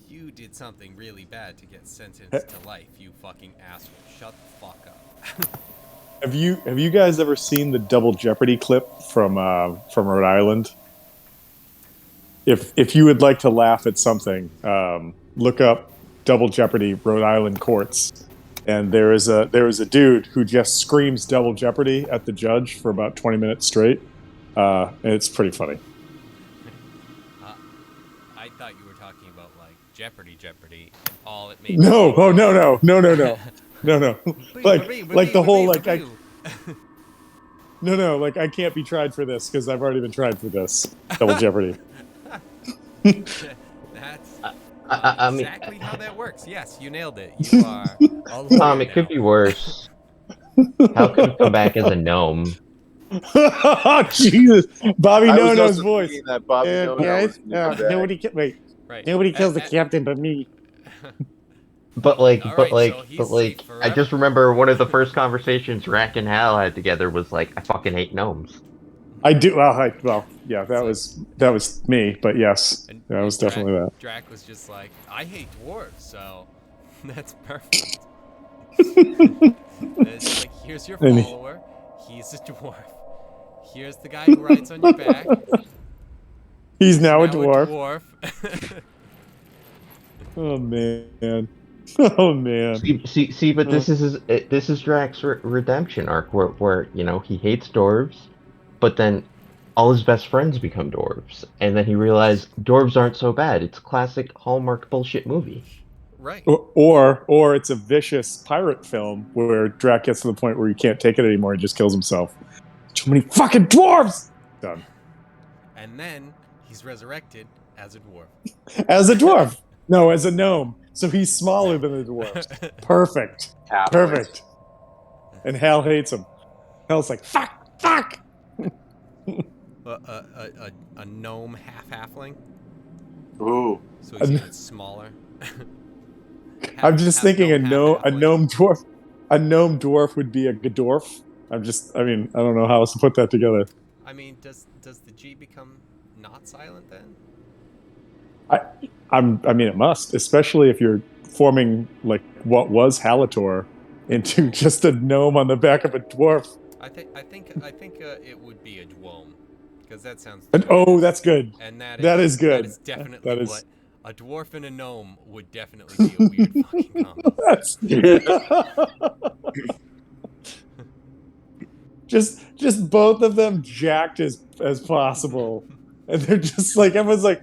A: you did something really bad to get sentenced to life, you fucking asshole. Shut the fuck up.
C: Have you guys ever seen the Double Jeopardy clip from Rhode Island? If you would like to laugh at something, look up Double Jeopardy Rhode Island courts, and there is a dude who just screams Double Jeopardy at the judge for about 20 minutes straight, and it's pretty funny.
A: I thought you were talking about like Jeopardy, and all it made.
C: No, oh no, like the whole like like I can't be tried for this because I've already been tried for this Double Jeopardy.
A: That's
E: I mean,
A: exactly how that works. Yes, you nailed it. You are all
E: Tom, it could be worse. How could he come back as a gnome?
C: Jesus, Bobby
F: I was
C: No-No's
F: also
C: voice.
F: thinking that Bobby No
C: Guys,
F: was going to come back.
A: Right.
C: nobody kills the captain but me.
E: But
A: Alright, so he's safe
E: I
A: forever.
E: just remember one of the first conversations Rack and Hal had together was like, "I fucking hate gnomes."
C: I do. Well, yeah, that was me. But yes,
A: And,
C: that was definitely that.
A: Drac was just like, I hate dwarves, so that's perfect. It's like, here's your
C: And
A: follower. He's a dwarf. Here's the guy who rides on your back.
C: he's now a
A: now
C: dwarf. Oh man. Oh man.
E: See, but this is Drax's redemption arc, where he hates dwarves, but then all his best friends become dwarves, and then he realized dwarves aren't so bad. It's classic Hallmark bullshit movie.
A: Right.
C: Or it's a vicious pirate film where Drac gets to the point where he can't take it anymore and just kills himself. Too many fucking dwarves. Done.
A: And then he's resurrected as a dwarf.
C: As a dwarf. No, as a gnome. So he's smaller than the dwarves. Perfect.
F: Halfway.
C: Perfect. And Hal hates him. Hal's like, fuck.
A: A gnome halfling.
F: Ooh.
A: So he's even smaller.
C: I'm just thinking a
A: halfling.
C: gnome dwarf. A gnome dwarf would be a Godorf. I don't know how else to put that together.
A: I mean, does the G become not silent then?
C: It must, especially if you're forming like what was Halator into just a gnome on the back of a dwarf.
A: I think it would be a dwome, because that sounds.
C: That's good.
A: And
C: that is good.
A: That is definitely
C: that is...
A: what a dwarf and a gnome would definitely be a weird fucking combo.
C: just both of them jacked as possible, and they're just like everyone's like,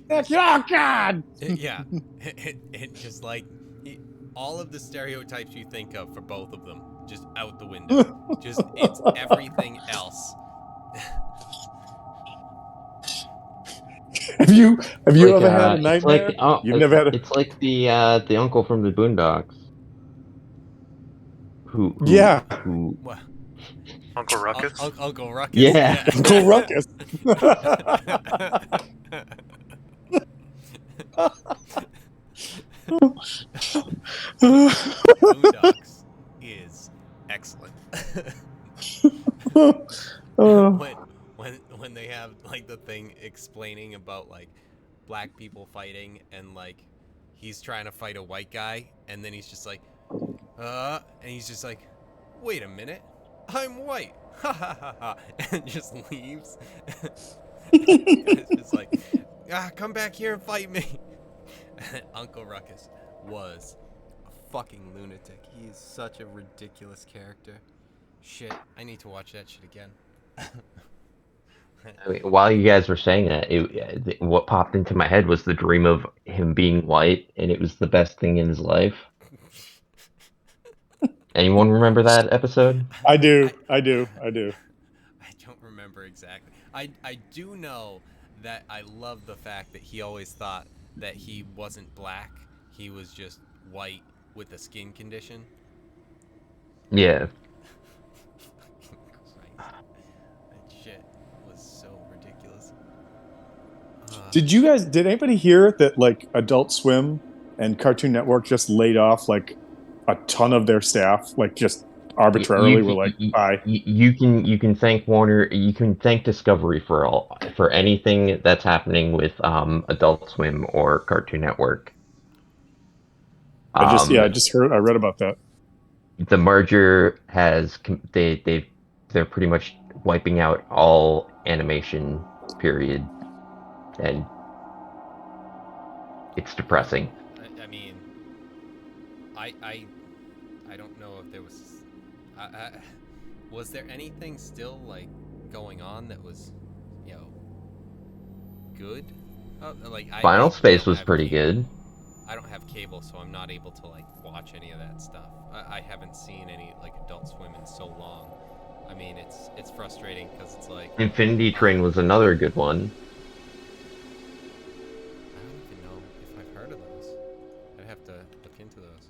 C: oh god.
A: Yeah, it just like all of the stereotypes you think of for both of them just out the window. Just it's everything else.
C: Have you ever had a nightmare? You've never had a...
E: It's like the uncle from the Boondocks. Who
A: What?
D: Uncle Ruckus?
A: Uncle Ruckus?
E: Yeah.
C: Uncle Ruckus.
A: Boondocks is excellent. When they have like the thing explaining about like black people fighting, and like he's trying to fight a white guy, and then he's just like, and he's just like, wait a minute, I'm white, ha ha ha ha, and just leaves. It's just like, come back here and fight me. Uncle Ruckus was a fucking lunatic. He is such a ridiculous character. Shit, I need to watch that shit again.
E: I mean, while you guys were saying that, what popped into my head was the dream of him being white, and it was the best thing in his life. Anyone remember that episode?
C: I do.
A: I don't remember exactly. I do know that I love the fact that he always thought that he wasn't black. He was just white with a skin condition.
E: Yeah.
A: Christ. That shit was so ridiculous.
C: Did anybody hear that like Adult Swim and Cartoon Network just laid off like a ton of their staff, like just arbitrarily were like, bye.
E: You can thank Warner, you can thank Discovery for anything that's happening with Adult Swim or Cartoon Network.
C: I read about that.
E: The merger has they're pretty much wiping out all animation, period, and it's depressing.
A: I mean, I don't know if there was there anything still like going on that was, good?
E: Final Space was pretty good.
A: I don't have cable, so I'm not able to like watch any of that stuff. I haven't seen any like Adult Swim in so long. I mean, it's frustrating because it's like
E: Infinity Train was another good one.
A: I don't even know if I've heard of those. I'd have to look into those.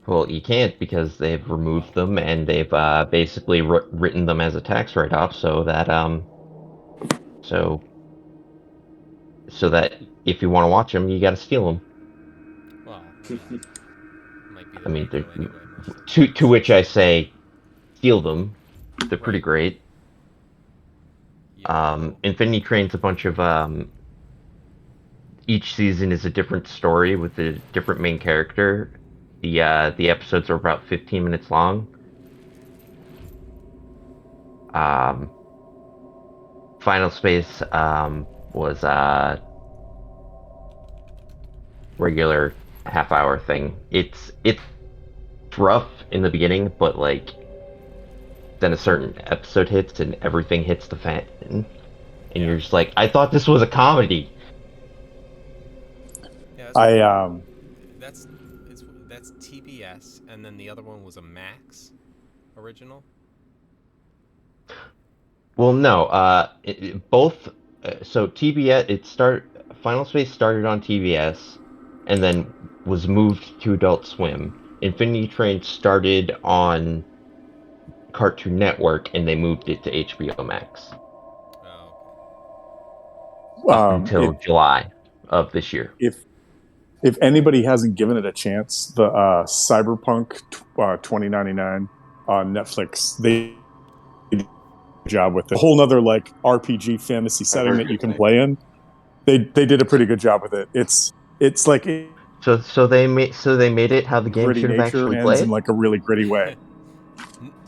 E: Well, you can't because they've removed them and they've basically written them as a tax write-off, so that so so that if you want to watch them, you got to steal them.
A: Well, might be the
E: I
A: way
E: mean,
A: to go anyway. Most of the
E: to
A: times.
E: which I say, steal them. They're pretty
A: Right.
E: great.
A: Yeah. Well,
E: Infinity Train's a bunch of each season is a different story with a different main character. The episodes are about 15 minutes long. Um, Final Space was a regular half-hour thing. It's rough in the beginning, but like then a certain episode hits and everything hits the fan, and
A: yeah.
E: you're just like, I thought this was a comedy.
A: Yeah. That's that's TBS, and then the other one was a Max original.
E: Well, no, both. So TBS, Final Space started on TBS, and then was moved to Adult Swim. Infinity Train started on Cartoon Network, and they moved it to HBO Max
A: Oh,
E: up until
C: It,
E: July of this year.
C: if anybody hasn't given it a chance, the Cyberpunk 2099 on Netflix, they did a good job with it. A whole nother like RPG fantasy setting that you can play in. They did a pretty good job with it. It's like
E: So they made it how the game
C: gritty
E: should have
C: nature
E: actually
C: ends in
E: played.
C: like a really gritty way.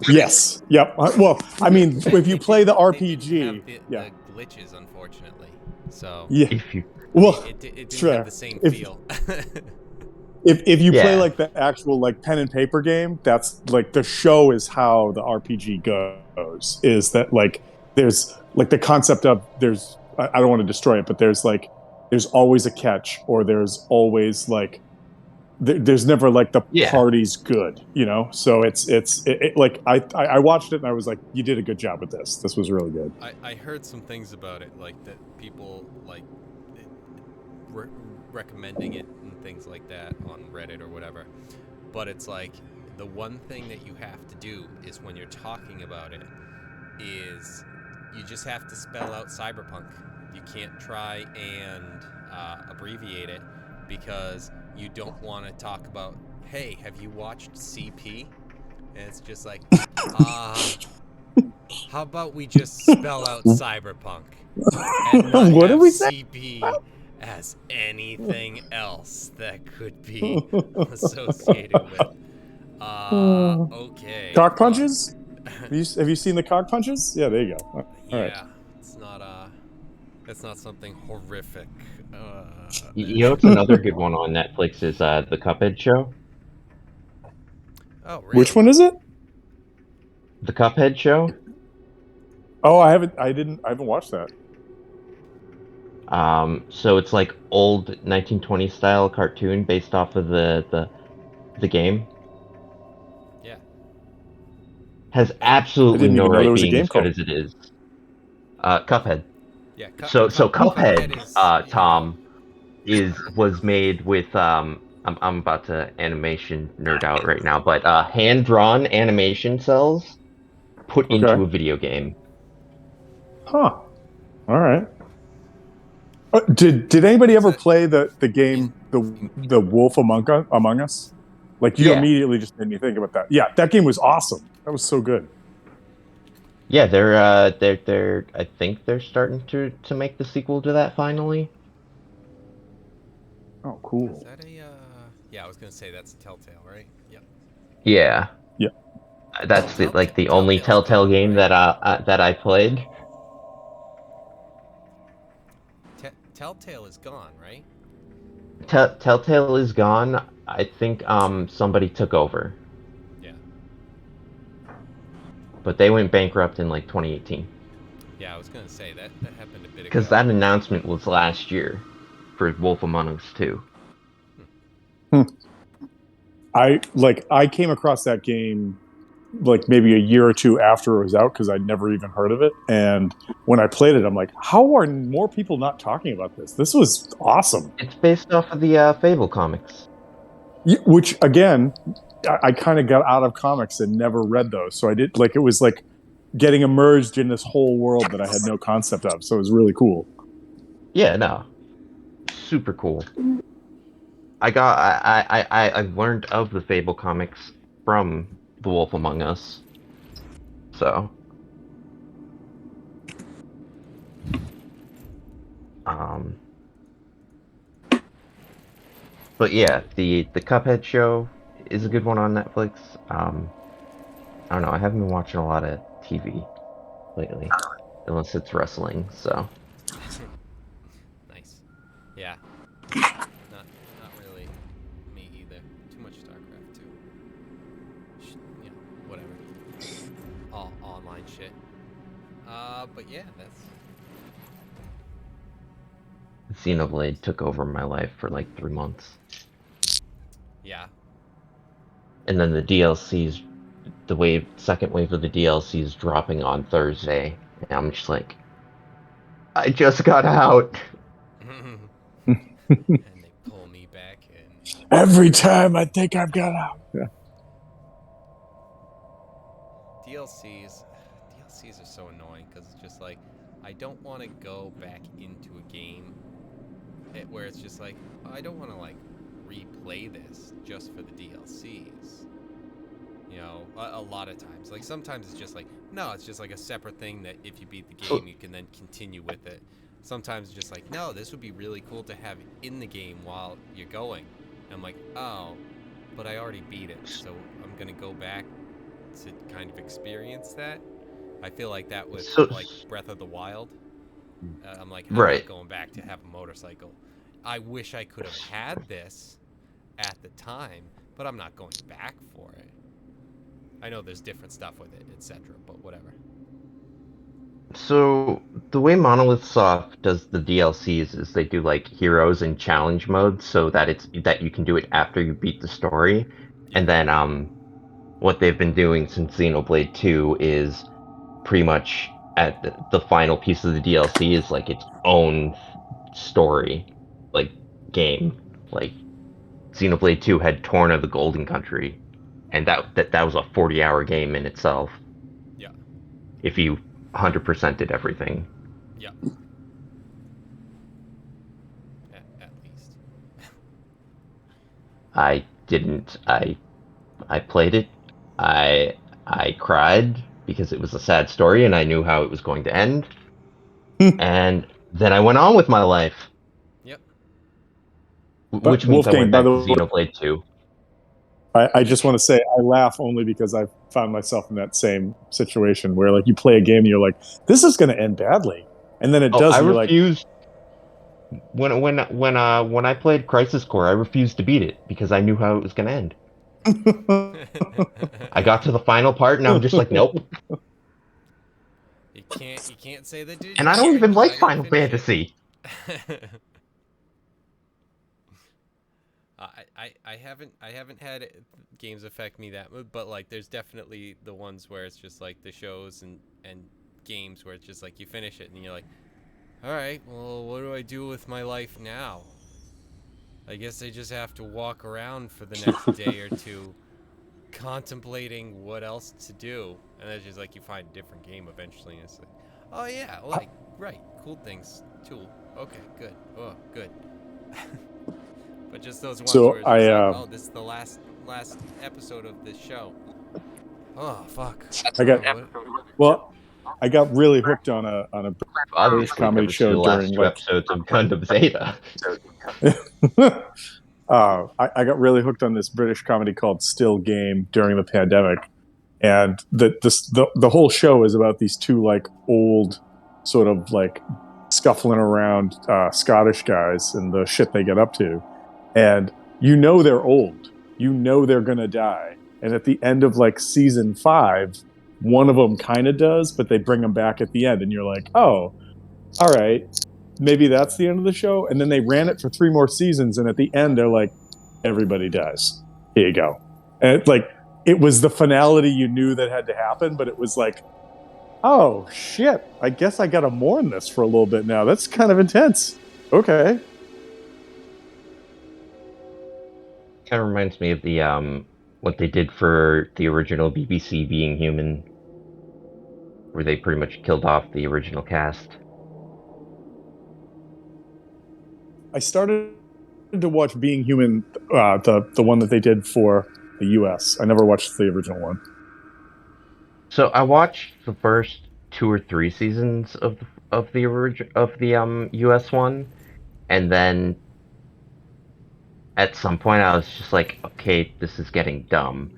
A: okay.
C: Yes. Yep. Well, I mean, if you play the
A: They didn't
C: RPG,
A: have the glitches, unfortunately. So
C: yeah.
E: If you
C: Well,
A: it didn't
C: sure.
A: have the same
C: If-
A: feel.
C: if you play
E: Yeah.
C: like the actual like pen and paper game, that's like the show is how the RPG goes. Is that like there's like the concept of I don't want to destroy it, but there's always a catch, or there's always like there's never like the
E: Yeah.
C: party's good, you know. So it like I watched it and I was like, you did a good job with this. This was really good.
A: I heard some things about it, like that people like recommending it and things like that on Reddit or whatever. But it's like the one thing that you have to do is when you're talking about it is you just have to spell out cyberpunk. You can't try and abbreviate it because you don't want to talk about, hey, have you watched CP? And it's just like, how about we just spell out cyberpunk and not
C: What did
A: have
C: we say?
A: CP as anything else that could be associated with. Okay.
C: Cock punches? Have you seen the cock punches? Yeah, there you go. All
A: Yeah,
C: right.
A: it's not something horrific.
E: You know what's another good one on Netflix is the Cuphead show.
A: Oh, really?
C: Which one is it?
E: The Cuphead show.
C: Oh, I haven't watched that.
E: So it's like old 1920s style cartoon based off of the game.
A: Yeah.
E: Has
C: I
E: absolutely
C: didn't
E: no
C: even know there
E: right
C: was a
E: being
C: game
E: as good
C: called.
E: as it is. Cuphead.
A: Yeah.
E: So Cuphead,
A: is,
E: Tom, was made with I'm about to animation nerd out right now, but hand drawn animation cells put into
C: Okay.
E: a video game.
C: Huh. All right. Did anybody ever play the game the Wolf Among Us? Like you
E: Yeah.
C: immediately just made me think about that. Yeah, that game was awesome. That was so good.
E: Yeah, they're I think they're starting to make the sequel to that finally.
C: Oh,
A: Is
C: cool.
A: that a? Yeah, I was gonna say that's a Telltale, right? Yep.
E: Yeah.
C: Yeah.
E: That's the only
A: Telltale's
E: Telltale
A: gone,
E: game
A: right?
E: that I played.
A: Telltale is gone, right?
E: Telltale is gone. I think somebody took over,
A: Yeah.
E: but they went bankrupt in like 2018
A: Yeah, I was gonna say that happened a bit ago.
E: because that announcement was last year for Wolf Among Us 2.
C: I came across that game like maybe a year or two after it was out because I'd never even heard of it. And when I played it, I'm like, how are more people not talking about this? This was awesome.
E: It's based off of the Fable comics.
C: Which again, I kind of got out of comics and never read those. So I did like it was like getting immersed in this whole world that I had no concept of. So it was really cool.
E: Yeah, no, super cool. I learned of the Fable comics from The Wolf Among Us. So, but yeah, the Cuphead show is a good one on Netflix. I don't know. I haven't been watching a lot of TV lately, unless it's wrestling. So,
A: Nice. Yeah. Not really me either. Too much StarCraft too. Yeah, whatever. All online shit. But yeah, that's
E: Xenoblade took over my life for like 3 months,
A: yeah.
E: and then the DLCs, second wave of the DLCs dropping on Thursday, and I'm just like, I just got out.
A: And they pull me back in.
C: Every time I think I've got out. Yeah.
A: DLCs are so annoying because it's just like I don't want to go back into a game where it's just like I don't want to like replay this just for the DLCs. You know, a lot of times, like sometimes it's just like no, it's just like a separate thing that if you beat the game, you can then continue with it. Sometimes it's just like no, this would be really cool to have in the game while you're going. And I'm like, oh, but I already beat it, so I'm gonna go back to kind of experience that. I feel like that with like Breath of the Wild. I'm like, I'm
E: Right.
A: not going back to have a motorcycle. I wish I could have had this at the time, but I'm not going back for it. I know there's different stuff with it, etc., but whatever.
E: So the way Monolith Soft does the DLCs is they do like heroes and challenge modes, so that you can do it after you beat the story, and then what they've been doing since Xenoblade 2 is pretty much at the final piece of the DLC is like its own story, like game. Like Xenoblade 2 had Torn of the Golden Country, and that was a 40-hour game in itself.
A: Yeah.
E: If you 100% did everything.
A: Yeah. At least.
E: I didn't. I played it. I cried because it was a sad story and I knew how it was going to end. And then I went on with my life.
A: Yep.
E: Which means
C: Wolfgang,
E: I went back to Xenoblade 2.
C: I just want to say I laugh only because I've found myself in that same situation where like you play a game and you're like, this is going to end badly, and then it does.
E: I
C: and you're
E: refused. When I played Crisis Core, I refused to beat it because I knew how it was going to end. I got to the final part and I'm just like, nope.
A: You can't say that.
E: And I don't even like Final Fantasy.
A: I haven't had games affect me that much, but like there's definitely the ones where it's just like the shows and games where it's just like you finish it and you're like, all right, well, what do I do with my life now? I guess I just have to walk around for the next day or two contemplating what else to do, and it's just like you find a different game eventually and it's like, oh yeah, like right, cool things too. Okay, good. Oh, good. But just those ones where it's like, oh, this is the last episode of this show. Oh fuck.
C: I got really hooked on a British comedy show during
E: two episodes of Gundam Zeta.
C: I got really hooked on this British comedy called Still Game during the pandemic, and the whole show is about these two like old, sort of like scuffling around Scottish guys and the shit they get up to, and you know they're old, you know they're gonna die, and at the end of like season 5, one of them kind of does, but they bring them back at the end, and you're like, oh, all right. Maybe that's the end of the show. And then they ran it for 3 more seasons. And at the end, they're like, everybody dies. Here you go. And it was the finality you knew that had to happen. But it was like, oh, shit. I guess I got to mourn this for a little bit now. That's kind of intense. Okay.
E: Kind of reminds me of the what they did for the original BBC Being Human, where they pretty much killed off the original cast.
C: I started to watch Being Human, the one that they did for the U.S. I never watched the original one.
E: So I watched the first 2 or 3 seasons of the US one, and then at some point I was just like, okay, this is getting dumb.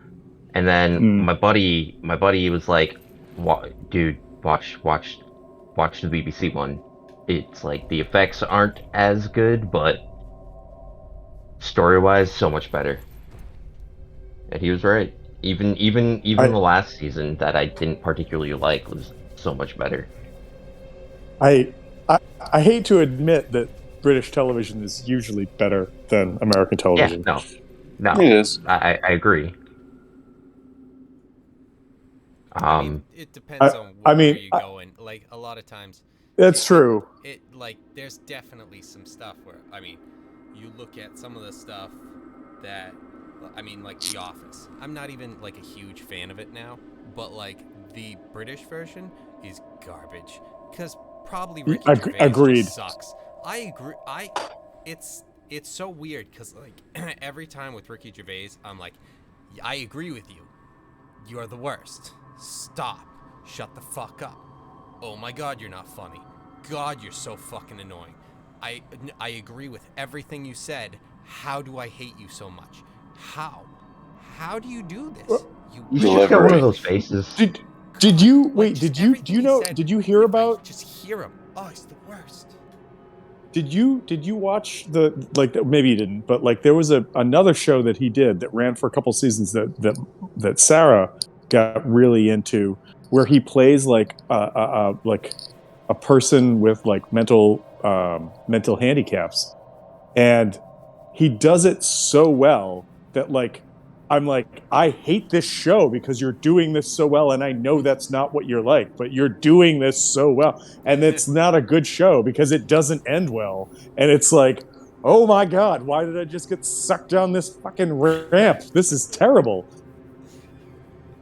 E: And then my buddy was like, dude, watch the BBC one. It's like the effects aren't as good, but story-wise, so much better. And he was right. Even the last season that I didn't particularly like was so much better.
C: I I hate to admit that British television is usually better than American television.
E: Yeah, no,
F: It is.
E: I agree.
A: I mean, it depends on where you're going. Like a lot of times,
C: that's true.
A: It like there's definitely some stuff where I mean, you look at some of the stuff that I mean, like The Office. I'm not even like a huge fan of it now, but like the British version is garbage because probably Ricky Gervais just sucks. I agree. It's so weird because like every time with Ricky Gervais, I'm like, I agree with you. You're the worst. Stop. Shut the fuck up. Oh my god, you're not funny. God, you're so fucking annoying. I agree with everything you said. How do I hate you so much? How do you do this?
E: You just got one of those faces.
C: Did you wait? Did you know? Did you hear about?
A: Just hear him. Oh, he's the worst.
C: Did you watch maybe you didn't, but like there was another show that he did that ran for a couple seasons that Sarah got really into, where he plays like a person with like mental handicaps, and he does it so well that like I'm like, I hate this show because you're doing this so well, and I know that's not what you're like, but you're doing this so well, and it's not a good show because it doesn't end well, and it's like, oh my god, why did I just get sucked down this fucking ramp? This is terrible.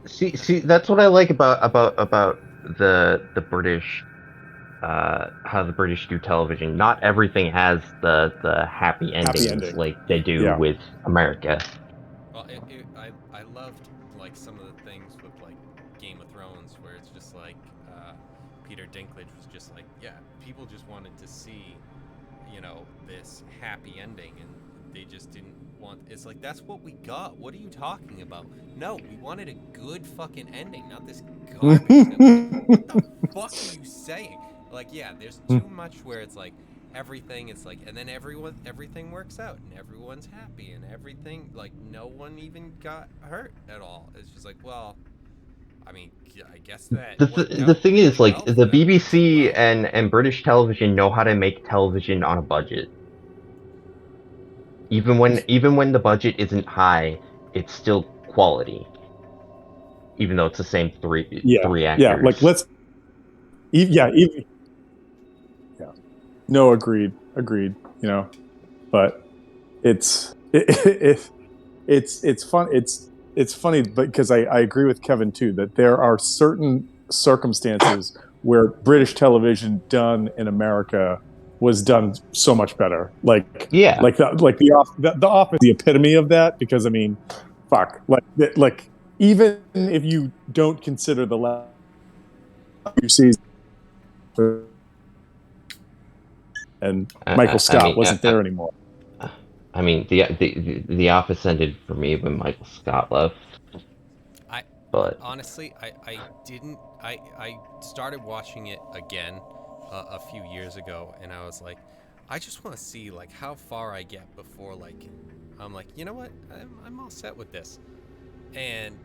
E: See, that's what I like about the British, how the British do television. Not everything has the happy endings like they do with America.
A: Well, I loved like some of the things with like Game of Thrones, where it's just like Peter Dinklage was just like, yeah, people just wanted to see, you know, this happy ending, and they just didn't want. It's like that's what we got. What are you talking about? No, we wanted a good fucking ending, not this garbage. What the fuck are you saying? Like, yeah, there's too much where it's like everything is like, and then everything works out and everyone's happy and everything, like no one even got hurt at all. It's just like, well, I mean, I guess that
E: the thing is, like, the BBC and British television know how to make television on a budget. Even when the budget isn't high, it's still quality. Even though it's the same three actors.
C: Yeah, like no, agreed. You know, but it's fun. It's funny, but because I agree with Kevin too, that there are certain circumstances where British television done in America was done so much better. Like the Office, the epitome of that. Because I mean, fuck, like even if you don't consider the last few seasons, and Michael Scott wasn't there anymore.
E: I mean, the Office ended for me when Michael Scott left. But
A: honestly, I didn't. I started watching it again a few years ago, and I was like, I just want to see like how far I get before like I'm like, you know what, I'm all set with this. And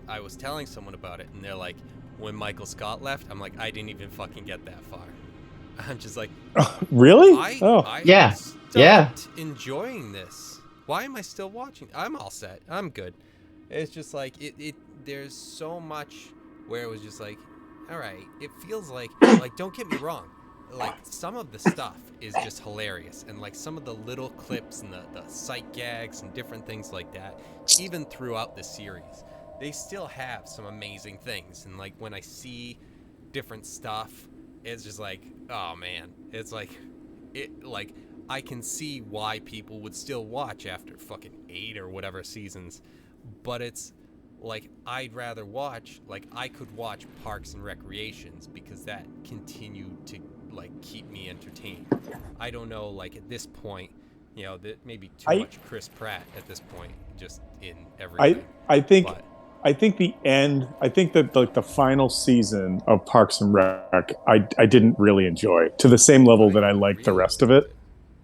A: I was telling someone about it, and they're like, when Michael Scott left, I'm like, I didn't even fucking get that far. I'm just like,
C: really?
A: I stopped enjoying this. Why am I still watching? I'm all set. I'm good. It's just like it there's so much where it was just like, all right, it feels like don't get me wrong, like some of the stuff is just hilarious, and like some of the little clips and the sight gags and different things like that, even throughout the series, they still have some amazing things. And like when I see different stuff, it's just like, oh man, it's like I can see why people would still watch after fucking 8 or whatever seasons, but it's like I'd rather watch, like I could watch Parks and Recreations because that continued to like keep me entertained. I don't know, like at this point, you know, that maybe too much Chris Pratt at this point, just in everything.
C: I think
A: But
C: I think the end. I think that like the final season of Parks and Rec, I didn't really enjoy to the same level that I liked the
A: really
C: rest of
A: loved
C: it.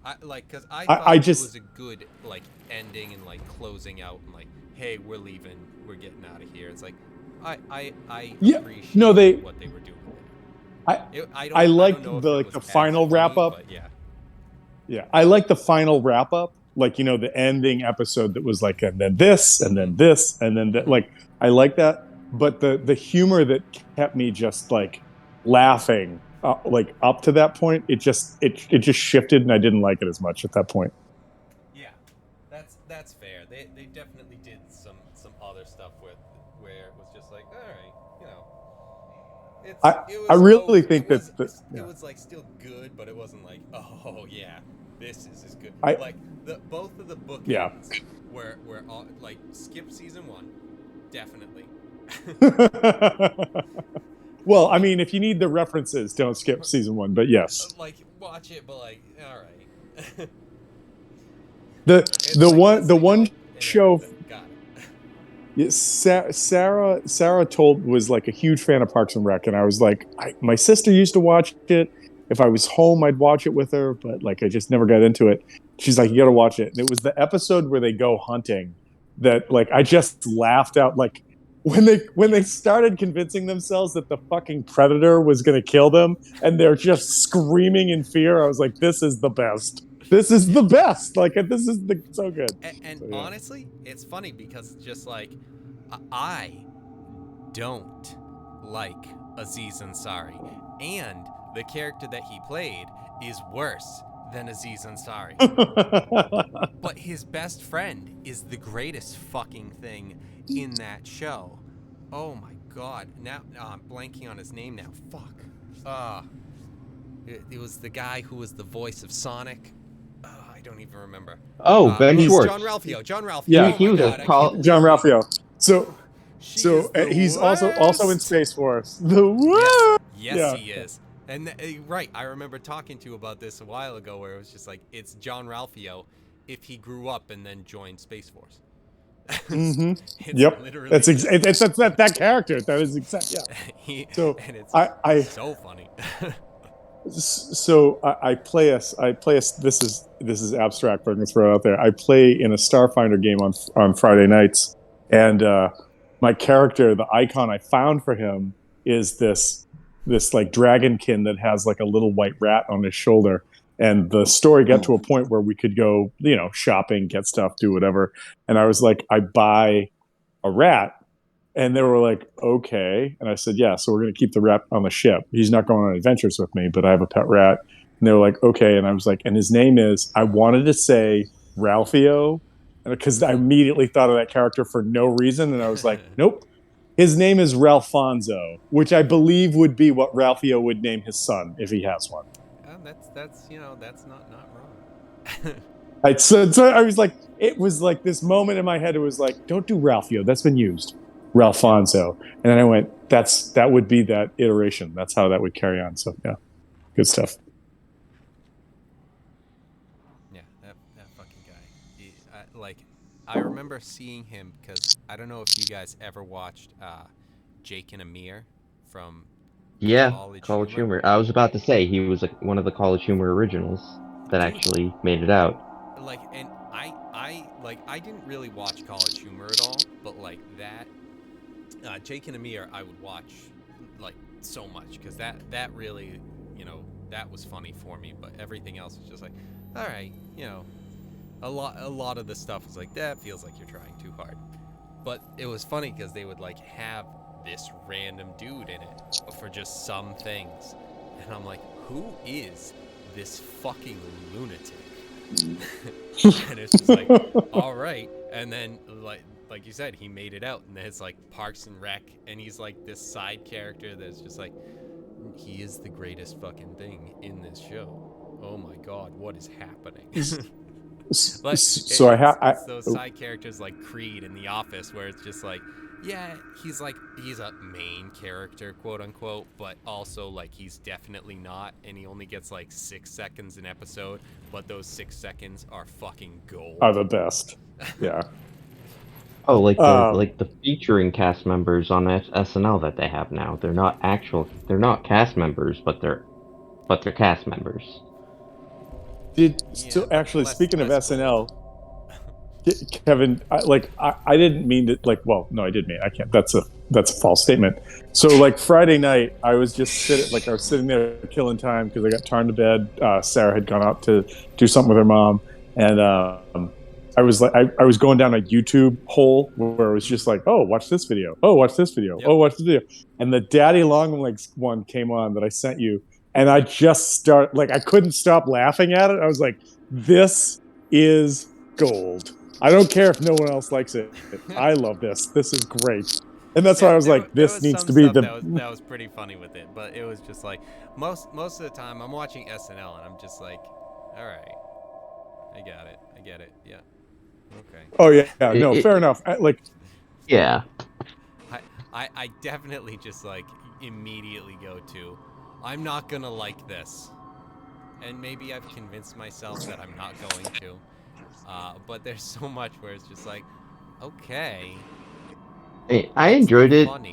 A: I like because I
C: I
A: thought
C: just-
A: it was a good like ending and like closing out and like, hey, we're leaving, we're getting out of here. It's like I
C: Yeah,
A: appreciate
C: no, they-
A: what they were doing.
C: I
A: don't
C: liked
A: know if
C: the
A: it
C: like
A: was
C: the
A: as
C: final
A: funny,
C: wrap up.
A: but yeah.
C: Yeah, I like the final wrap up, like you know the ending episode that was like, and then this, and then this, and then that. Like I like that, but the humor that kept me just like laughing, like up to that point, it just shifted, and I didn't like it as much at that point.
A: Yeah, that's fair. They definitely did some other stuff with where it was just like, all right, you know, it was
C: I really think
A: it was,
C: that yeah.
A: it was like still good, but it wasn't like, oh yeah, this is as good.
C: I-
A: Like both of the
C: Yeah.
A: bookends were all like skip season 1, definitely.
C: Well, I mean, if you need the references, don't skip season 1. But yes,
A: Like watch it, but like, all right.
C: the
A: It's
C: the
A: like,
C: one
A: let's
C: the
A: say
C: one
A: no, and
C: show.
A: everything. Got it.
C: Yeah, Sarah was like a huge fan of Parks and Rec, and I was like, my sister used to watch it. If I was home, I'd watch it with her, but like I just never got into it. She's like, you got to watch it, and it was the episode where they go hunting that like I just laughed out. Like when they started convincing themselves that the fucking predator was going to kill them, and they're just screaming in fear. I was like, this is the best. This is the best. Like this is so good.
A: And
C: So, yeah.
A: honestly, it's funny because it's just like I don't like Aziz Ansari, and the character that he played is worse than Aziz Ansari. But his best friend is the greatest fucking thing in that show. Oh my god! Now I'm blanking on his name now. Fuck. It was the guy who was the voice of Sonic. I don't even remember.
E: Oh, Ben
C: he's
E: Schwartz.
A: John Ralphio. John Ralphio.
C: Yeah.
A: Oh
E: He
A: my
E: was a
A: God, I
E: col-
A: can't
C: John
A: believe
C: Ralphio. So
A: She
C: so
A: is the
C: he's also in
A: worst.
C: Space Force. The
A: Yes,
C: Yeah.
A: he is. And right, I remember talking to you about this a while ago, where it was just like it's John Ralphio if he grew up and then joined Space Force.
C: Mm-hmm.
A: It's
C: Yep.
A: literally
C: That's
A: just-
C: it's that character. That is exact. Yeah. So
A: and it's
C: I
A: so funny.
C: so I play us. This is abstract, but I'm gonna throw it out there. I play in a Starfinder game on Friday nights, and my character, the icon I found for him, is this like dragonkin that has like a little white rat on his shoulder. And the story got to a point where we could go, you know, shopping, get stuff, do whatever. And I was like, I buy a rat. And they were like, okay. And I said, yeah, so we're going to keep the rat on the ship. He's not going on adventures with me, but I have a pet rat. And they were like, okay. And I was like, and his name is, I wanted to say Ralphio, because I immediately thought of that character for no reason. And I was like, nope. His name is Ralfonso, which I believe would be what Ralphio would name his son if he has one.
A: That's that's not wrong.
C: So I was like, it was like this moment in my head. It was like, don't do Ralphio. That's been used. Ralfonso. And then I went, that would be that iteration. That's how that would carry on. So yeah, good stuff.
A: Yeah, that fucking guy. I remember seeing him because I don't know if you guys ever watched Jake and Amir from
E: Yeah,
A: College
E: College
A: Humor.
E: Humor. I was about to say he was like one of the College Humor originals that
A: Dude.
E: actually made it out.
A: Like, and I didn't really watch College Humor at all, but like that Jake and Amir I would watch like so much because that really, you know, that was funny for me, but everything else was just like, all right, you know, a lot of the stuff was like, that feels like you're trying too hard. But it was funny because they would like have this random dude in it for just some things, and I'm like, who is this fucking lunatic? And it's just like, all right. And then like you said, he made it out, and it's like Parks and Rec, and he's like this side character that's just like, he is the greatest fucking thing in this show. Oh my god, what is happening? Like
C: So
A: it's those side characters like Creed in The Office, where it's just like, yeah, he's a main character, quote unquote, but also like he's definitely not, and he only gets like 6 seconds an episode, but those 6 seconds are fucking gold.
C: are the best. Yeah.
E: Oh, like the featuring cast members on SNL that they have now. They're not cast members, but they're cast members.
C: So actually, speaking of SNL, Kevin, I didn't mean to, like, well, no, I did mean, I can't, that's a false statement. So like Friday night, I was just sitting there killing time because I got turned to bed. Sarah had gone out to do something with her mom, and I was like, I was going down a YouTube hole where it was just like, oh, watch this video, oh, watch this video, oh, watch this video, and the Daddy Long Legs one came on that I sent you, and I just I couldn't stop laughing at it. I was like, this is gold. I don't care if no one else likes it. I love this. This is great. And that's why I was like, this needs to be the.
A: That was pretty funny with it, but it was just like most of the time I'm watching SNL and I'm just like, all right, I get it, yeah, okay.
C: Oh yeah, no, fair enough.
E: Yeah.
A: I definitely just like immediately go to, I'm not gonna like this, and maybe I've convinced myself that I'm not going to. But there's so much where it's just like, okay.
E: I enjoyed it.
A: Funny.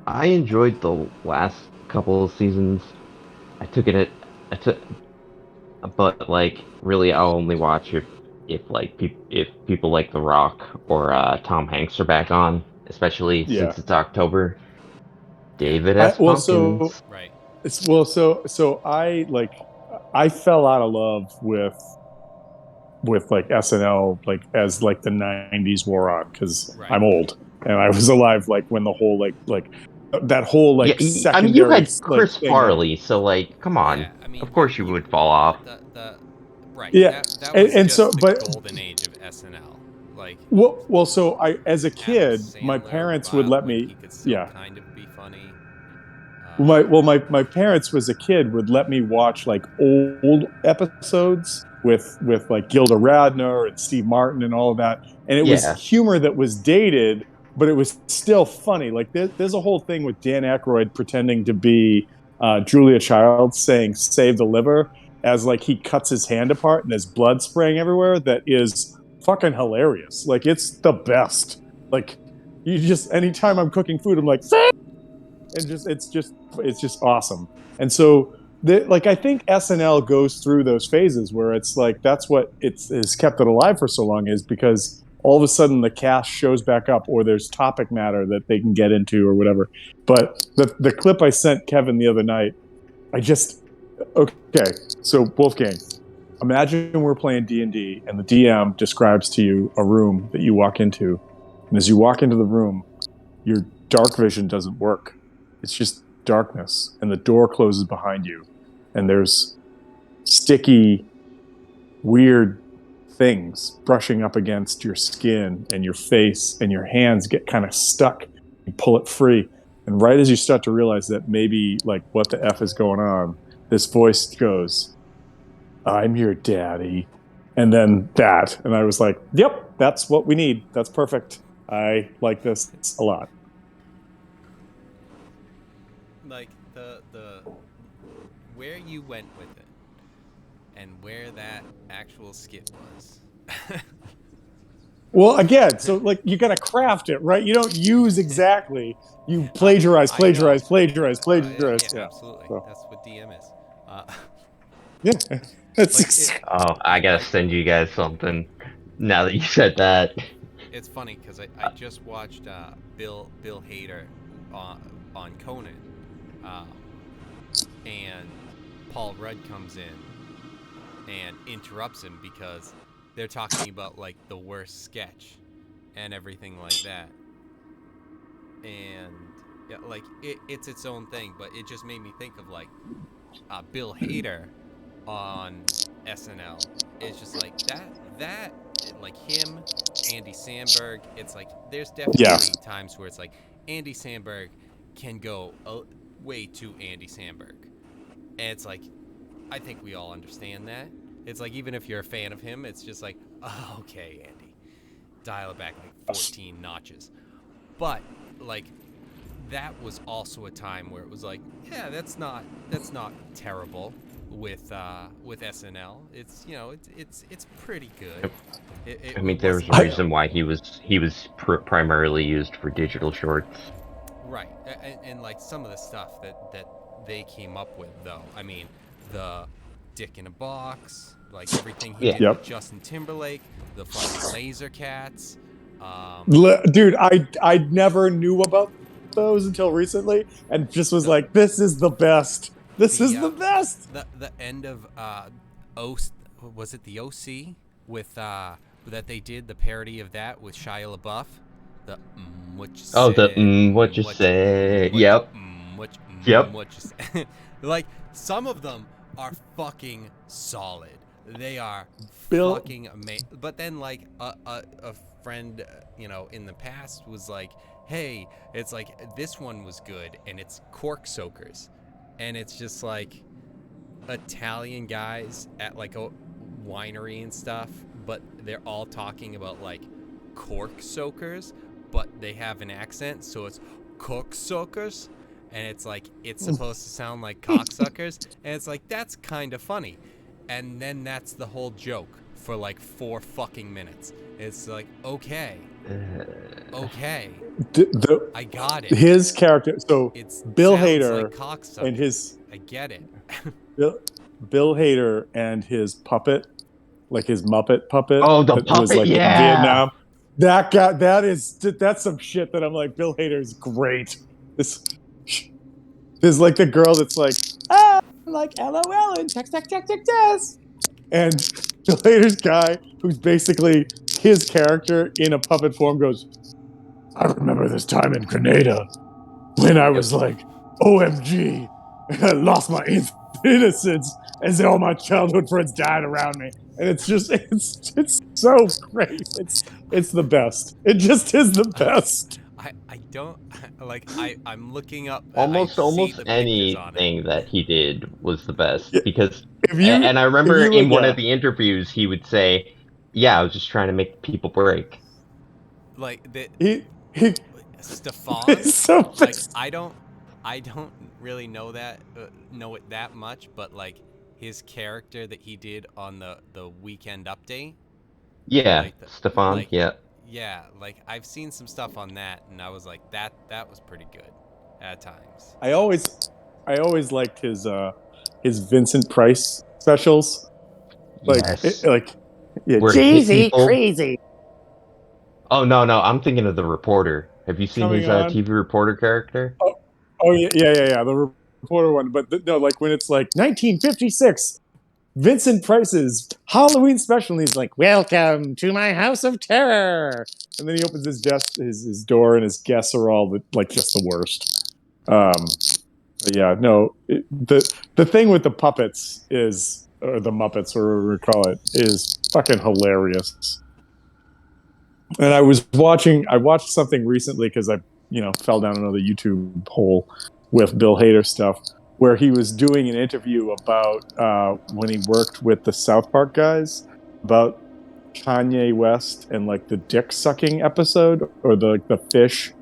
E: I enjoyed the last couple of seasons. But like really, I'll only watch if people like The Rock or Tom Hanks are back on, especially since it's October. David S. Pumpkins.
A: Right.
C: I fell out of love with like SNL like as like the 90s wore on because I'm old and I was alive like when the whole like that whole like secondary.
E: I mean, you had Chris
C: like,
E: Farley, so like, come on.
A: Yeah, I mean,
E: of course you would fall off.
A: Right.
C: Yeah,
A: that was
C: and
A: just
C: so
A: the golden age of SNL. Like.
C: Well, so I as a kid, my
A: Sandler,
C: parents would let me.
A: He could still kind of be funny.
C: My parents was a kid would let me watch like old episodes with like Gilda Radner and Steve Martin and all of that, and it was humor that was dated, but it was still funny. Like there's a whole thing with Dan Aykroyd pretending to be Julia Childs saying "save the liver" as like he cuts his hand apart and there's blood spraying everywhere. That is fucking hilarious. Like it's the best. Like you just anytime I'm cooking food, I'm like. Save! And it's just awesome. And so I think SNL goes through those phases where it's like that's what it's kept it alive for so long is because all of a sudden the cast shows back up or there's topic matter that they can get into or whatever. But the clip I sent Kevin the other night, okay. So Wolfgang, imagine we're playing D&D and the DM describes to you a room that you walk into, and as you walk into the room, your dark vision doesn't work. It's just darkness, and the door closes behind you, and there's sticky, weird things brushing up against your skin and your face, and your hands get kind of stuck. You pull it free, and right as you start to realize that maybe, like, what the F is going on, this voice goes, "I'm your daddy." And then that, and I was like, yep, that's what we need. That's perfect. I like this a lot.
A: Like the where you went with it and where that actual skit was.
C: Well, again, so like you gotta craft it, right? You don't use exactly. You plagiarize.
A: Yeah,
C: yeah,
A: absolutely.
C: So.
A: That's what DM is.
C: Yeah,
E: Oh, I gotta send you guys something. Now that you said that.
A: It's funny because I just watched Bill Hader on Conan. And Paul Rudd comes in and interrupts him because they're talking about like the worst sketch and everything like that. And Yeah, like it's its own thing, but it just made me think of like Bill Hader on SNL. It's just like that like him, Andy Samberg. It's like there's
C: Yeah.
A: definitely times where it's like Andy Samberg can go way too Andy Samberg, and it's like I think we all understand that. It's like even if you're a fan of him, it's just like, oh, okay, Andy, dial it back like 14 notches. But like that was also a time where it was like, yeah, that's not terrible with SNL. It's it's pretty good.
E: I mean, there was
A: wasn't,
E: a reason why he was primarily used for digital shorts.
A: right, and like some of the stuff that they came up with though. I mean, the Dick in a Box, like everything he
E: Yeah.
A: did
C: Yep.
A: with Justin Timberlake, the fucking Laser Cats.
C: Dude, I never knew about those until recently, and just was like, this is the best. This is the best.
A: The end of was it the OC with that they did the parody of that with Shia LaBeouf. The what you say?
E: Oh, the what you say? Yep. Yep.
A: What you say? Like some of them are fucking solid. They are
C: Bill-
A: fucking amazing. But then like a friend, in the past was like, hey, it's like this one was good, and it's Cork Soakers, and it's just like Italian guys at like a winery and stuff, but they're all talking about like cork soakers, but they have an accent, so it's cork soakers, and it's like it's supposed to sound like cocksuckers, and it's like that's kind of funny, and then that's the whole joke for like 4 fucking minutes. It's like okay, I got it.
C: His character. So
A: It's
C: Bill
A: sounds
C: Hader
A: like cocksucker.
C: and his
A: I get it.
C: Bill Hader and his puppet, like his Muppet puppet.
E: Oh, the
C: that was
E: puppet,
C: like in
E: yeah.
C: Vietnam. That guy. That's some shit that I'm like, Bill Hader's great. This is like the girl that's like, like LOL and text. And Bill Hader's guy, who's basically his character in a puppet form, goes, I remember this time in Grenada when I was like, OMG, I lost my innocence as all my childhood friends died around me. And it's so great. It's the best. It just is the best.
A: I don't like I'm looking up
E: Almost
A: I see the pictures on it.
E: anything that he did was the best,
C: Yeah.
E: because
C: If
E: I remember
C: you
E: in
C: look
E: one
C: at-
E: of the interviews he would say, "Yeah, I was just trying to make people break."
A: Like the
C: he
A: Stefan,
C: it's so
A: like
C: best.
A: I don't really know it that much, but like his character that he did on the Weekend Update.
E: Yeah,
A: Like
E: Stefan.
A: like,
E: Yeah.
A: Yeah, like I've seen some stuff on that, and I was like, that was pretty good at times.
C: I always liked his Vincent Price specials. Like
E: Yes.
C: yeah,
E: Where
C: Jeezy,
E: people-
C: crazy.
E: Oh no, I'm thinking of the reporter. Have you seen
C: Coming
E: his
C: on.
E: TV reporter character?
C: Oh yeah, the reporter one. But no, like when it's like 1956, Vincent Price's Halloween special, and he's like, "Welcome to my house of terror," and then he opens his door, and his guests are all like just the worst. But yeah, no, the thing with the puppets is, or the Muppets, or whatever we call it, is fucking hilarious. And I watched something recently because I fell down another YouTube hole with Bill Hader stuff, where he was doing an interview about when he worked with the South Park guys about Kanye West and like the dick sucking episode, or the fish,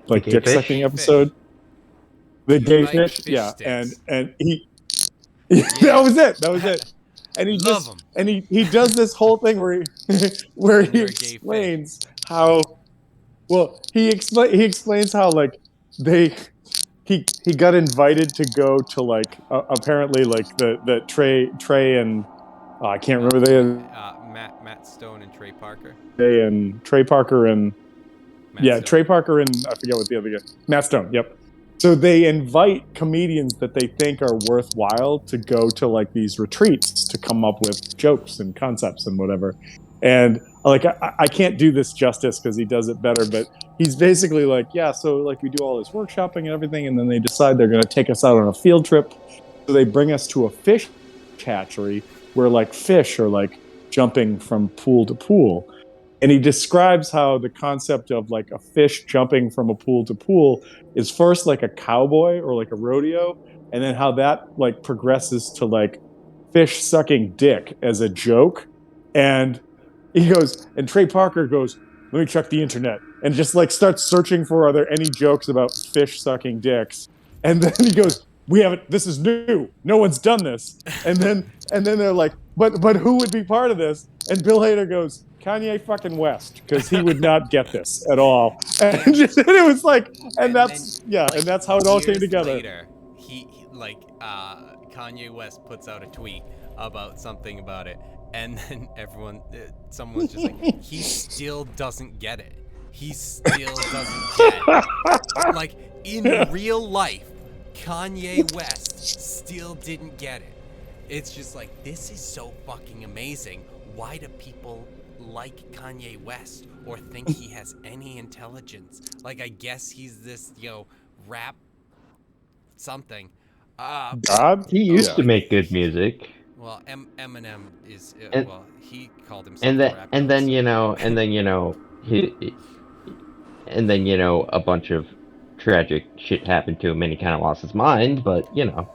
C: like
E: gay
C: dick
E: fish?
C: sucking
A: Gay
C: episode.
A: fish.
C: The
A: Do you
C: gay
A: like
C: fish,
A: fish
C: yeah,
A: sticks?
C: and he that was it. And he
A: Love
C: just
A: 'em.
C: and he does this whole thing where he where
A: And
C: he
A: you're a gay
C: explains how he explains how like he got invited to go to like apparently like the Trey and I can't remember
A: Matt Stone and Trey Parker.
C: Trey Parker and
A: Matt Stone.
C: Trey Parker and I forget what the other guy, Matt Stone. Yep. So they invite comedians that they think are worthwhile to go to like these retreats to come up with jokes and concepts and whatever. And like I can't do this justice because he does it better, but he's basically like, yeah, so like we do all this workshopping and everything, and then they decide they're going to take us out on a field trip. So they bring us to a fish hatchery where like fish are like jumping from pool to pool. And he describes how the concept of like a fish jumping from a pool to pool is first like a cowboy or like a rodeo, and then how that like progresses to like fish sucking dick as a joke. And he goes, and Trey Parker goes, let me check the internet, and just like starts searching for, are there any jokes about fish sucking dicks? And then he goes, we haven't, this is new, no one's done this. And then they're like, but who would be part of this? And Bill Hader goes, Kanye fucking West, because he would not get this at all. And it was like, and that's
A: then,
C: yeah,
A: like,
C: and that's how it all came
A: years
C: together.
A: Later, he like Kanye West puts out a tweet about something about it, and then someone's just like, he still doesn't get it. He still doesn't get it. Like, in real life, Kanye West still didn't get it. It's just like, this is so fucking amazing. Why do people like Kanye West or think he has any intelligence? Like, I guess he's this, rap something.
C: God,
E: He used to make good music.
A: Well, Eminem is
E: And-
A: he called himself
E: And
A: a
E: then,
A: rap
E: and
A: god,
E: then
A: so-
E: you know, a bunch of tragic shit happened to him, and he kind of lost his mind. But
A: Right.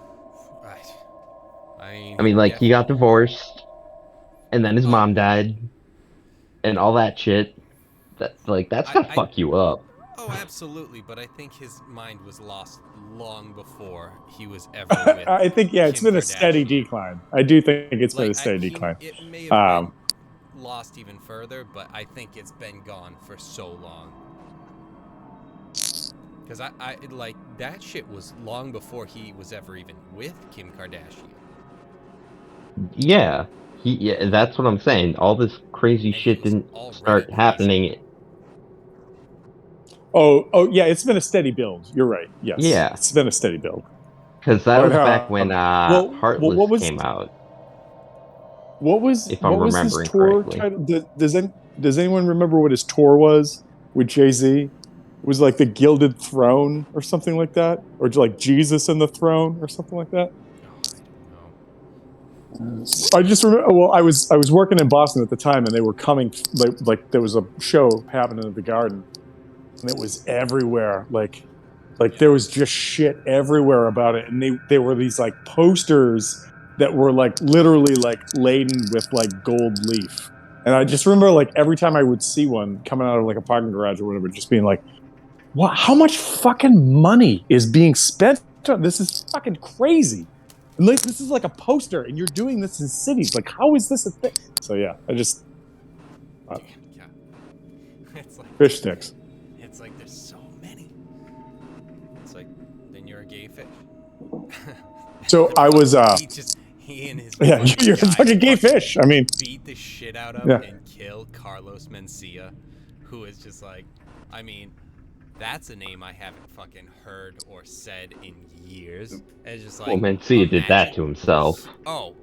E: I mean, like he got divorced, and then his
A: Oh.
E: mom died, and all that shit. That's gonna fuck you up.
A: Oh, absolutely, but I think his mind was lost long before he was ever with
C: I think it's
A: Kim
C: been a steady
A: Kardashian.
C: decline. I do think it's been a
A: Like,
C: steady decline.
A: It may have been lost even further, but I think it's been gone for so long. Because I like, that shit was long before he was ever even with Kim Kardashian.
E: Yeah, that's what I'm saying. All this crazy
A: And he
E: shit
A: was
E: didn't
A: already
E: start
A: crazy.
E: happening.
C: Oh, yeah, it's been a steady build. You're right. Yes.
E: Yeah.
C: It's been a steady build.
E: Because that
C: But,
E: was back when Heartless
C: what was-
E: came out.
C: What was
E: If I'm
C: what was his
E: remembering
C: tour
E: correctly.
C: title? Does anyone remember what his tour was with Jay-Z? It was like the Gilded Throne or something like that, or like Jesus and the Throne or something like that. I just remember. Well, I was working in Boston at the time, and they were coming. Like there was a show happening at the Garden, and it was everywhere. Like there was just shit everywhere about it, and they were these like posters that were like literally like laden with like gold leaf. And I just remember like every time I would see one coming out of like a parking garage or whatever, just being like, "What? How much fucking money is being spent on this? Is fucking crazy." And like, this is like a poster, and you're doing this in cities. Like, how is this a thing? So yeah, I just
A: Yeah. It's like,
C: fish sticks.
A: it's like there's so many. It's like, then you're a gay fish.
C: So I was
A: he and his
C: yeah,
A: fucking
C: you're a
A: guy
C: fucking gay fish. I mean,
A: beat the shit out of
C: Yeah.
A: and kill Carlos Mencia, who is just like, I mean, that's a name I haven't fucking heard or said in years. It's just like,
E: Well, Mencia did that
A: imagine-
E: to himself.
A: Oh,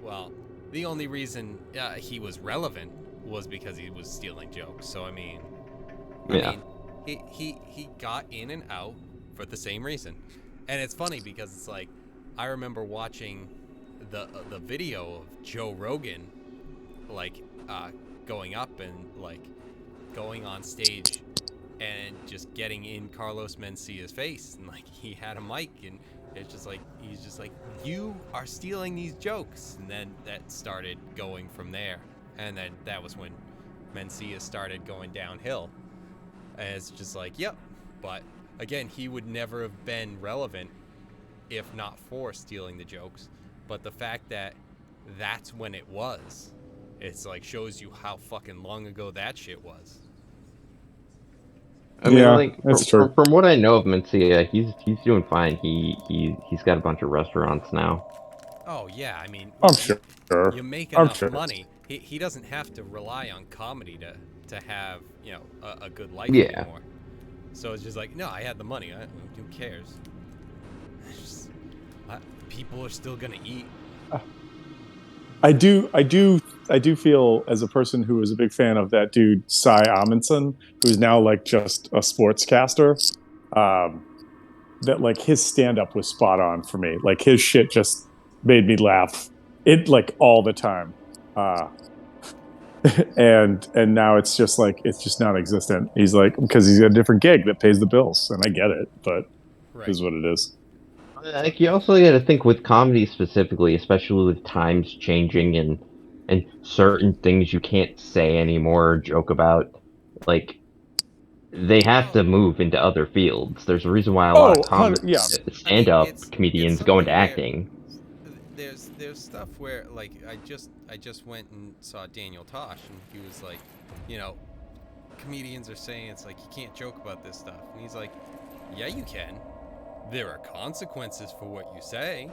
A: well, the only reason he was relevant was because he was stealing jokes. So I mean,
E: Yeah.
A: he got in and out for the same reason. And it's funny because it's like, I remember watching the video of Joe Rogan, like going up and like going on stage and just getting in Carlos Mencia's face, and like he had a mic, and it's just like, he's just like, you are stealing these jokes. And then that started going from there, and then that was when Mencia started going downhill. And it's just like, yep. But again, he would never have been relevant if not for stealing the jokes. But the fact that that's when it was, it's like, shows you how fucking long ago that shit was.
E: I mean,
C: Yeah,
E: like
C: that's true.
E: from what I know of Mencia, he's doing fine. He's got a bunch of restaurants now.
A: Oh yeah, I mean,
C: I'm sure.
A: you make
C: I'm
A: enough
C: sure.
A: money. He doesn't have to rely on comedy to have, you know, a good life
E: Yeah.
A: anymore. So it's just like, no, I had the money. Who cares? It's just, people are still gonna eat.
C: I do feel as a person who was a big fan of that dude Cy Amundsen, who's now like just a sportscaster, that like his stand up was spot on for me. Like his shit just made me laugh it like all the time. Uh, and now it's just like it's just non-existent. He's like because he's got a different gig that pays the bills, and I get it, but
A: Right.
C: it is what it is.
E: Like you also got to think with comedy specifically, especially with times changing and certain things you can't say anymore or joke about. Like they have to move into other fields. There's a reason why a lot of
C: Yeah.
E: stand-up
A: it's
E: comedians go into
A: something where
E: acting.
A: there's stuff where like I just went and saw Daniel Tosh, and he was like, you know, comedians are saying it's like you can't joke about this stuff, and he's like, yeah, you can. There are consequences for what you say,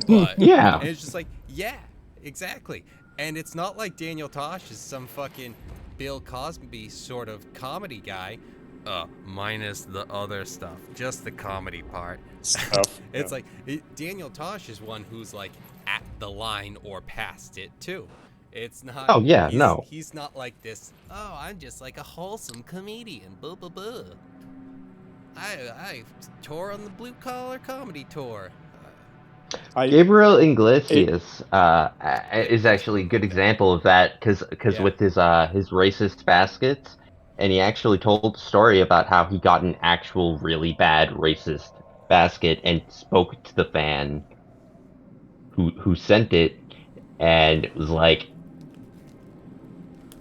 A: but
E: Yeah.
A: and it's just like, yeah, exactly. And it's not like Daniel Tosh is some fucking Bill Cosby sort of comedy guy, minus the other stuff, just the comedy part. It's like Daniel Tosh is one who's like at the line or past it too. It's not.
E: Oh yeah, no.
A: He's not like this. Oh, I'm just like a wholesome comedian. Boo boo boo. I tour on the blue collar comedy tour.
E: Gabriel Iglesias is actually a good example of that because with his racist baskets, and he actually told a story about how he got an actual really bad racist basket and spoke to the fan who sent it, and it was like,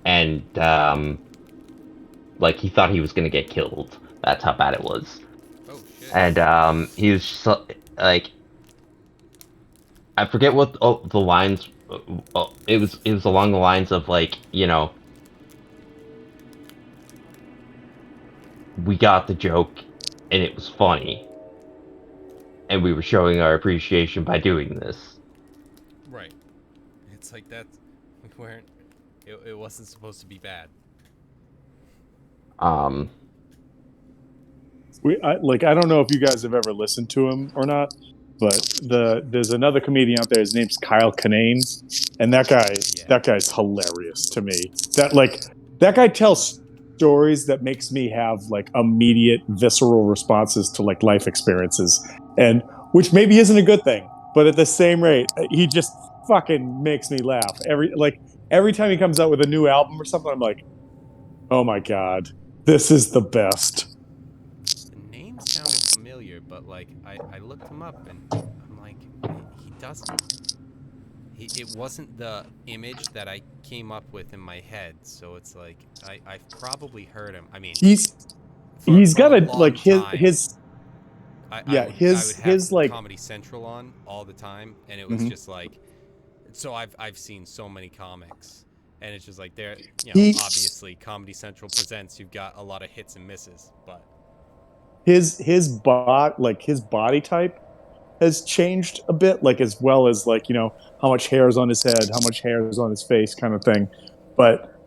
E: and like he thought he was gonna get killed. That's how bad it was.
A: Oh shit.
E: And he was just, like, I forget what the lines. It was along the lines of like, you know, we got the joke and it was funny, and we were showing our appreciation by doing this.
A: Right. It's like that. We weren't. It wasn't supposed to be bad.
C: I don't know if you guys have ever listened to him or not, but there's another comedian out there. His name's Kyle Kinane, and that guy's hilarious to me. That guy tells stories that makes me have like immediate visceral responses to like life experiences, and which maybe isn't a good thing, but at the same rate, he just fucking makes me laugh every time he comes out with a new album or something. I'm like, oh my god, this is the best.
A: Sounded familiar, but like I looked him up and I'm like, he doesn't. It wasn't the image that I came up with in my head, so it's like I've probably heard him. I mean,
C: he's got a like his
A: I would have
C: like
A: Comedy Central on all the time, and it was just like, so I've seen so many comics, and it's just like they're obviously Comedy Central presents. You've got a lot of hits and misses, but.
C: His body type has changed a bit, like as well as like, you know, how much hair is on his head, how much hair is on his face, kind of thing. But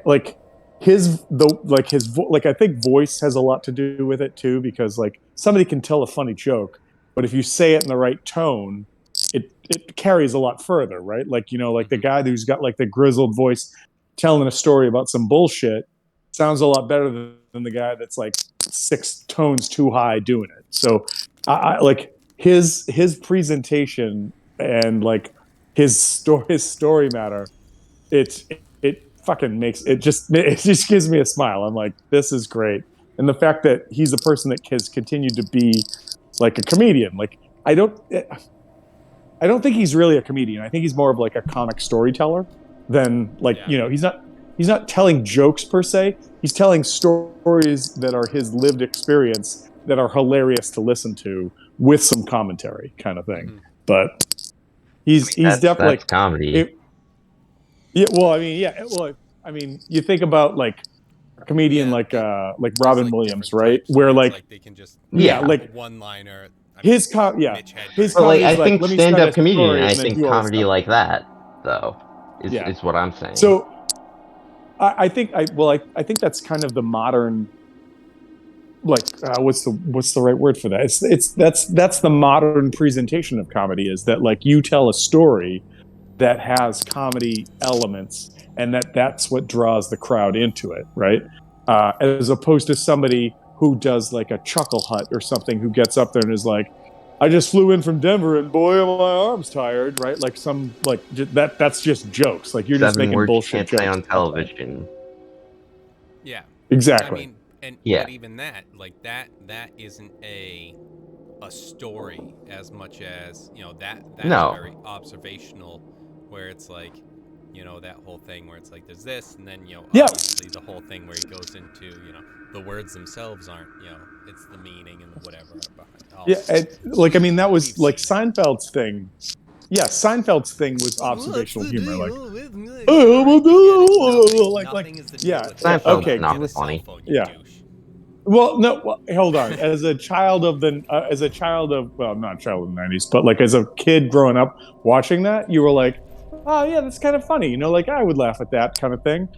C: like I think voice has a lot to do with it too, because like somebody can tell a funny joke, but if you say it in the right tone, it carries a lot further, right? Like, you know, like the guy who's got like the grizzled voice telling a story about some bullshit sounds a lot better than the guy that's like 6 tones too high doing it. So I like his presentation and like his story matter. It fucking makes it just gives me a smile. I'm like, this is great. And the fact that he's a person that has continued to be like a comedian. Like I don't think he's really a comedian. I think he's more of like a comic storyteller than like, you know, he's not telling jokes per se. He's telling stories that are his lived experience that are hilarious to listen to with some commentary, kind of thing. But he's definitely
E: that's comedy.
C: You think about like a comedian like Robin Williams, right? Where like
A: they can just
C: like
A: one liner.
C: His comedy.
E: I think stand-up comedian. I think comedy like that though is what I'm saying.
C: So. I think that's kind of the modern, like what's the right word for that? That's the modern presentation of comedy, is that like you tell a story that has comedy elements, and that's what draws the crowd into it, right? As opposed to somebody who does like a chuckle hut or something, who gets up there and is like, I just flew in from Denver and boy are my arms tired, right? Like some like that's just jokes. Like you're just
E: 7
C: making
E: words you
C: bullshit
E: can't say
C: jokes.
E: on television.
A: Yeah.
C: Exactly.
E: Yeah.
A: But even that, like that isn't a story as much as, that's
E: No.
A: very observational, where it's like, that whole thing where it's like there's this, and then,
C: Yeah.
A: obviously the whole thing where he goes into, the words themselves aren't, it's the meaning and the whatever behind all
C: Yeah, and, like I mean, that was
A: we've
C: like
A: seen it.
C: Seinfeld's thing. Yeah, Seinfeld's thing was observational humor. Like,
A: Nothing is the deal
C: yeah,
A: with
C: yeah,
E: Seinfeld's
C: okay,
E: not
A: get a cell
E: funny.
A: phone, you
C: yeah.
A: douche.
C: Well, no, well, hold on. As a child of well, not a child of the '90s, but like as a kid growing up watching that, you were like, oh yeah, that's kind of funny. Like I would laugh at that kind of thing.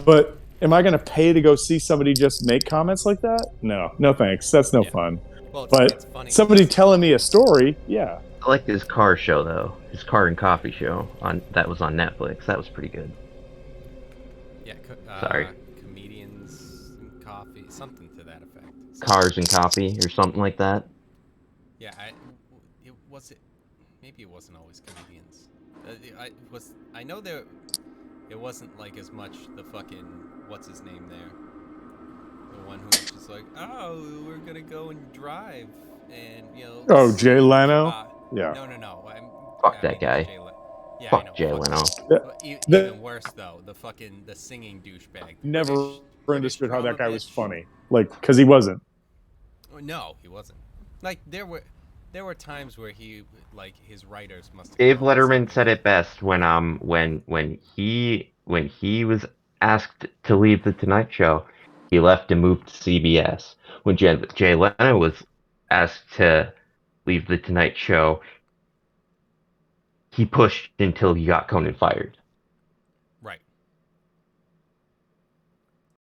C: But am I going to pay to go see somebody just make comments like that? No, no thanks. That's no fun.
A: Well,
C: But
A: it's funny.
C: somebody telling me a story, yeah.
E: I like his car show though. His car and coffee show that was on Netflix. That was pretty good.
A: Yeah.
E: Sorry.
A: Comedians and coffee, something to that effect.
E: Cars and coffee or something like that.
A: Yeah, maybe it wasn't always comedians. I know there. It wasn't like as much the fucking what's his name there. The one who was just like, oh, we're gonna go and drive, and
C: Oh, Jay Leno. Yeah.
A: No.
E: Fuck that guy.
A: Yeah,
E: Fuck
A: I know.
E: Jay Leno.
A: Even worse though, the singing douchebag.
C: Never
A: British
C: understood how that guy
A: drama
C: was
A: bitch.
C: funny. Like, because he wasn't.
A: No, he wasn't. Like there were times where he his writers must have
E: Dave
A: come up with
E: Letterman said it best when he was asked to leave the Tonight Show, he left and moved to CBS. When Jay Leno was asked to leave the Tonight Show, he pushed until he got Conan fired.